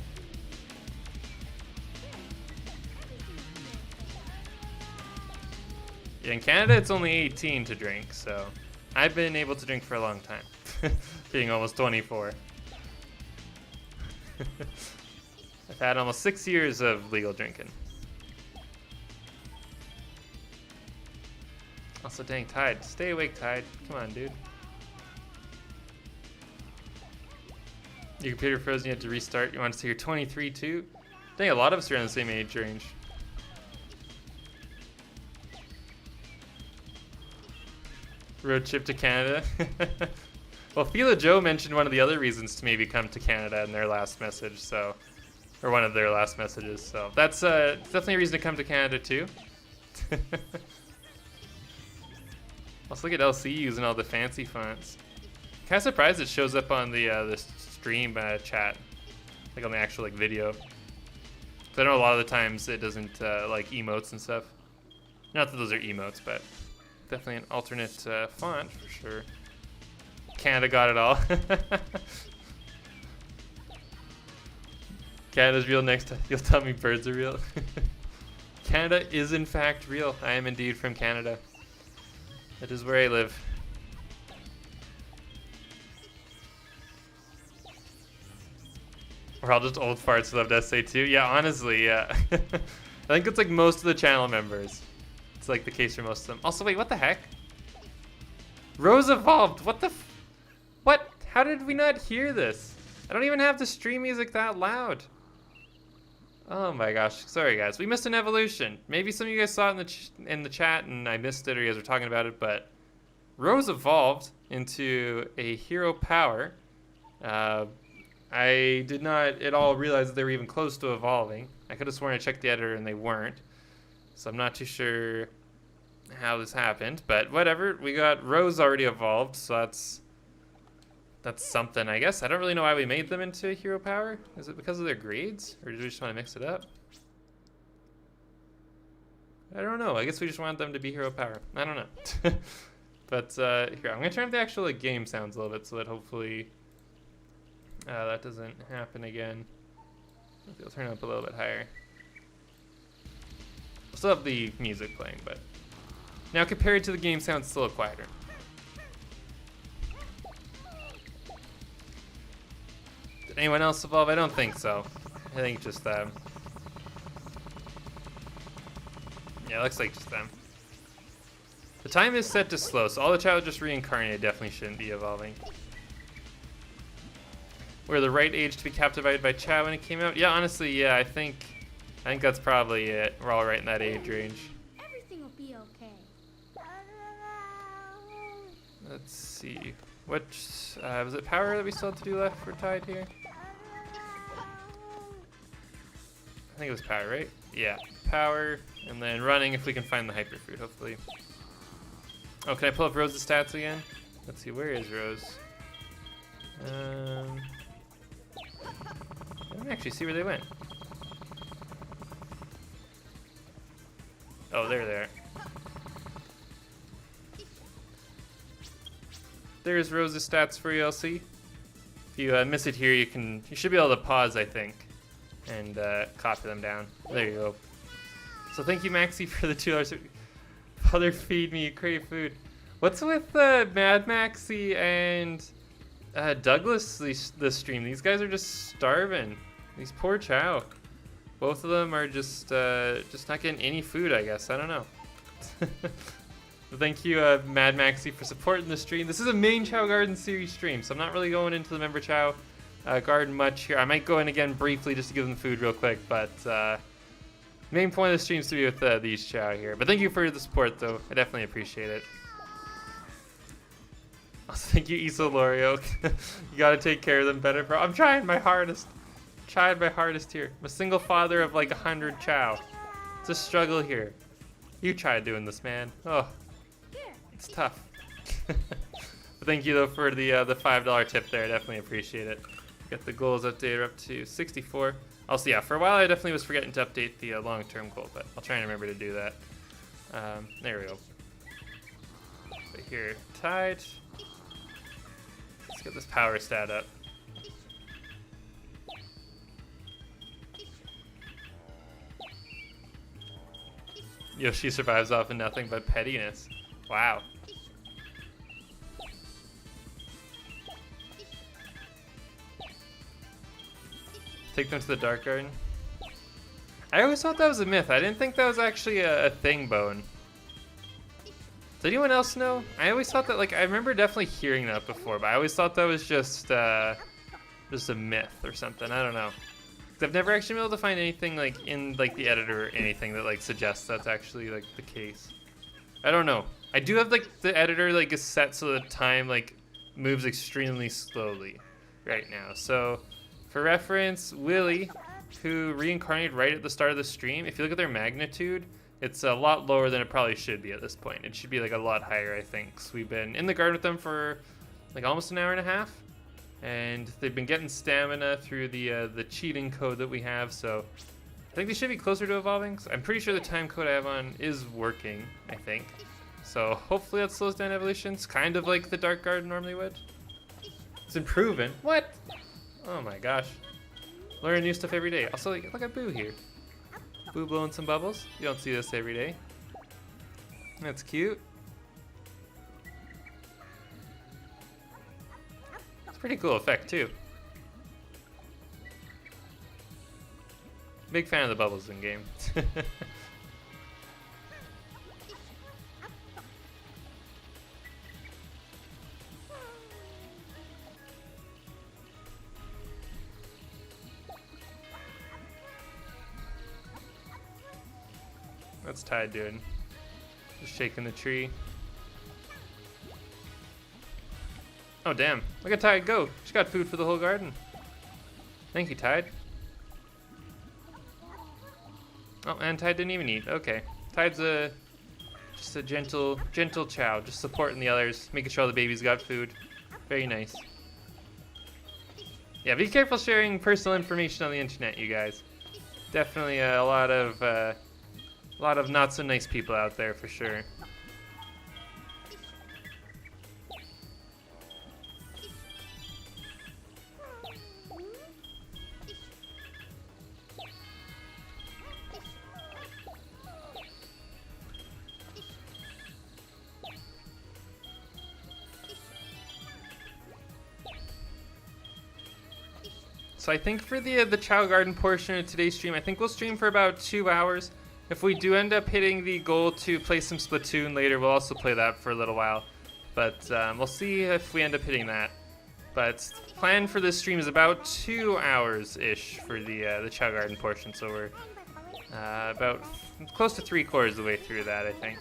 Yeah, in Canada it's only 18 to drink, so I've been able to drink for a long time, being almost 24. I've had almost 6 years of legal drinking. Also, dang, Tide. Stay awake, Tide. Come on, dude. Your computer frozen, you had to restart. You want to say you're 23 too? Dang, a lot of us are in the same age range. Road trip to Canada. Well, Fila Joe mentioned one of the other reasons to maybe come to Canada in their last message, so... Or one of their last messages, so... That's definitely a reason to come to Canada too. Let's look at LC using all the fancy fonts. Kind of surprised it shows up on the stream chat, like on the actual like video. So I know a lot of the times it doesn't like emotes and stuff. Not that those are emotes, but definitely an alternate font for sure. Canada got it all. Canada's real next time. You'll tell me birds are real. Canada is in fact real. I am indeed from Canada. That is where I live. We're all just old farts who love to say too. Yeah, honestly, yeah. I think it's like most of the channel members. It's like the case for most of them. Also, wait, what the heck? Rose evolved. What the? What? How did we not hear this? I don't even have the stream music that loud. Oh my gosh. Sorry guys, we missed an evolution. Maybe some of you guys saw it in the chat and I missed it, or you guys were talking about it. But Rose evolved into a hero power. I did not at all realize that they were even close to evolving. I could have sworn I checked the editor and they weren't. So I'm not too sure how this happened, but whatever. We got Rose already evolved, so that's something, I guess. I don't really know why we made them into a hero power. Is it because of their grades, or did we just want to mix it up? I don't know. I guess we just want them to be hero power. I don't know. But here, I'm gonna turn up the actual like, game sounds a little bit so that hopefully that doesn't happen again. Maybe I'll turn it up a little bit higher. I'll still have the music playing, but now compared to the game sounds, still quieter. Did anyone else evolve? I don't think so. I think just them. Yeah, it looks like just them. The time is set to slow, so all the Chao just reincarnated definitely shouldn't be evolving. We're the right age to be captivated by Chao when it came out. Yeah, honestly, yeah, I think that's probably it. We're all right in that age range. Everything will be okay. Let's see. What was it? Power that we still had to do left for Tide here? I think it was power, right? Yeah, power, and then running if we can find the hyper fruit, hopefully. Oh, can I pull up Rose's stats again? Let's see, where is Rose? I don't actually see where they went. Oh, they're there. There's Rose's stats for you, LC. If you miss it here, you should be able to pause, I think, and copy them down. There you go. So thank you, Maxie, for the $2. Father, feed me, you crave food. What's with Mad Maxie and Douglas this stream? These guys are just starving. These poor Chao. Both of them are just not getting any food, I guess. I don't know. Thank you, Mad Maxie, for supporting the stream. This is a main Chao Garden series stream, so I'm not really going into the member Chao garden much here. I might go in again briefly just to give them food real quick, but main point of the stream is to be with these Chao here. But thank you for the support, though. I definitely appreciate it. Also, thank you, Isa Lorio. You gotta take care of them better, bro. I'm trying my hardest. Tried my hardest here. I'm a single father of like 100 Chao. It's a struggle here. You try doing this, man. Oh, it's tough. But thank you though for the $5 tip there. I definitely appreciate it. Got the goals updated up to 64. Also, yeah, for a while I definitely was forgetting to update the long-term goal, but I'll try and remember to do that. There we go. But here, Tide. Let's get this power stat up. Yoshi survives off of nothing but pettiness. Wow. Take them to the Dark Garden. I always thought that was a myth. I didn't think that was actually a thing, Bone. Does anyone else know? I always thought that, like, I remember definitely hearing that before, but I always thought that was just a myth or something. I don't know. I've never actually been able to find anything like in like the editor or anything that like suggests that's actually like the case. I don't know. I do have like the editor like is set so the time like moves extremely slowly right now. So for reference, Willie, who reincarnated right at the start of the stream, if you look at their magnitude, it's a lot lower than it probably should be at this point. It should be like a lot higher, I think. So we've been in the garden with them for like almost an hour and a half. And they've been getting stamina through the cheating code that we have, so I think they should be closer to evolving. So I'm pretty sure the time code I have on is working, I think. So hopefully that slows down evolutions, kind of like the Dark Garden normally would. It's improving. What? Oh my gosh. Learning new stuff every day. Also, look at Boo here. Boo blowing some bubbles. You don't see this every day. That's cute. Pretty cool effect too. Big fan of the bubbles in game. What's Tide doing? Just shaking the tree. Oh damn, look at Tide go. She's got food for the whole garden. Thank you, Tide. Oh, and Tide didn't even eat. Okay. Tide's just a gentle Chao, just supporting the others, making sure all the babies got food. Very nice. Yeah, be careful sharing personal information on the internet, you guys. Definitely a lot of not so nice people out there for sure. So I think for the Chao Garden portion of today's stream, I think we'll stream for about 2 hours. If we do end up hitting the goal to play some Splatoon later, we'll also play that for a little while. But we'll see if we end up hitting that. But plan for this stream is about 2 hours-ish for the Chao Garden portion. So we're about close to 3/4 of the way through that, I think.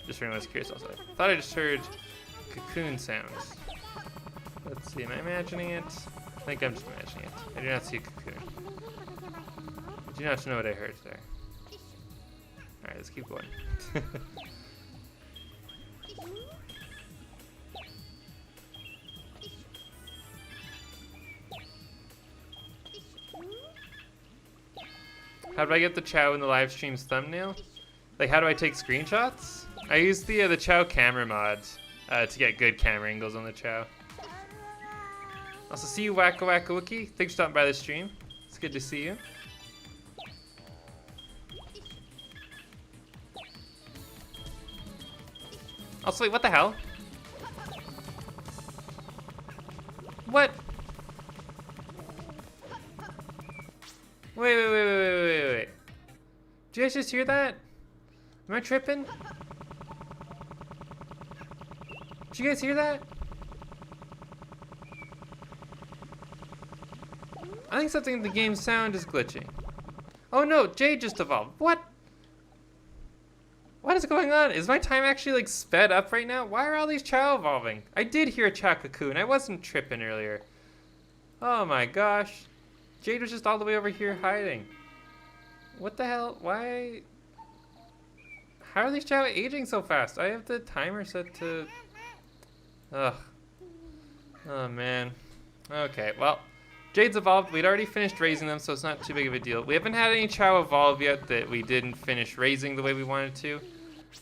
Just for anyone who's curious also. I thought I just heard cocoon sounds. Let's see, am I imagining it? I think I'm just imagining it. I do not see a cocoon. I do not know what I heard there. Alright, let's keep going. How do I get the Chao in the live stream's thumbnail? Like, how do I take screenshots? I use the Chao camera mod to get good camera angles on the Chao. Also, see you, Wacka Wacka Wookie. Thanks for stopping by the stream. It's good to see you. Also, wait, what the hell? What? Wait. Did you guys just hear that? Am I tripping? Did you guys hear that? I think something in the game's sound is glitching. Oh no, Jade just evolved. What? What is going on? Is my time actually like sped up right now? Why are all these Chao evolving? I did hear a Chao cocoon. I wasn't tripping earlier. Oh my gosh. Jade was just all the way over here hiding. What the hell? Why? How are these Chao aging so fast? I have the timer set to... Ugh. Oh man. Okay, well. Jade's evolved. We'd already finished raising them, so it's not too big of a deal. We haven't had any Chao evolve yet that we didn't finish raising the way we wanted to.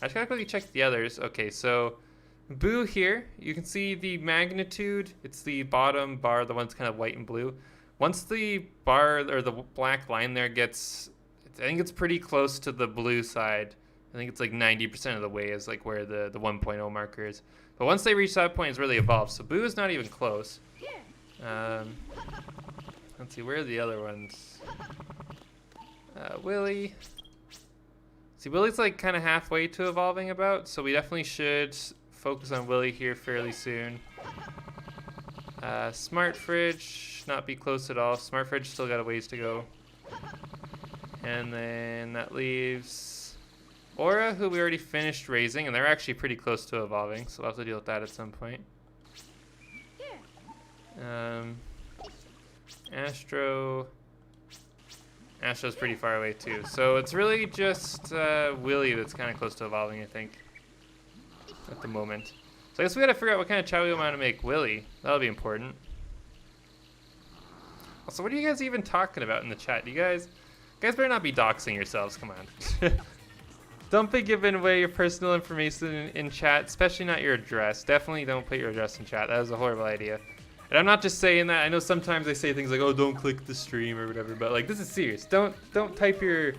I just gotta quickly check the others. Okay, so Boo here, you can see the magnitude. It's the bottom bar, the one that's kind of white and blue. Once the bar or the black line there gets, I think it's pretty close to the blue side. I think it's like 90% of the way is like where the 1.0 marker is. But once they reach that point, it's really evolved. So Boo is not even close. Let's see, where are the other ones? Willie. See, Willie's like kind of halfway to evolving about, so we definitely should focus on Willie here fairly soon. Smart Fridge, not be close at all. Smart Fridge still got a ways to go. And then that leaves Aura, who we already finished raising, and they're actually pretty close to evolving, so we'll have to deal with that at some point. Astro's pretty far away too. So it's really just Willie that's kind of close to evolving, I think, at the moment. So I guess we gotta figure out what kind of Chao we want to make Willie. That'll be important. Also, what are you guys even talking about in the chat? You guys better not be doxing yourselves, come on. Don't be giving away your personal information in chat, especially not your address. Definitely don't put your address in chat. That was a horrible idea. And I'm not just saying that. I know sometimes they say things like, "Oh, don't click the stream" or whatever, but like this is serious. Don't type your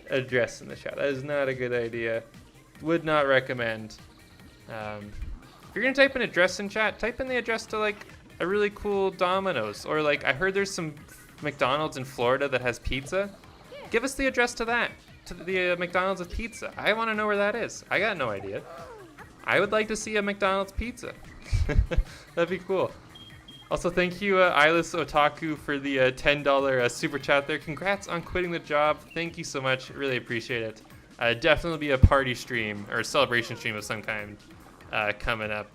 address in the chat. That is not a good idea. Would not recommend. If you're gonna type an address in chat, type in the address to like a really cool Domino's, or like I heard there's some McDonald's in Florida that has pizza. give us the address to that, to the McDonald's with pizza. I want to know where that is. I got no idea. I would like to see a McDonald's pizza. That'd be cool. Also, thank you, Eyeless Otaku, for the $10 super chat there. Congrats on quitting the job. Thank you so much. Really appreciate it. Definitely be a party stream or a celebration stream of some kind coming up.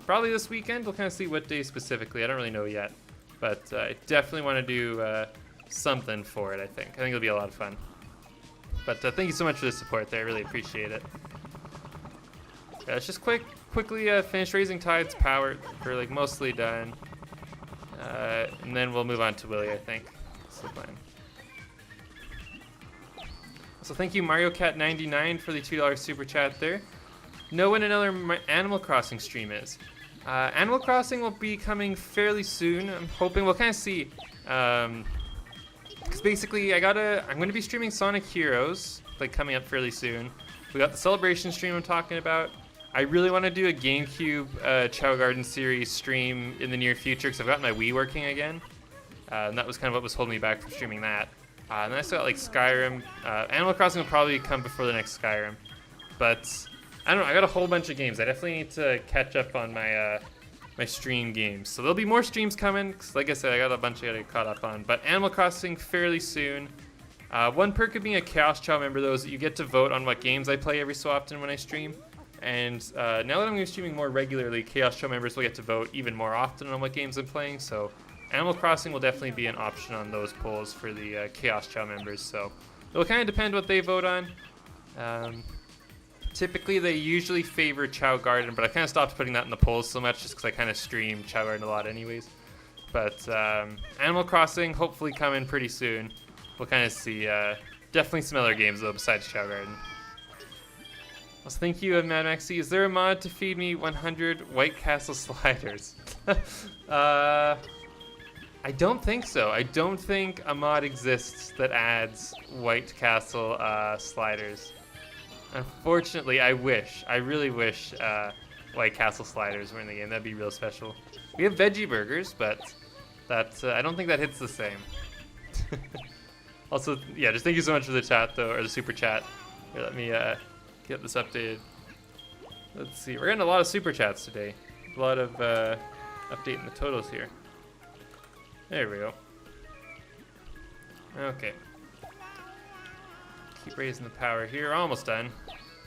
Probably this weekend. We'll kind of see what day specifically. I don't really know yet. But I definitely want to do something for it, I think. I think it'll be a lot of fun. But thank you so much for the support there. I really appreciate it. Let's just quickly finish raising Tide's power. We're like mostly done. And then we'll move on to Willie, I think. That's the plan. So thank you, Mario Cat 99 for the $2 super chat there. Know when another Animal Crossing stream is. Animal Crossing will be coming fairly soon. I'm hoping we'll kind of see. Because basically, I'm going to be streaming Sonic Heroes, like coming up fairly soon. We got the Celebration stream I'm talking about. I really want to do a GameCube Chao Garden series stream in the near future because I've got my Wii working again. And that was kind of what was holding me back from streaming that. And then I still got like Skyrim. Animal Crossing will probably come before the next Skyrim. But I don't know, I got a whole bunch of games. I definitely need to catch up on my my stream games. So there'll be more streams coming, 'cause like I said, I got a bunch I got to get caught up on. But Animal Crossing fairly soon. One perk of being a Chaos Chow member, though, is that you get to vote on what games I play every so often when I stream. And now that I'm going to be streaming more regularly, Chaos Chow members will get to vote even more often on what games I'm playing. So Animal Crossing will definitely be an option on those polls for the Chaos Chow members. So it'll kind of depend what they vote on. Typically, they usually favor Chao Garden, but I kind of stopped putting that in the polls so much just because I kind of stream Chao Garden a lot anyways. But Animal Crossing, hopefully coming pretty soon. We'll kind of see. Definitely some other games, though, besides Chao Garden. Also, thank you, Mad Maxi. Is there a mod to feed me 100 White Castle sliders? I don't think so. I don't think a mod exists that adds White Castle sliders. Unfortunately, I wish. I really wish White Castle sliders were in the game. That'd be real special. We have veggie burgers, but that I don't think that hits the same. Also, yeah, just thank you so much for the chat, though, or the super chat. Here, let me get this updated. Let's see. We're getting a lot of super chats today. A lot of updating the totals here. There we go. Okay. Keep raising the power here. Almost done.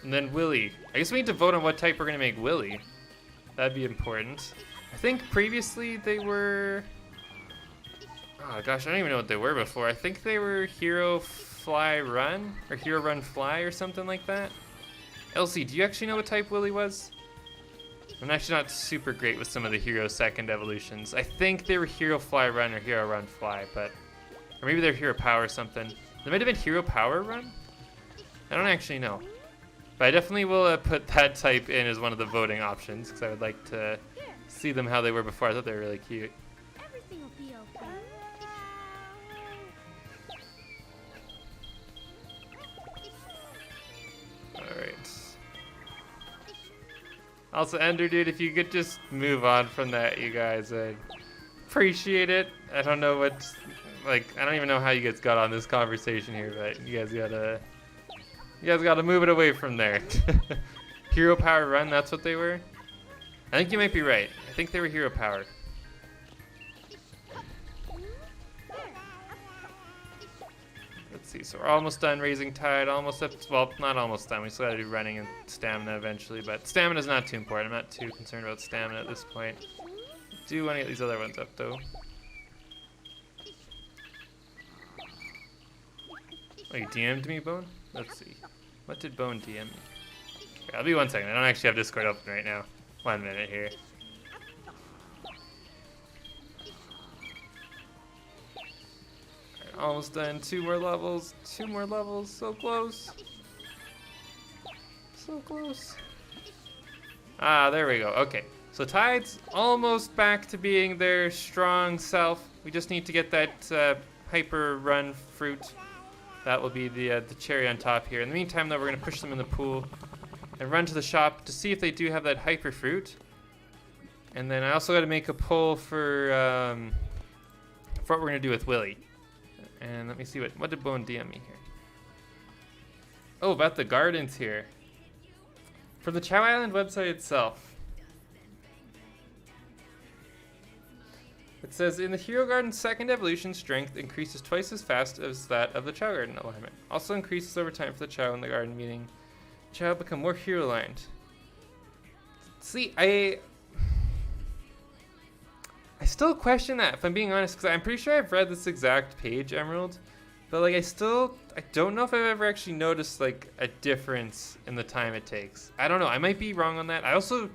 And then Willie. I guess we need to vote on what type we're going to make Willie. That'd be important. I think previously they were... Oh gosh, I don't even know what they were before. I think they were Hero Fly Run? Or Hero Run Fly or something like that. Elsie, do you actually know what type Willie was? I'm actually not super great with some of the Hero second evolutions. I think they were Hero Fly Run or Hero Run Fly, but... Or maybe they're Hero Power or something. They might have been Hero Power Run? I don't actually know. But I definitely will put that type in as one of the voting options, because I would like to see them how they were before. I thought they were really cute. Everything will be okay. Alright. Also, Ender, dude, if you could just move on from that, you guys, I'd appreciate it. I don't know what... Like, I don't even know how you guys got on this conversation here, but you guys gotta move it away from there. Hero Power Run, that's what they were? I think you might be right. I think they were Hero Power. Let's see, so we're almost done raising Tide, almost up, well, not almost done. We still gotta do running and stamina eventually, but stamina's not too important. I'm not too concerned about stamina at this point. Do want to get these other ones up, though. Oh, you DM'd me, Bone? Let's see. What did Bone DM me? Okay, I'll be 1 second. I don't actually have Discord open right now. 1 minute here. Alright, almost done. 2 more levels. 2 more levels. So close. So close. Ah, there we go. Okay. So Tide's almost back to being their strong self. We just need to get that hyper run fruit. That will be the cherry on top here. In the meantime, though, we're going to push them in the pool and run to the shop to see if they do have that hyper fruit. And then I also got to make a poll for what we're going to do with Willie. And let me see what did Bone DM me here. Oh, about the gardens here. For the Chao Island website itself, it says, in the Hero Garden's second evolution, strength increases twice as fast as that of the Chao Garden alignment. Also increases over time for the Chao in the garden, meaning Chao become more hero aligned. See, I still question that, if I'm being honest, because I'm pretty sure I've read this exact page, Emerald, but like I don't know if I've ever actually noticed like a difference in the time it takes. I don't know, I might be wrong on that. I also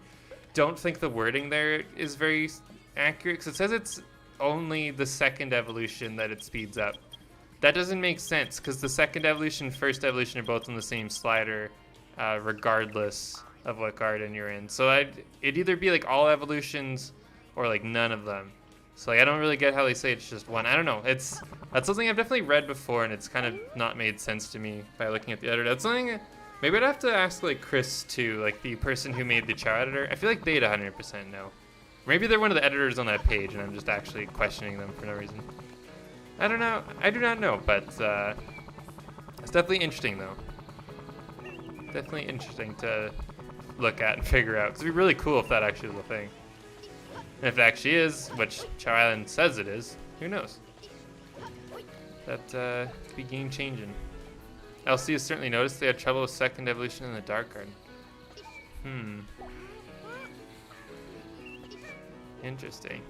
don't think the wording there is very accurate, because it says it's only the second evolution that it speeds up. That doesn't make sense, because the second evolution and first evolution are both on the same slider, regardless of what garden you're in. So it'd either be like all evolutions or like none of them. So like, I don't really get how they say it's just one. I don't know. That's something I've definitely read before, and it's kind of not made sense to me by looking at the editor. That's something maybe I'd have to ask like Chris too, like the person who made the Chao editor. I feel like they'd 100% know. Maybe they're one of the editors on that page, and I'm just actually questioning them for no reason. I don't know. I do not know, but it's definitely interesting though. Definitely interesting to look at and figure out. 'Cause it'd be really cool if that actually was a thing. And if it actually is, which Chao Island says it is, who knows? That could be game changing. LC has certainly noticed they had trouble with second evolution in the Dark Garden. Interesting.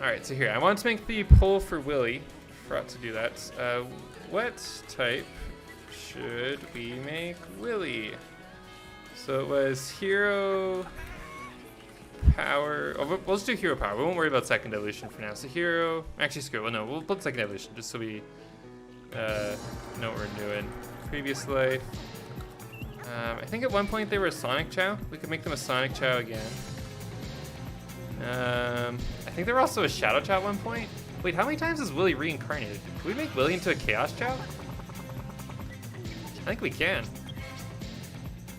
Alright, so here, I want to make the poll for Willie. Forgot to do that. What type should we make Willie? So it was hero power. Oh, we'll just do hero power. We won't worry about second evolution for now. So hero, actually screw it. Well, no, we'll put second evolution just so we know what we're doing. Previous life. I think at one point they were a Sonic Chao. We could make them a Sonic Chao again. I think they were also a Shadow Chao at one point. Wait, how many times is Willie reincarnated? Can we make Willie into a Chaos Chao? I think we can.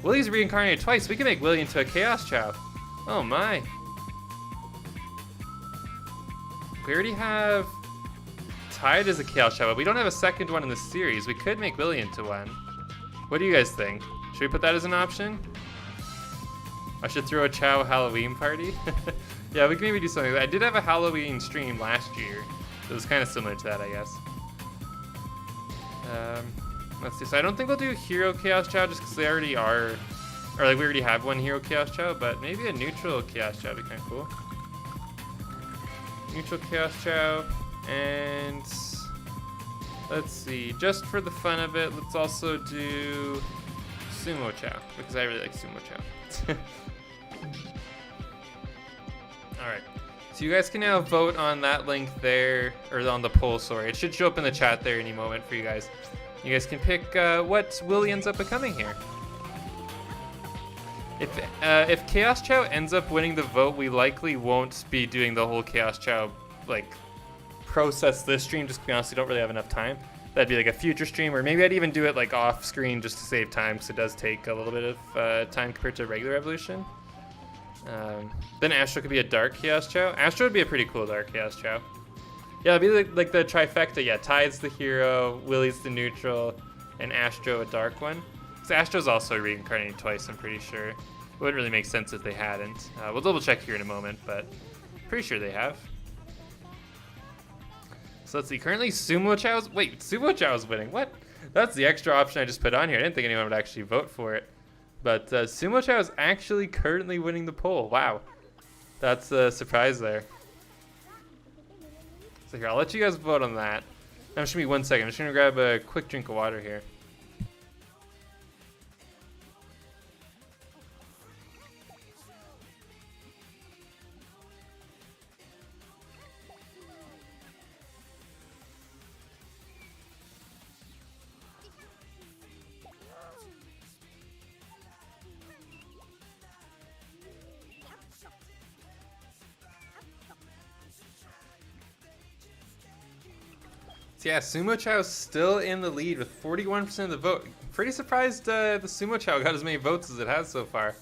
Willie's reincarnated twice. We can make Willie into a Chaos Chao. Oh my. We already have Tide as a Chaos Chao, but we don't have a second one in the series. We could make Willie into one. What do you guys think? Should we put that as an option? I should throw a Chao Halloween party? Yeah, we can maybe do something like that. I did have a Halloween stream last year. It was kind of similar to that, I guess. Let's see. So I don't think we'll do Hero Chaos Chao just because they already are, or like we already have one Hero Chaos Chao, but maybe a neutral Chaos Chao would be kind of cool. Neutral Chaos Chao, and let's see. Just for the fun of it, let's also do Sumo Chao because I really like Sumo Chao. Alright, so you guys can now vote on that link there, or on the poll, sorry. It should show up in the chat there any moment for you guys. You guys can pick what Willie ends up becoming here. If Chaos Chao ends up winning the vote, we likely won't be doing the whole Chaos Chao like process this stream, just to be honest, we don't really have enough time. That'd be like a future stream, or maybe I'd even do it like off screen just to save time, because it does take a little bit of time compared to regular evolution. Then Astro could be a dark Chaos Chao. Astro would be a pretty cool dark Chaos Chao. Yeah, it'd be like the trifecta. Yeah, Tide's the hero, Willie's the neutral, and Astro a dark one. Because Astro's also reincarnated twice, I'm pretty sure. It wouldn't really make sense if they hadn't. We'll double check here in a moment, but pretty sure they have. So let's see, currently Sumo Chao's, wait, Sumo Chao's winning, what? That's the extra option I just put on here. I didn't think anyone would actually vote for it. But Sumo Chao is actually currently winning the poll. Wow. That's a surprise there. So here, I'll let you guys vote on that. I'm just gonna be 1 second. I'm just gonna grab a quick drink of water here. So yeah, Sumo Chao's still in the lead with 41% of the vote. Pretty surprised the Sumo Chow got as many votes as it has so far.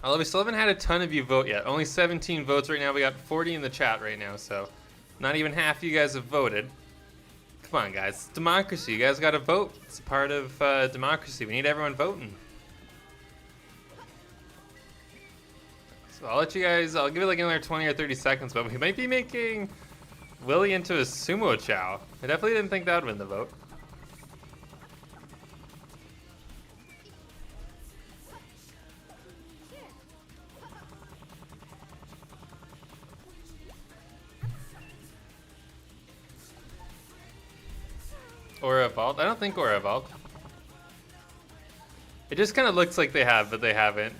Although we still haven't had a ton of you vote yet. Only 17 votes right now. We got 40 in the chat right now, so not even half of you guys have voted. Come on, guys. It's democracy. You guys got to vote. It's a part of democracy. We need everyone voting. So I'll let you guys, I'll give it like another 20 or 30 seconds, but we might be making Willie into a Sumo Chow. I definitely didn't think that would win the vote. Or evolved? I don't think or evolved. It just kind of looks like they have, but they haven't.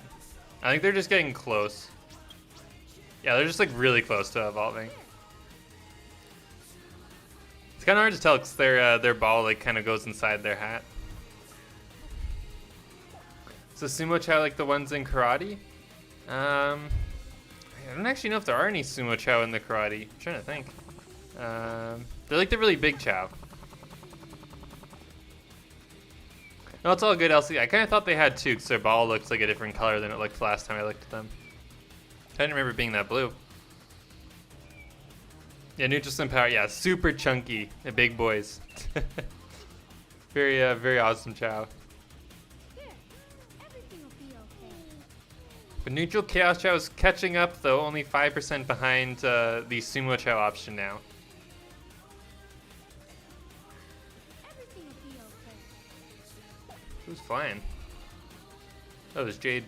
I think they're just getting close. Yeah, they're just like really close to evolving. It's kind of hard to tell because their ball like kind of goes inside their hat. So Sumo Chow like the ones in karate? I don't actually know if there are any Sumo Chow in the karate. I'm trying to think. They're like the really big Chow. No, it's all good, LC. I kind of thought they had two because their ball looks like a different color than it looked last time I looked at them. I didn't remember being that blue. Yeah, neutral slim power. Yeah, super chunky. The big boys. Very awesome Chow. But neutral Chaos Chow is catching up, though, only 5% behind the Sumo Chow option now. Who's flying? Oh, there's Jade.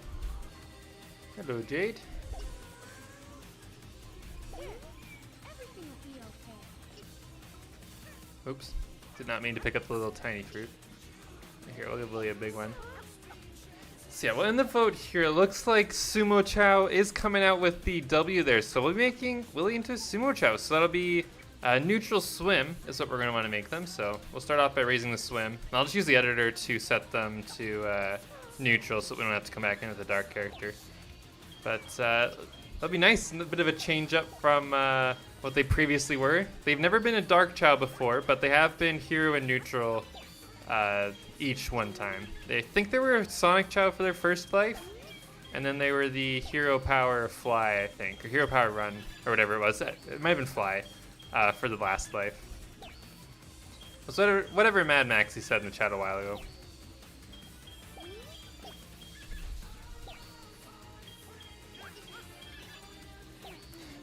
Hello, Jade. Oops. Did not mean to pick up the little tiny fruit. Here, we'll give Willie a big one. So yeah, well, in the vote here, it looks like Sumo Chow is coming out with the W there. So we'll be making Willie into Sumo Chow. So that'll be neutral swim is what we're going to want to make them. So we'll start off by raising the swim. And I'll just use the editor to set them to neutral so we don't have to come back into the dark character. But that'll be nice. A bit of a change up from what they previously were. They've never been a dark Chow before, but they have been hero and neutral each one time. They think they were Sonic Chow for their first life, and then they were the hero power fly, I think, or hero power run, or whatever it was. It might have been fly for the last life. So whatever Mad Maxie said in the chat a while ago.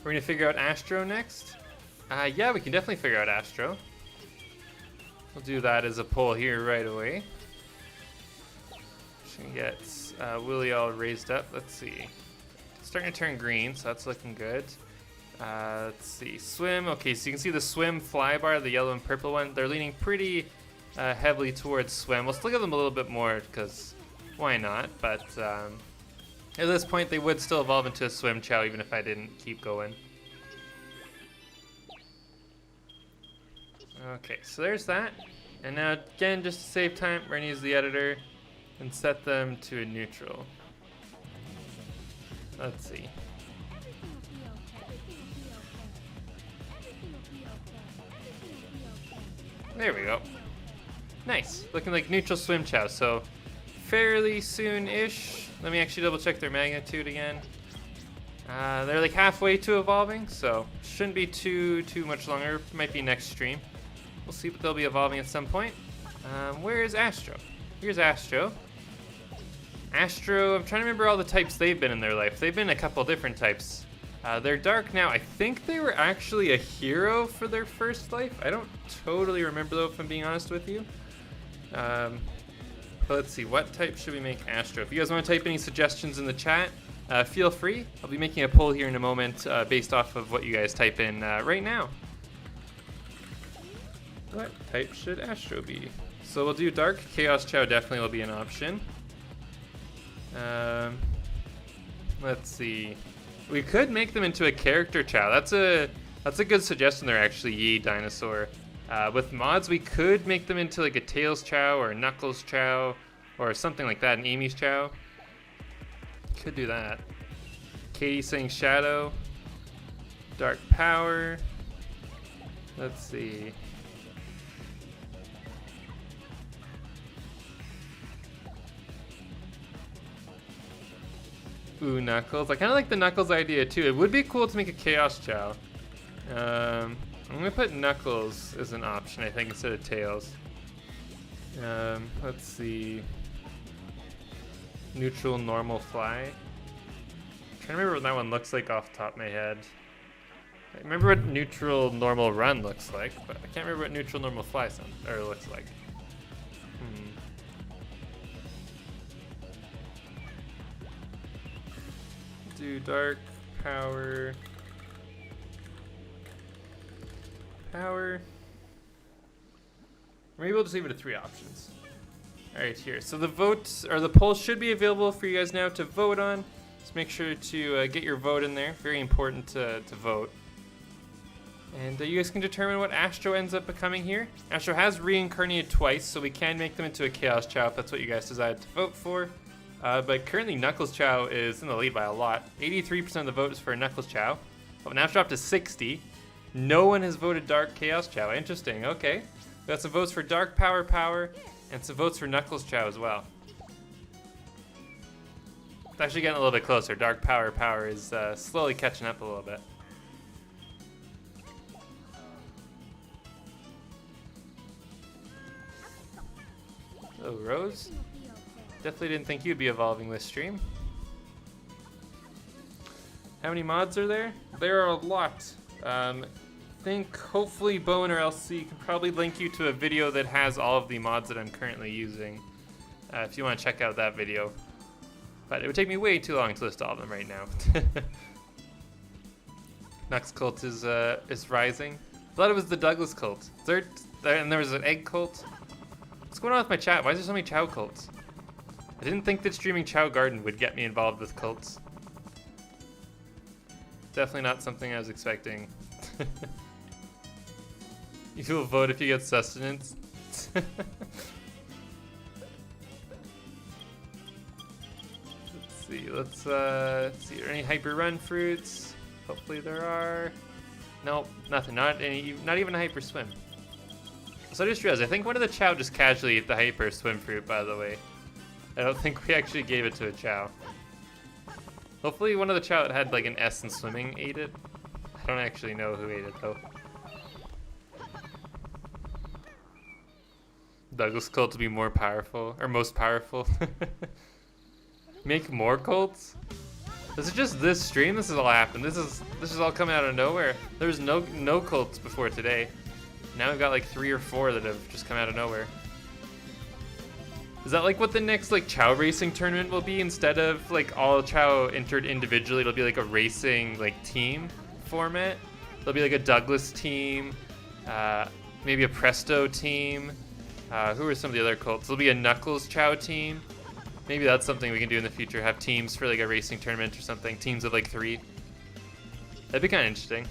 We're gonna figure out Astro next. Yeah, we can definitely figure out Astro. We'll do that as a poll here right away. Just gonna get Willie all raised up. Let's see. It's starting to turn green, so that's looking good. Let's see. Swim. Okay, so you can see the swim fly bar, the yellow and purple one. They're leaning pretty heavily towards swim. We'll still give them a little bit more because why not? But at this point, they would still evolve into a swim Chow even if I didn't keep going. Okay, so there's that. And now, again, just to save time, we're going to use the editor and set them to a neutral. Let's see. There we go. Nice. Looking like neutral swim Chow, so fairly soon-ish. Let me actually double check their magnitude again. They're like halfway to evolving, so shouldn't be too much longer. Might be next stream. We'll see, but they'll be evolving at some point. Where is Astro? Here's Astro. Astro, I'm trying to remember all the types they've been in their life. They've been a couple different types. They're dark now. I think they were actually a hero for their first life. I don't totally remember though, if I'm being honest with you. But let's see, what type should we make Astro? If you guys want to type any suggestions in the chat, feel free. I'll be making a poll here in a moment based off of what you guys type in right now. What type should Astro be? So we'll do Dark. Chaos Chow definitely will be an option. Let's see. We could make them into a character Chow. That's a good suggestion there, actually, Yi Dinosaur. With mods, we could make them into like a Tails Chow or a Knuckles Chow or something like that, an Amy's Chow. Could do that. Katie saying Shadow. Dark Power. Let's see. Ooh, Knuckles. I kind of like the Knuckles idea too. It would be cool to make a Chaos Chao. I'm gonna put Knuckles as an option, I think, instead of Tails. Let's see. Neutral, normal, fly. I'm trying to remember what that one looks like off the top of my head. I remember what neutral, normal, run looks like, but I can't remember what neutral, normal, fly looks like. Do dark, power. Maybe we'll just leave it at 3 options. Alright, here. So the votes, or the polls should be available for you guys now to vote on. Just make sure to get your vote in there. Very important to vote. And you guys can determine what Astro ends up becoming here. Astro has reincarnated twice, so we can make them into a Chaos Chao if that's what you guys decide to vote for. But currently Knuckles Chao is in the lead by a lot. 83% of the vote is for Knuckles Chao. But now it's dropped to 60. No one has voted Dark Chaos Chao. Interesting, okay. We got some votes for Dark Power, and some votes for Knuckles Chao as well. It's actually getting a little bit closer. Dark Power is slowly catching up a little bit. Oh, Rose. Definitely didn't think you'd be evolving this stream. How many mods are there? There are a lot. I think hopefully Bowen or LC can probably link you to a video that has all of the mods that I'm currently using. If you want to check out that video. But it would take me way too long to list all of them right now. Nux cult is rising. I thought it was the Douglas cult. And there was an egg cult. What's going on with my chat? Why is there so many Chao cults? I didn't think that streaming Chao Garden would get me involved with cults. Definitely not something I was expecting. You will vote if you get sustenance. Let's see. Let's see. Are there any hyper run fruits? Hopefully there are. Nope, nothing. Not even a hyper swim. So I just realized I think one of the Chao just casually ate the hyper swim fruit. By the way, I don't think we actually gave it to a Chao. Hopefully one of the Chao that had like an S in swimming ate it. I don't actually know who ate it though. Douglas cult to be more powerful, or most powerful. Make more cults? This is just this stream? This has all happened. This is all coming out of nowhere. There was no cults before today. Now we've got like 3 or 4 that have just come out of nowhere. Is that like what the next like Chao racing tournament will be? Instead of like all Chao entered individually, it'll be like a racing like team format. There'll be like a Douglas team, maybe a Presto team. Who are some of the other cults? There'll be a Knuckles Chao team. Maybe that's something we can do in the future. Have teams for like a racing tournament or something. Teams of like 3. That'd be kind of interesting.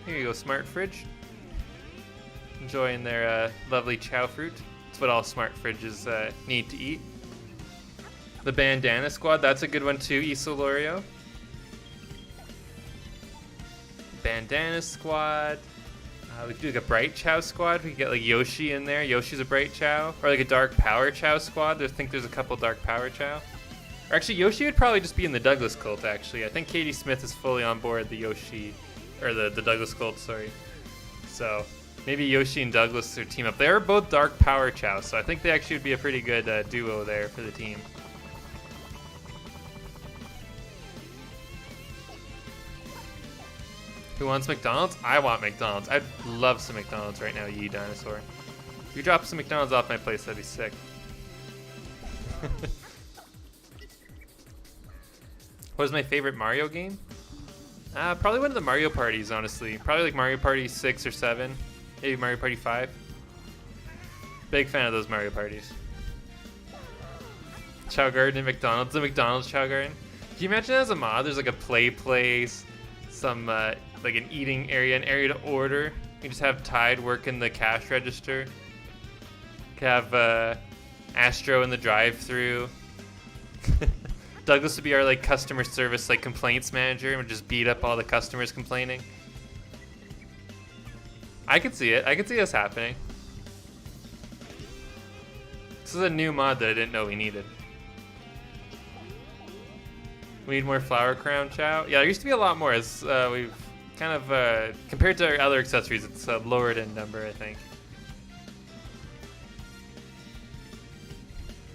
Here you go, Smart Fridge. Enjoying their lovely Chao fruit. It's what all Smart Fridges need to eat. The Bandana Squad, that's a good one too, Isolorio. Bandana Squad. We could do like a Bright Chao squad. We could get like Yoshi in there. Yoshi's a Bright Chao. Or like a Dark Power Chao squad. I think there's a couple Dark Power Chao. Or actually, Yoshi would probably just be in the Douglas cult, actually. I think Katie Smith is fully on board the Yoshi, or the Douglas cult, sorry. So maybe Yoshi and Douglas are team up. They are both Dark Power Chao, so I think they actually would be a pretty good duo there for the team. Who wants McDonald's? I want McDonald's. I'd love some McDonald's right now, Yee Dinosaur. If you drop some McDonald's off my place, that'd be sick. What is my favorite Mario game? Probably one of the Mario parties, honestly. Probably like Mario Party 6 or 7. Maybe Mario Party 5. Big fan of those Mario parties. Chao Garden and McDonald's. The McDonald's Chao Garden. Can you imagine as a mod, there's like a play place, some like an eating area, an area to order. You just have Tide working the cash register. Could have Astro in the drive-thru. Douglas would be our like customer service like complaints manager and would just beat up all the customers complaining. I could see it. I could see this happening. This is a new mod that I didn't know we needed. We need more flower crown, Chao. Yeah, there used to be a lot more. As we've kind of compared to our other accessories, it's lowered in number, I think.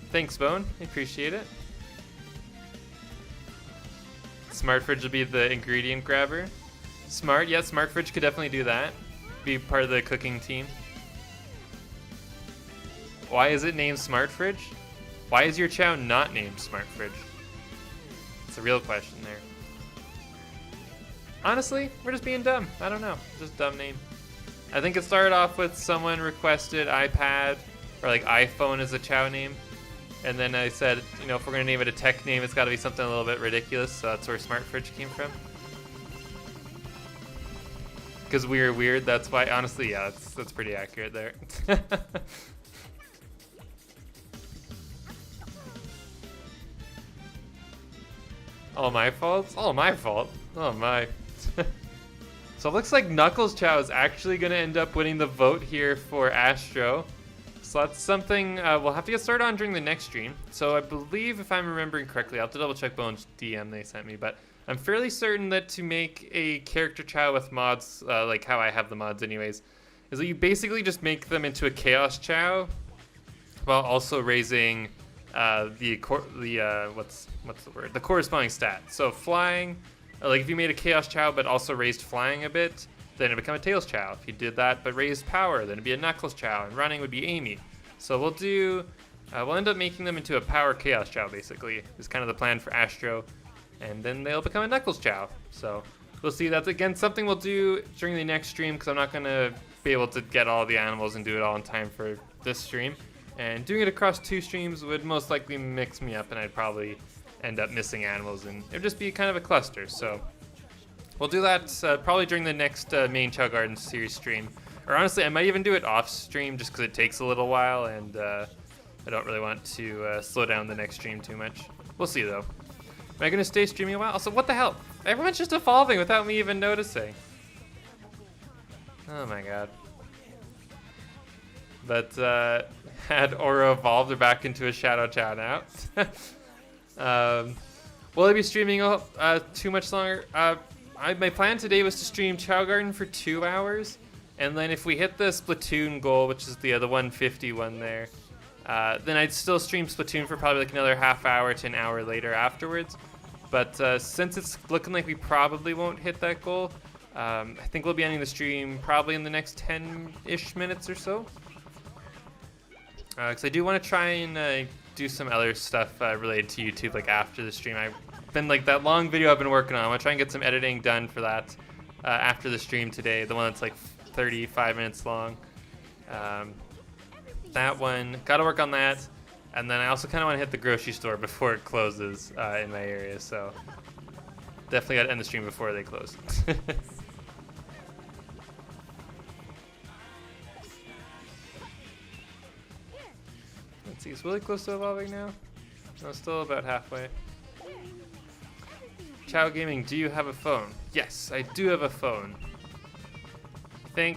Thanks, Bone. I appreciate it. Smart Fridge will be the ingredient grabber. Smart, yeah, Smart Fridge could definitely do that. Be part of the cooking team. Why is it named Smart Fridge? Why is your Chao not named Smart Fridge? It's a real question there. Honestly, we're just being dumb. I don't know. Just a dumb name. I think it started off with someone requested iPad or like iPhone as a Chao name. And then I said, you know, if we're going to name it a tech name, it's got to be something a little bit ridiculous. So that's where Smart Fridge came from. Because we were weird, that's why. Honestly, yeah, that's pretty accurate there. All my fault? All my fault. Oh my. So it looks like Knuckles Chao is actually going to end up winning the vote here for Astro. So that's something we'll have to get started on during the next stream. So I believe, if I'm remembering correctly, I'll have to double check Bone's DM they sent me, but I'm fairly certain that to make a character Chao with mods, like how I have the mods anyways, is that you basically just make them into a Chaos Chao while also raising the corresponding stat. So flying, like if you made a Chaos Chao but also raised flying a bit, then it'd become a Tails Chao. If you did that but raised power, then it'd be a Knuckles Chao, and running would be Amy. So we'll end up making them into a power Chaos Chao basically, is kind of the plan for Astro, and then they'll become a Knuckles Chao. So we'll see. That's again something we'll do during the next stream, because I'm not gonna be able to get all the animals and do it all in time for this stream. And doing it across 2 streams would most likely mix me up, and I'd probably end up missing animals, and it'd just be kind of a cluster. So we'll do that probably during the next main Chao Gardens series stream. Or honestly, I might even do it off stream just because it takes a little while, and I don't really want to slow down the next stream too much. We'll see though. Am I going to stay streaming a while? Also, what the hell? Everyone's just evolving without me even noticing. Oh my god. But had Aura evolved, they're back into a Shadow Chao now. Will I be streaming too much longer? My plan today was to stream Chao Garden for 2 hours, and then if we hit the Splatoon goal, which is the 150 one there, then I'd still stream Splatoon for probably like another half hour to an hour later afterwards. But since it's looking like we probably won't hit that goal, I think we'll be ending the stream probably in the next 10-ish minutes or so. Because I do want to try and do some other stuff related to YouTube, like after the stream. I've been like that long video I've been working on. I want to try and get some editing done for that after the stream today. The one that's like 35 minutes long. That one, got to work on that. And then I also kind of want to hit the grocery store before it closes in my area. So definitely got to end the stream before they close. Let's see, is Willie close to evolving now? No, still about halfway. Chao Gaming, do you have a phone? Yes, I do have a phone. I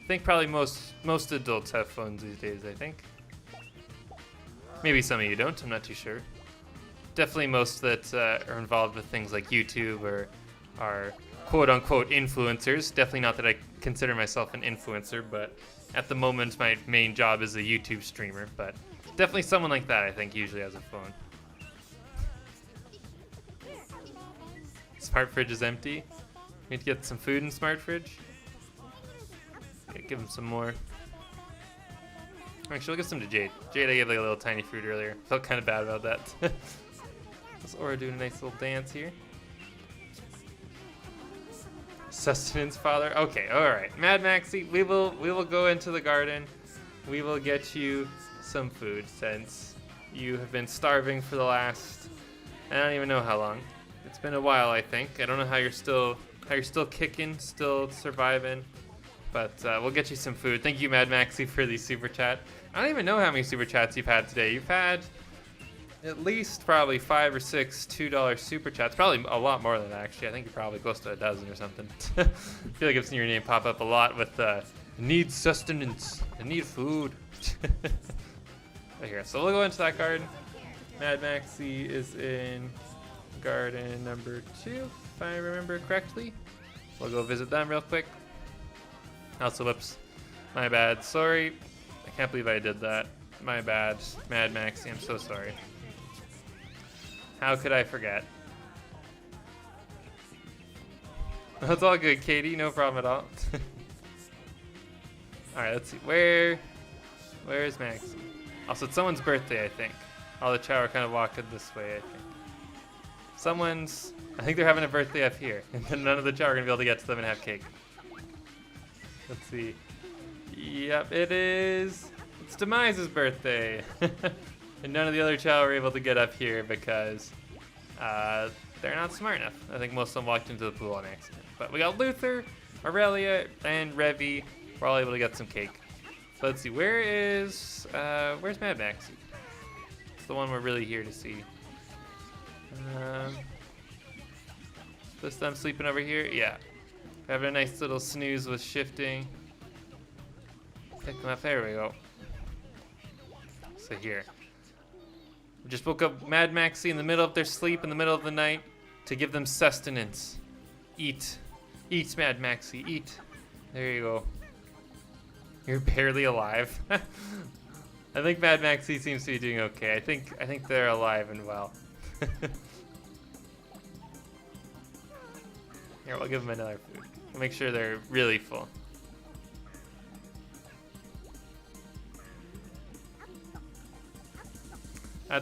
think probably most adults have phones these days, I think. Maybe some of you don't, I'm not too sure. Definitely most that are involved with things like YouTube or are quote-unquote influencers. Definitely not that I consider myself an influencer, but at the moment my main job is a YouTube streamer, but definitely someone like that, I think, usually has a phone. Smart Fridge is empty. We need to get some food in Smart Fridge. Okay, give him some more. Actually, we'll give some to Jade. Jade, I gave like a little tiny fruit earlier. Felt kind of bad about that. Let's Aura doing a nice little dance here. Sustenance father. Okay, all right. Mad Maxie, we will go into the garden. We will get you some food since you have been starving for the last, I don't even know how long. It's been a while, I think. I don't know how you're still kicking, still surviving, but we'll get you some food. Thank you, Mad Maxie, for the super chat. I don't even know how many super chats you've had today. You've had at least probably 5 or 6 $2 super chats. Probably a lot more than that, actually. I think you're probably close to a dozen or something. I feel like I've seen your name pop up a lot with need sustenance. I need food. Right here. So we'll go into that garden. Mad Maxie is in garden number 2, if I remember correctly. We'll go visit them real quick. Also, whoops. My bad. Sorry. I can't believe I did that. My bad. Mad Maxie, I'm so sorry. How could I forget? That's all good, Katie. No problem at all. Alright, let's see. Where is Maxie? Also, it's someone's birthday, I think. All the Chow are kind of walking this way, I think. I think they're having a birthday up here. And then none of the Chow are going to be able to get to them and have cake. Let's see. Yep, it is. It's Demise's birthday. And none of the other Chow are able to get up here because they're not smart enough. I think most of them walked into the pool on accident. But we got Luther, Aurelia, and Revy. We're all able to get some cake. So let's see, where's Mad Maxie? It's the one we're really here to see. This them sleeping over here? Yeah. Having a nice little snooze with shifting. Pick them up, there we go. So here. We just woke up Mad Maxie in the middle of their sleep, in the middle of the night, to give them sustenance. Eat. Eat, Mad Maxie, eat. There you go. You're barely alive. I think Mad Maxie seems to be doing okay. I think they're alive and well. Here, we'll give them another food. We'll make sure they're really full.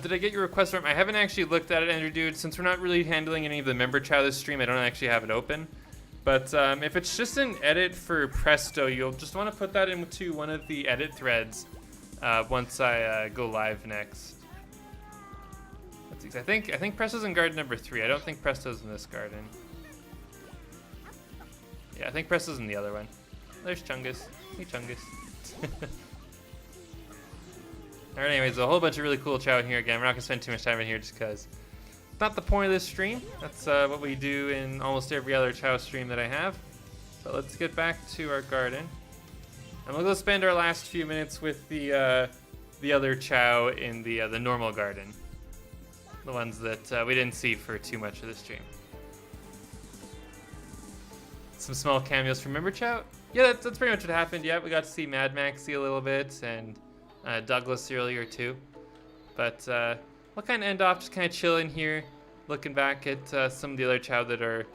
Did I get your request from? I haven't actually looked at it, Andrew Dude. Since we're not really handling any of the member Chow this stream, I don't actually have it open. But if it's just an edit for Presto, you'll just want to put that into one of the edit threads once I go live next. Let's see. I think Presto's in garden number 3. I don't think Presto's in this garden. Yeah, I think Presto's in the other one. There's Chungus. Hey, Chungus. Alright, anyways, a whole bunch of really cool Chow in here again. We're not going to spend too much time in here just because it's not the point of this stream. That's what we do in almost every other Chow stream that I have. But let's get back to our garden. And we'll go spend our last few minutes with the other Chow in the normal garden. The ones that we didn't see for too much of the stream. Some small cameos from Member Chow. Yeah, that's pretty much what happened. Yeah, we got to see Mad Maxie a little bit and Douglas earlier too. But we'll kind of end off just kind of chilling here, looking back at some of the other Chow that are,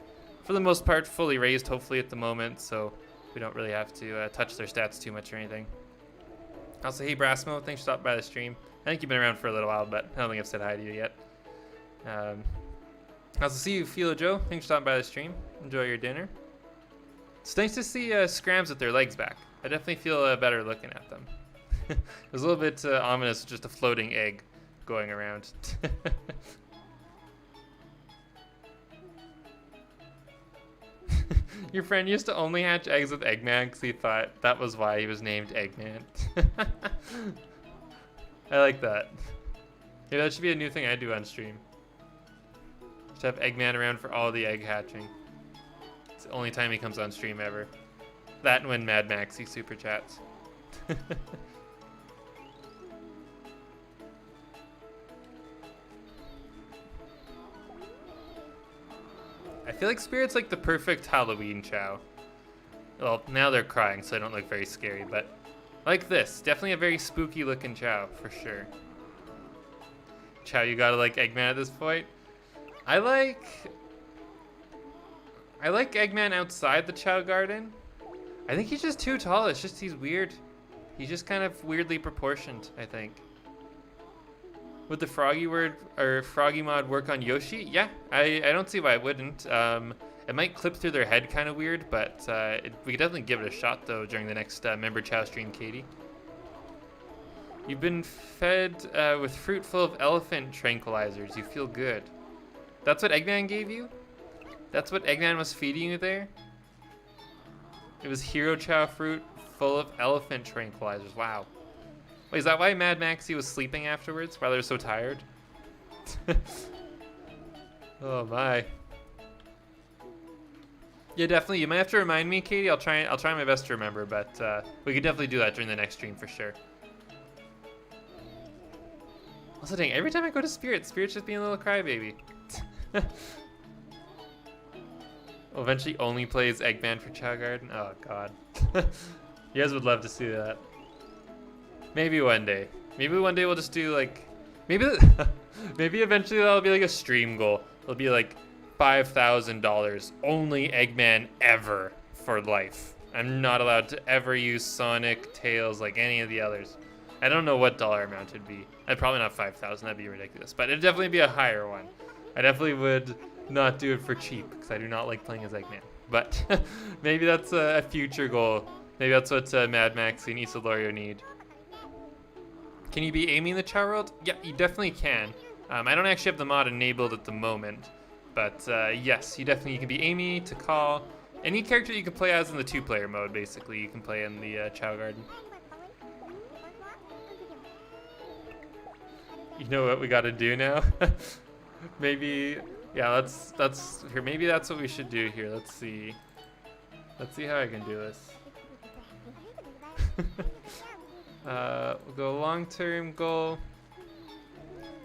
for the most part, fully raised, hopefully at the moment, so we don't really have to touch their stats too much or anything. Also, hey Brasmo, thanks for stopping by the stream. I think you've been around for a little while, but I don't think I've said hi to you yet. Also, see you, Philo Joe. Thanks for stopping by the stream. Enjoy your dinner. It's nice to see Scrams with their legs back. I definitely feel better looking at them. It was a little bit ominous, just a floating egg going around. Your friend used to only hatch eggs with Eggman because he thought that was why he was named Eggman. I like that. Maybe that should be a new thing I do on stream. Just have Eggman around for all the egg hatching. It's the only time he comes on stream ever. That and when Mad Maxie super chats. I feel like Spirit's like the perfect Halloween Chow. Well, now they're crying, so they don't look very scary, but like this. Definitely a very spooky looking Chow, for sure. Chow, you gotta like Eggman at this point. I like Eggman outside the Chow garden. I think he's just too tall. It's just he's weird. He's just kind of weirdly proportioned, I think. Would the Froggy mod work on Yoshi? Yeah, I don't see why it wouldn't. It might clip through their head kind of weird, but we could definitely give it a shot though during the next member Chow stream, Katie. You've been fed with fruit full of elephant tranquilizers. You feel good. That's what Eggman gave you? That's what Eggman was feeding you there? It was Hero Chow fruit full of elephant tranquilizers. Wow. Wait, is that why Mad Maxie was sleeping afterwards? Why they were so tired? Oh my. Yeah, definitely. You might have to remind me, Katie. I'll try my best to remember, but we could definitely do that during the next stream for sure. Also, dang, every time I go to Spirit's just being a little crybaby. Will eventually only plays Eggman for Chao Garden. Oh god. You guys would love to see that. Maybe one day. Maybe one day we'll just do like, maybe maybe eventually that'll be like a stream goal. It'll be like $5,000 only Eggman ever for life. I'm not allowed to ever use Sonic, Tails, like any of the others. I don't know what dollar amount it'd be. I'd probably not 5,000. That'd be ridiculous. But it'd definitely be a higher one. I definitely would not do it for cheap because I do not like playing as Eggman. But maybe that's a future goal. Maybe that's what Mad Max and Isolorio need. Can you be Amy in the Chao world? Yeah, you definitely can. I don't actually have the mod enabled at the moment. But yes, you can be Amy, Takal. Any character you can play as in the 2-player mode, basically, you can play in the Chao Garden. You know what we gotta do now? Maybe, yeah, here, maybe that's what we should do here. Let's see how I can do this. We'll go long-term goal.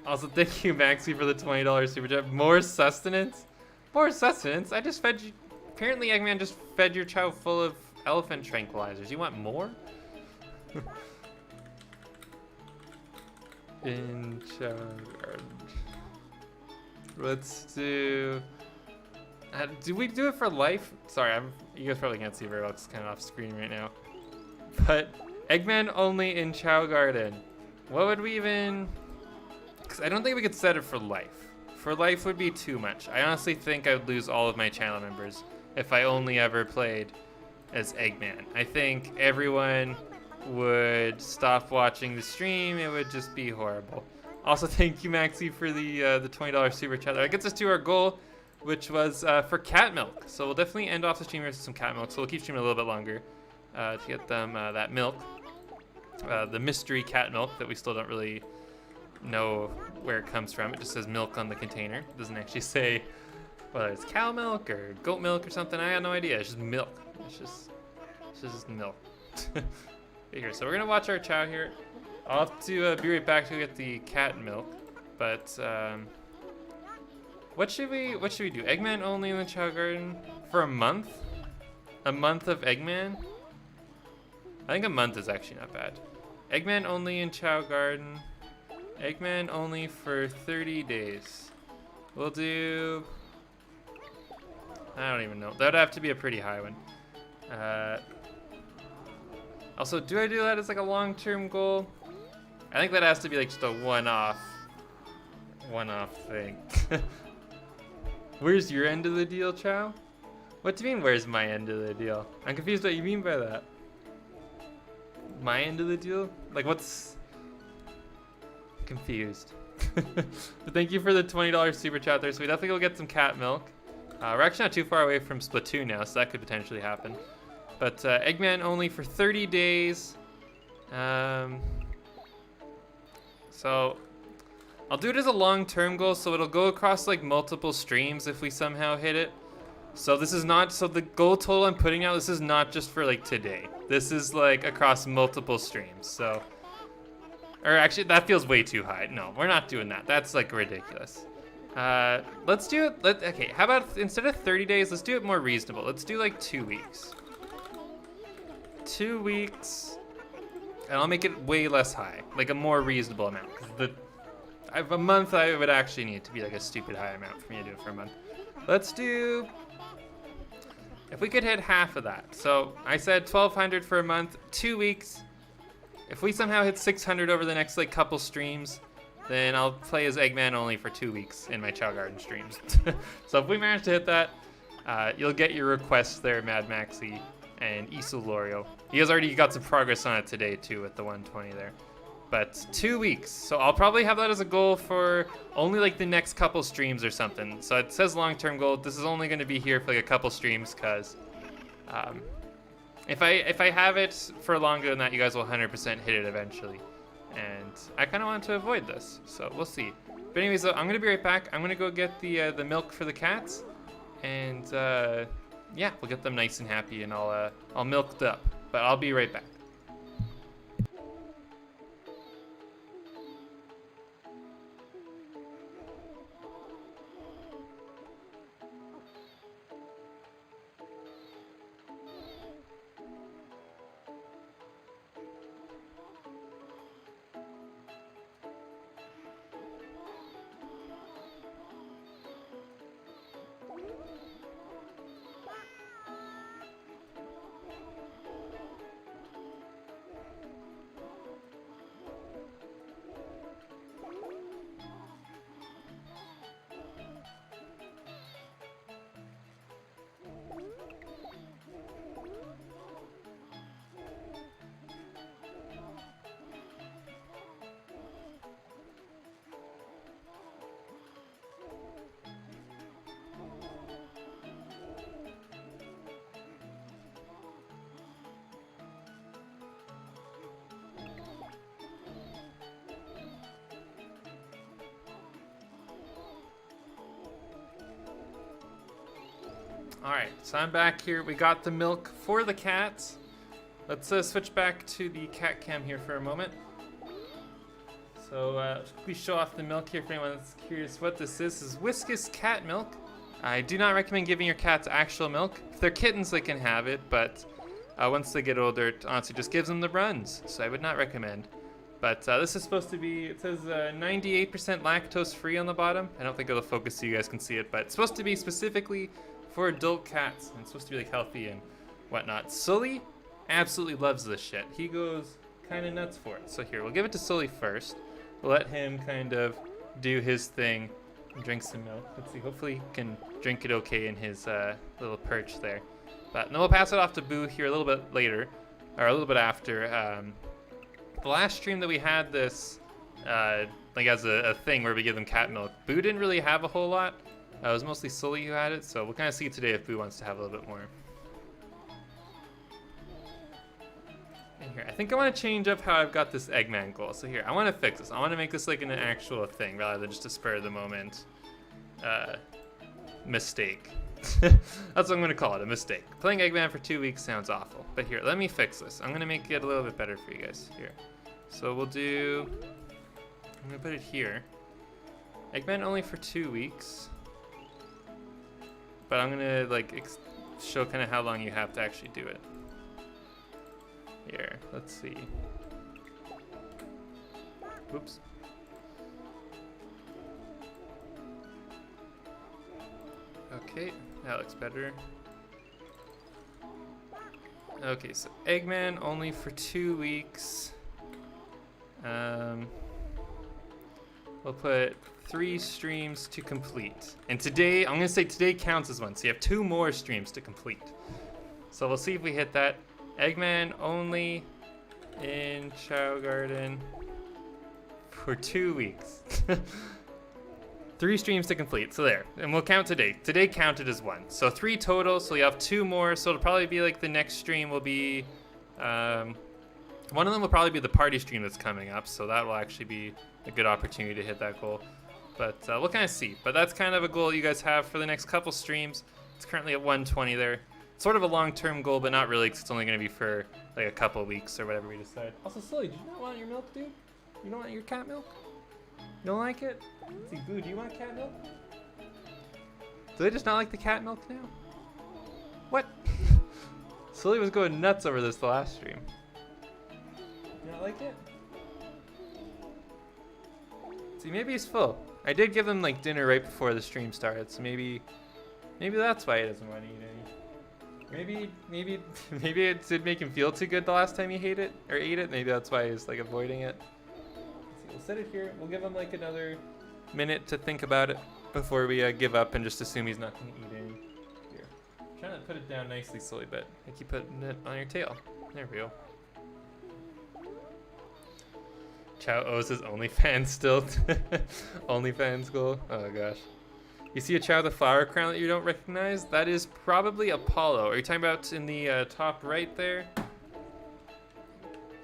Also, thank you, Maxi, for the $20 super chat. More sustenance? More sustenance? I just fed you. Apparently, Eggman just fed your Chao full of elephant tranquilizers. You want more? In Chao Garden. Let's do. Do we do it for life? Sorry, you guys probably can't see very well. It's kind of off screen right now. But Eggman only in Chao Garden. What would we even? Because I don't think we could set it for life. For life would be too much. I honestly think I would lose all of my channel members if I only ever played as Eggman. I think everyone would stop watching the stream. It would just be horrible. Also, thank you, Maxi, for the $20 super chat. That gets us to our goal, which was for cat milk. So we'll definitely end off the stream with some cat milk. So we'll keep streaming a little bit longer to get them that milk. The mystery cat milk that we still don't really know where it comes from. It just says milk on the container. It doesn't actually say whether it's cow milk or goat milk or something. I got no idea. It's just milk. It's just milk. Here, so we're gonna watch our Chao here. I'll have to be right back to get the cat milk. But what should we do? Eggman only in the Chao Garden for a month? A month of Eggman? I think a month is actually not bad. Eggman only in Chao Garden. Eggman only for 30 days. We'll do. I don't even know. That would have to be a pretty high one. Also, do I do that as like a long-term goal? I think that has to be like just a one-off thing. Where's your end of the deal, Chao? What do you mean, where's my end of the deal? I'm confused what you mean by that. My end of the deal? Like, what's... Confused. But thank you for the $20 super chat there. So we definitely go get some cat milk. We're actually not too far away from Splatoon now, so that could potentially happen. But Eggman only for 30 days. So I'll do it as a long-term goal, so it'll go across like multiple streams if we somehow hit it. So this is not, so the goal total I'm putting out, this is not just for like today. This is like across multiple streams. So, or actually that feels way too high. No, we're not doing that. That's like ridiculous. Let's do it, okay, how about instead of 30 days, let's do it more reasonable. Let's do like 2 weeks. 2 weeks, and I'll make it way less high, like a more reasonable amount. A month I would actually need to be like a stupid high amount for me to do it for a month. Let's do, if we could hit half of that. So I said 1,200 for a month, 2 weeks. If we somehow hit 600 over the next like couple streams, then I'll play as Eggman only for 2 weeks in my Chao Garden streams. So if we manage to hit that, you'll get your requests there, Mad Maxi and Isolorio. You guys already got some progress on it today too with the 120 there. But 2 weeks, so I'll probably have that as a goal for only like the next couple streams or something. So it says long-term goal. This is only going to be here for like a couple streams because if I have it for longer than that, you guys will 100% hit it eventually. And I kind of want to avoid this, so we'll see. But anyways, I'm going to be right back. I'm going to go get the milk for the cats, and yeah, we'll get them nice and happy, and I'll milk it up. But I'll be right back. Alright, so I'm back here. We got the milk for the cats. Let's switch back to the cat cam here for a moment. So please show off the milk here for anyone that's curious what this is. This is Whiskas cat milk. I do not recommend giving your cats actual milk. If they're kittens, they can have it, but once they get older, it honestly just gives them the runs. So I would not recommend. But this is supposed to be, it says 98% lactose free on the bottom. I don't think it'll focus so you guys can see it, but it's supposed to be specifically for adult cats. And it's supposed to be like healthy and whatnot. Sully absolutely loves this shit. He goes kind of nuts for it. So here, we'll give it to Sully first. We'll let him kind of do his thing and drink some milk. Let's see, hopefully he can drink it okay in his little perch there. But then we'll pass it off to Boo here a little bit later, or a little bit after. The last stream that we had this, like as a thing where we give them cat milk, Boo didn't really have a whole lot. It was mostly Sully who had it, so we'll kind of see today if Boo wants to have a little bit more. And here, I think I want to change up how I've got this Eggman goal. So here, I want to fix this. I want to make this like an actual thing rather than just a spur of the moment mistake. That's what I'm going to call it, a mistake. Playing Eggman for 2 weeks sounds awful. But here, let me fix this. I'm going to make it a little bit better for you guys. Here. So we'll do... I'm going to put it here. Eggman only for 2 weeks. But I'm going to like show kind of how long you have to actually do it. Here, let's see. Whoops. Okay, that looks better. Okay, so Eggman only for 2 weeks. We'll put 3 streams to complete. And today, I'm gonna say today counts as one, so you have 2 more streams to complete. So we'll see if we hit that. Eggman only in Chao Garden for 2 weeks. 3 streams to complete, so there. And we'll count today. Today counted as 1. So 3 total, so you have 2 more. So it'll probably be like the next stream will be, one of them will probably be the party stream that's coming up. So that will actually be a good opportunity to hit that goal. But we'll kind of see. But that's kind of a goal you guys have for the next couple streams. It's currently at 120 there. Sort of a long-term goal, but not really, because it's only going to be for like a couple weeks or whatever we decide. Also, Sully, did you not want your milk, dude? You don't want your cat milk? You don't like it? Let's see, Boo, do you want cat milk? Do they just not like the cat milk now? What? Sully was going nuts over this the last stream. You not like it? See, maybe he's full. I did give him like dinner right before the stream started, so maybe that's why he doesn't want to eat any. Maybe it did make him feel too good the last time he ate it. Maybe that's why he's like avoiding it. Let's see, we'll set it here. We'll give him like another minute to think about it before we give up and just assume he's not going to eat any. Here, I'm trying to put it down nicely slowly, but I keep putting it on your tail. There we go. Chao owes his OnlyFans still. OnlyFans goal. Oh gosh. You see a Chao with a flower crown that you don't recognize? That is probably Apollo. Are you talking about in the top right there?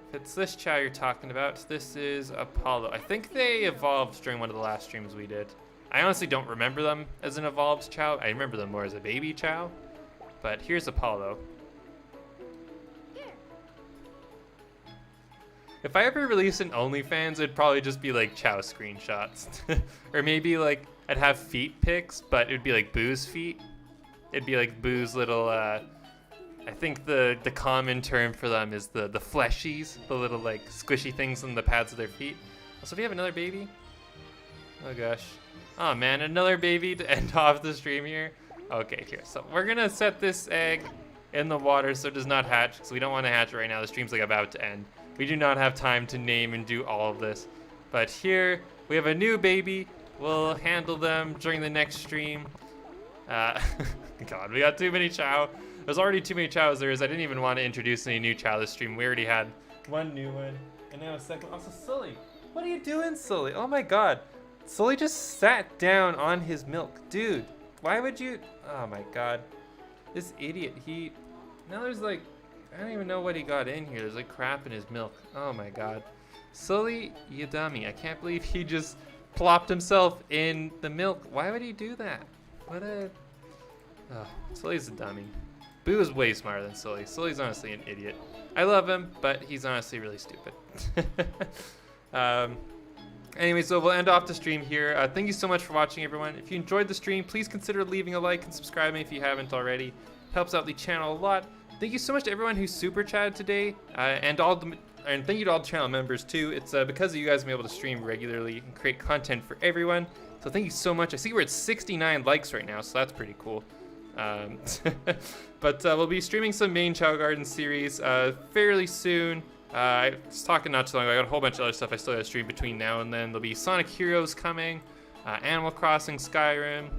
If it's this Chao you're talking about, this is Apollo. I think they evolved during one of the last streams we did. I honestly don't remember them as an evolved Chao. I remember them more as a baby Chao. But here's Apollo. If I ever release an OnlyFans, it'd probably just be like Chao screenshots. Or maybe like I'd have feet pics, but it'd be like Boo's feet. It'd be like Boo's little, I think the common term for them is the fleshies, the little like squishy things on the pads of their feet. So we have another baby. Oh gosh. Oh man, another baby to end off the stream here. Okay, here. So we're gonna set this egg in the water so it does not hatch, because we don't want to hatch right now. The stream's like about to end. We do not have time to name and do all of this. But here we have a new baby. We'll handle them during the next stream. God, we got too many Chao. There's already too many Chaos there is. I didn't even want to introduce any new Chao this stream. We already had one new one. And now a second. Also, Sully. What are you doing, Sully? Oh my god. Sully just sat down on his milk. Dude, why would you? Oh my god. This idiot. Now there's like, I don't even know what he got in here. There's like crap in his milk. Oh my god. Sully, you dummy. I can't believe he just plopped himself in the milk. Why would he do that? What a... Oh, Sully's a dummy. Boo is way smarter than Sully. Sully's honestly an idiot. I love him, but he's honestly really stupid. Anyway, so we'll end off the stream here. Thank you so much for watching, everyone. If you enjoyed the stream, please consider leaving a like and subscribing if you haven't already. Helps out the channel a lot. Thank you so much to everyone who super chatted today, and thank you to all the channel members too. It's because of you guys being able to stream regularly and create content for everyone. So thank you so much. I see we're at 69 likes right now, so that's pretty cool. But we'll be streaming some main Chao Garden series fairly soon. I was talking not too long ago. I got a whole bunch of other stuff I still got to stream between now and then. There'll be Sonic Heroes coming, Animal Crossing, Skyrim,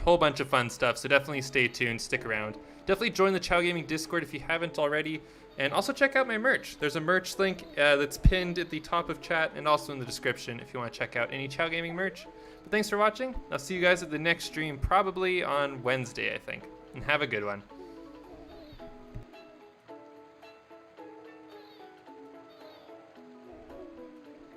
whole bunch of fun stuff. So definitely stay tuned, stick around. Definitely join the Chao Gaming Discord if you haven't already. And also check out my merch. There's a merch link that's pinned at the top of chat and also in the description if you want to check out any Chao Gaming merch. But thanks for watching. I'll see you guys at the next stream, probably on Wednesday, I think. And have a good one.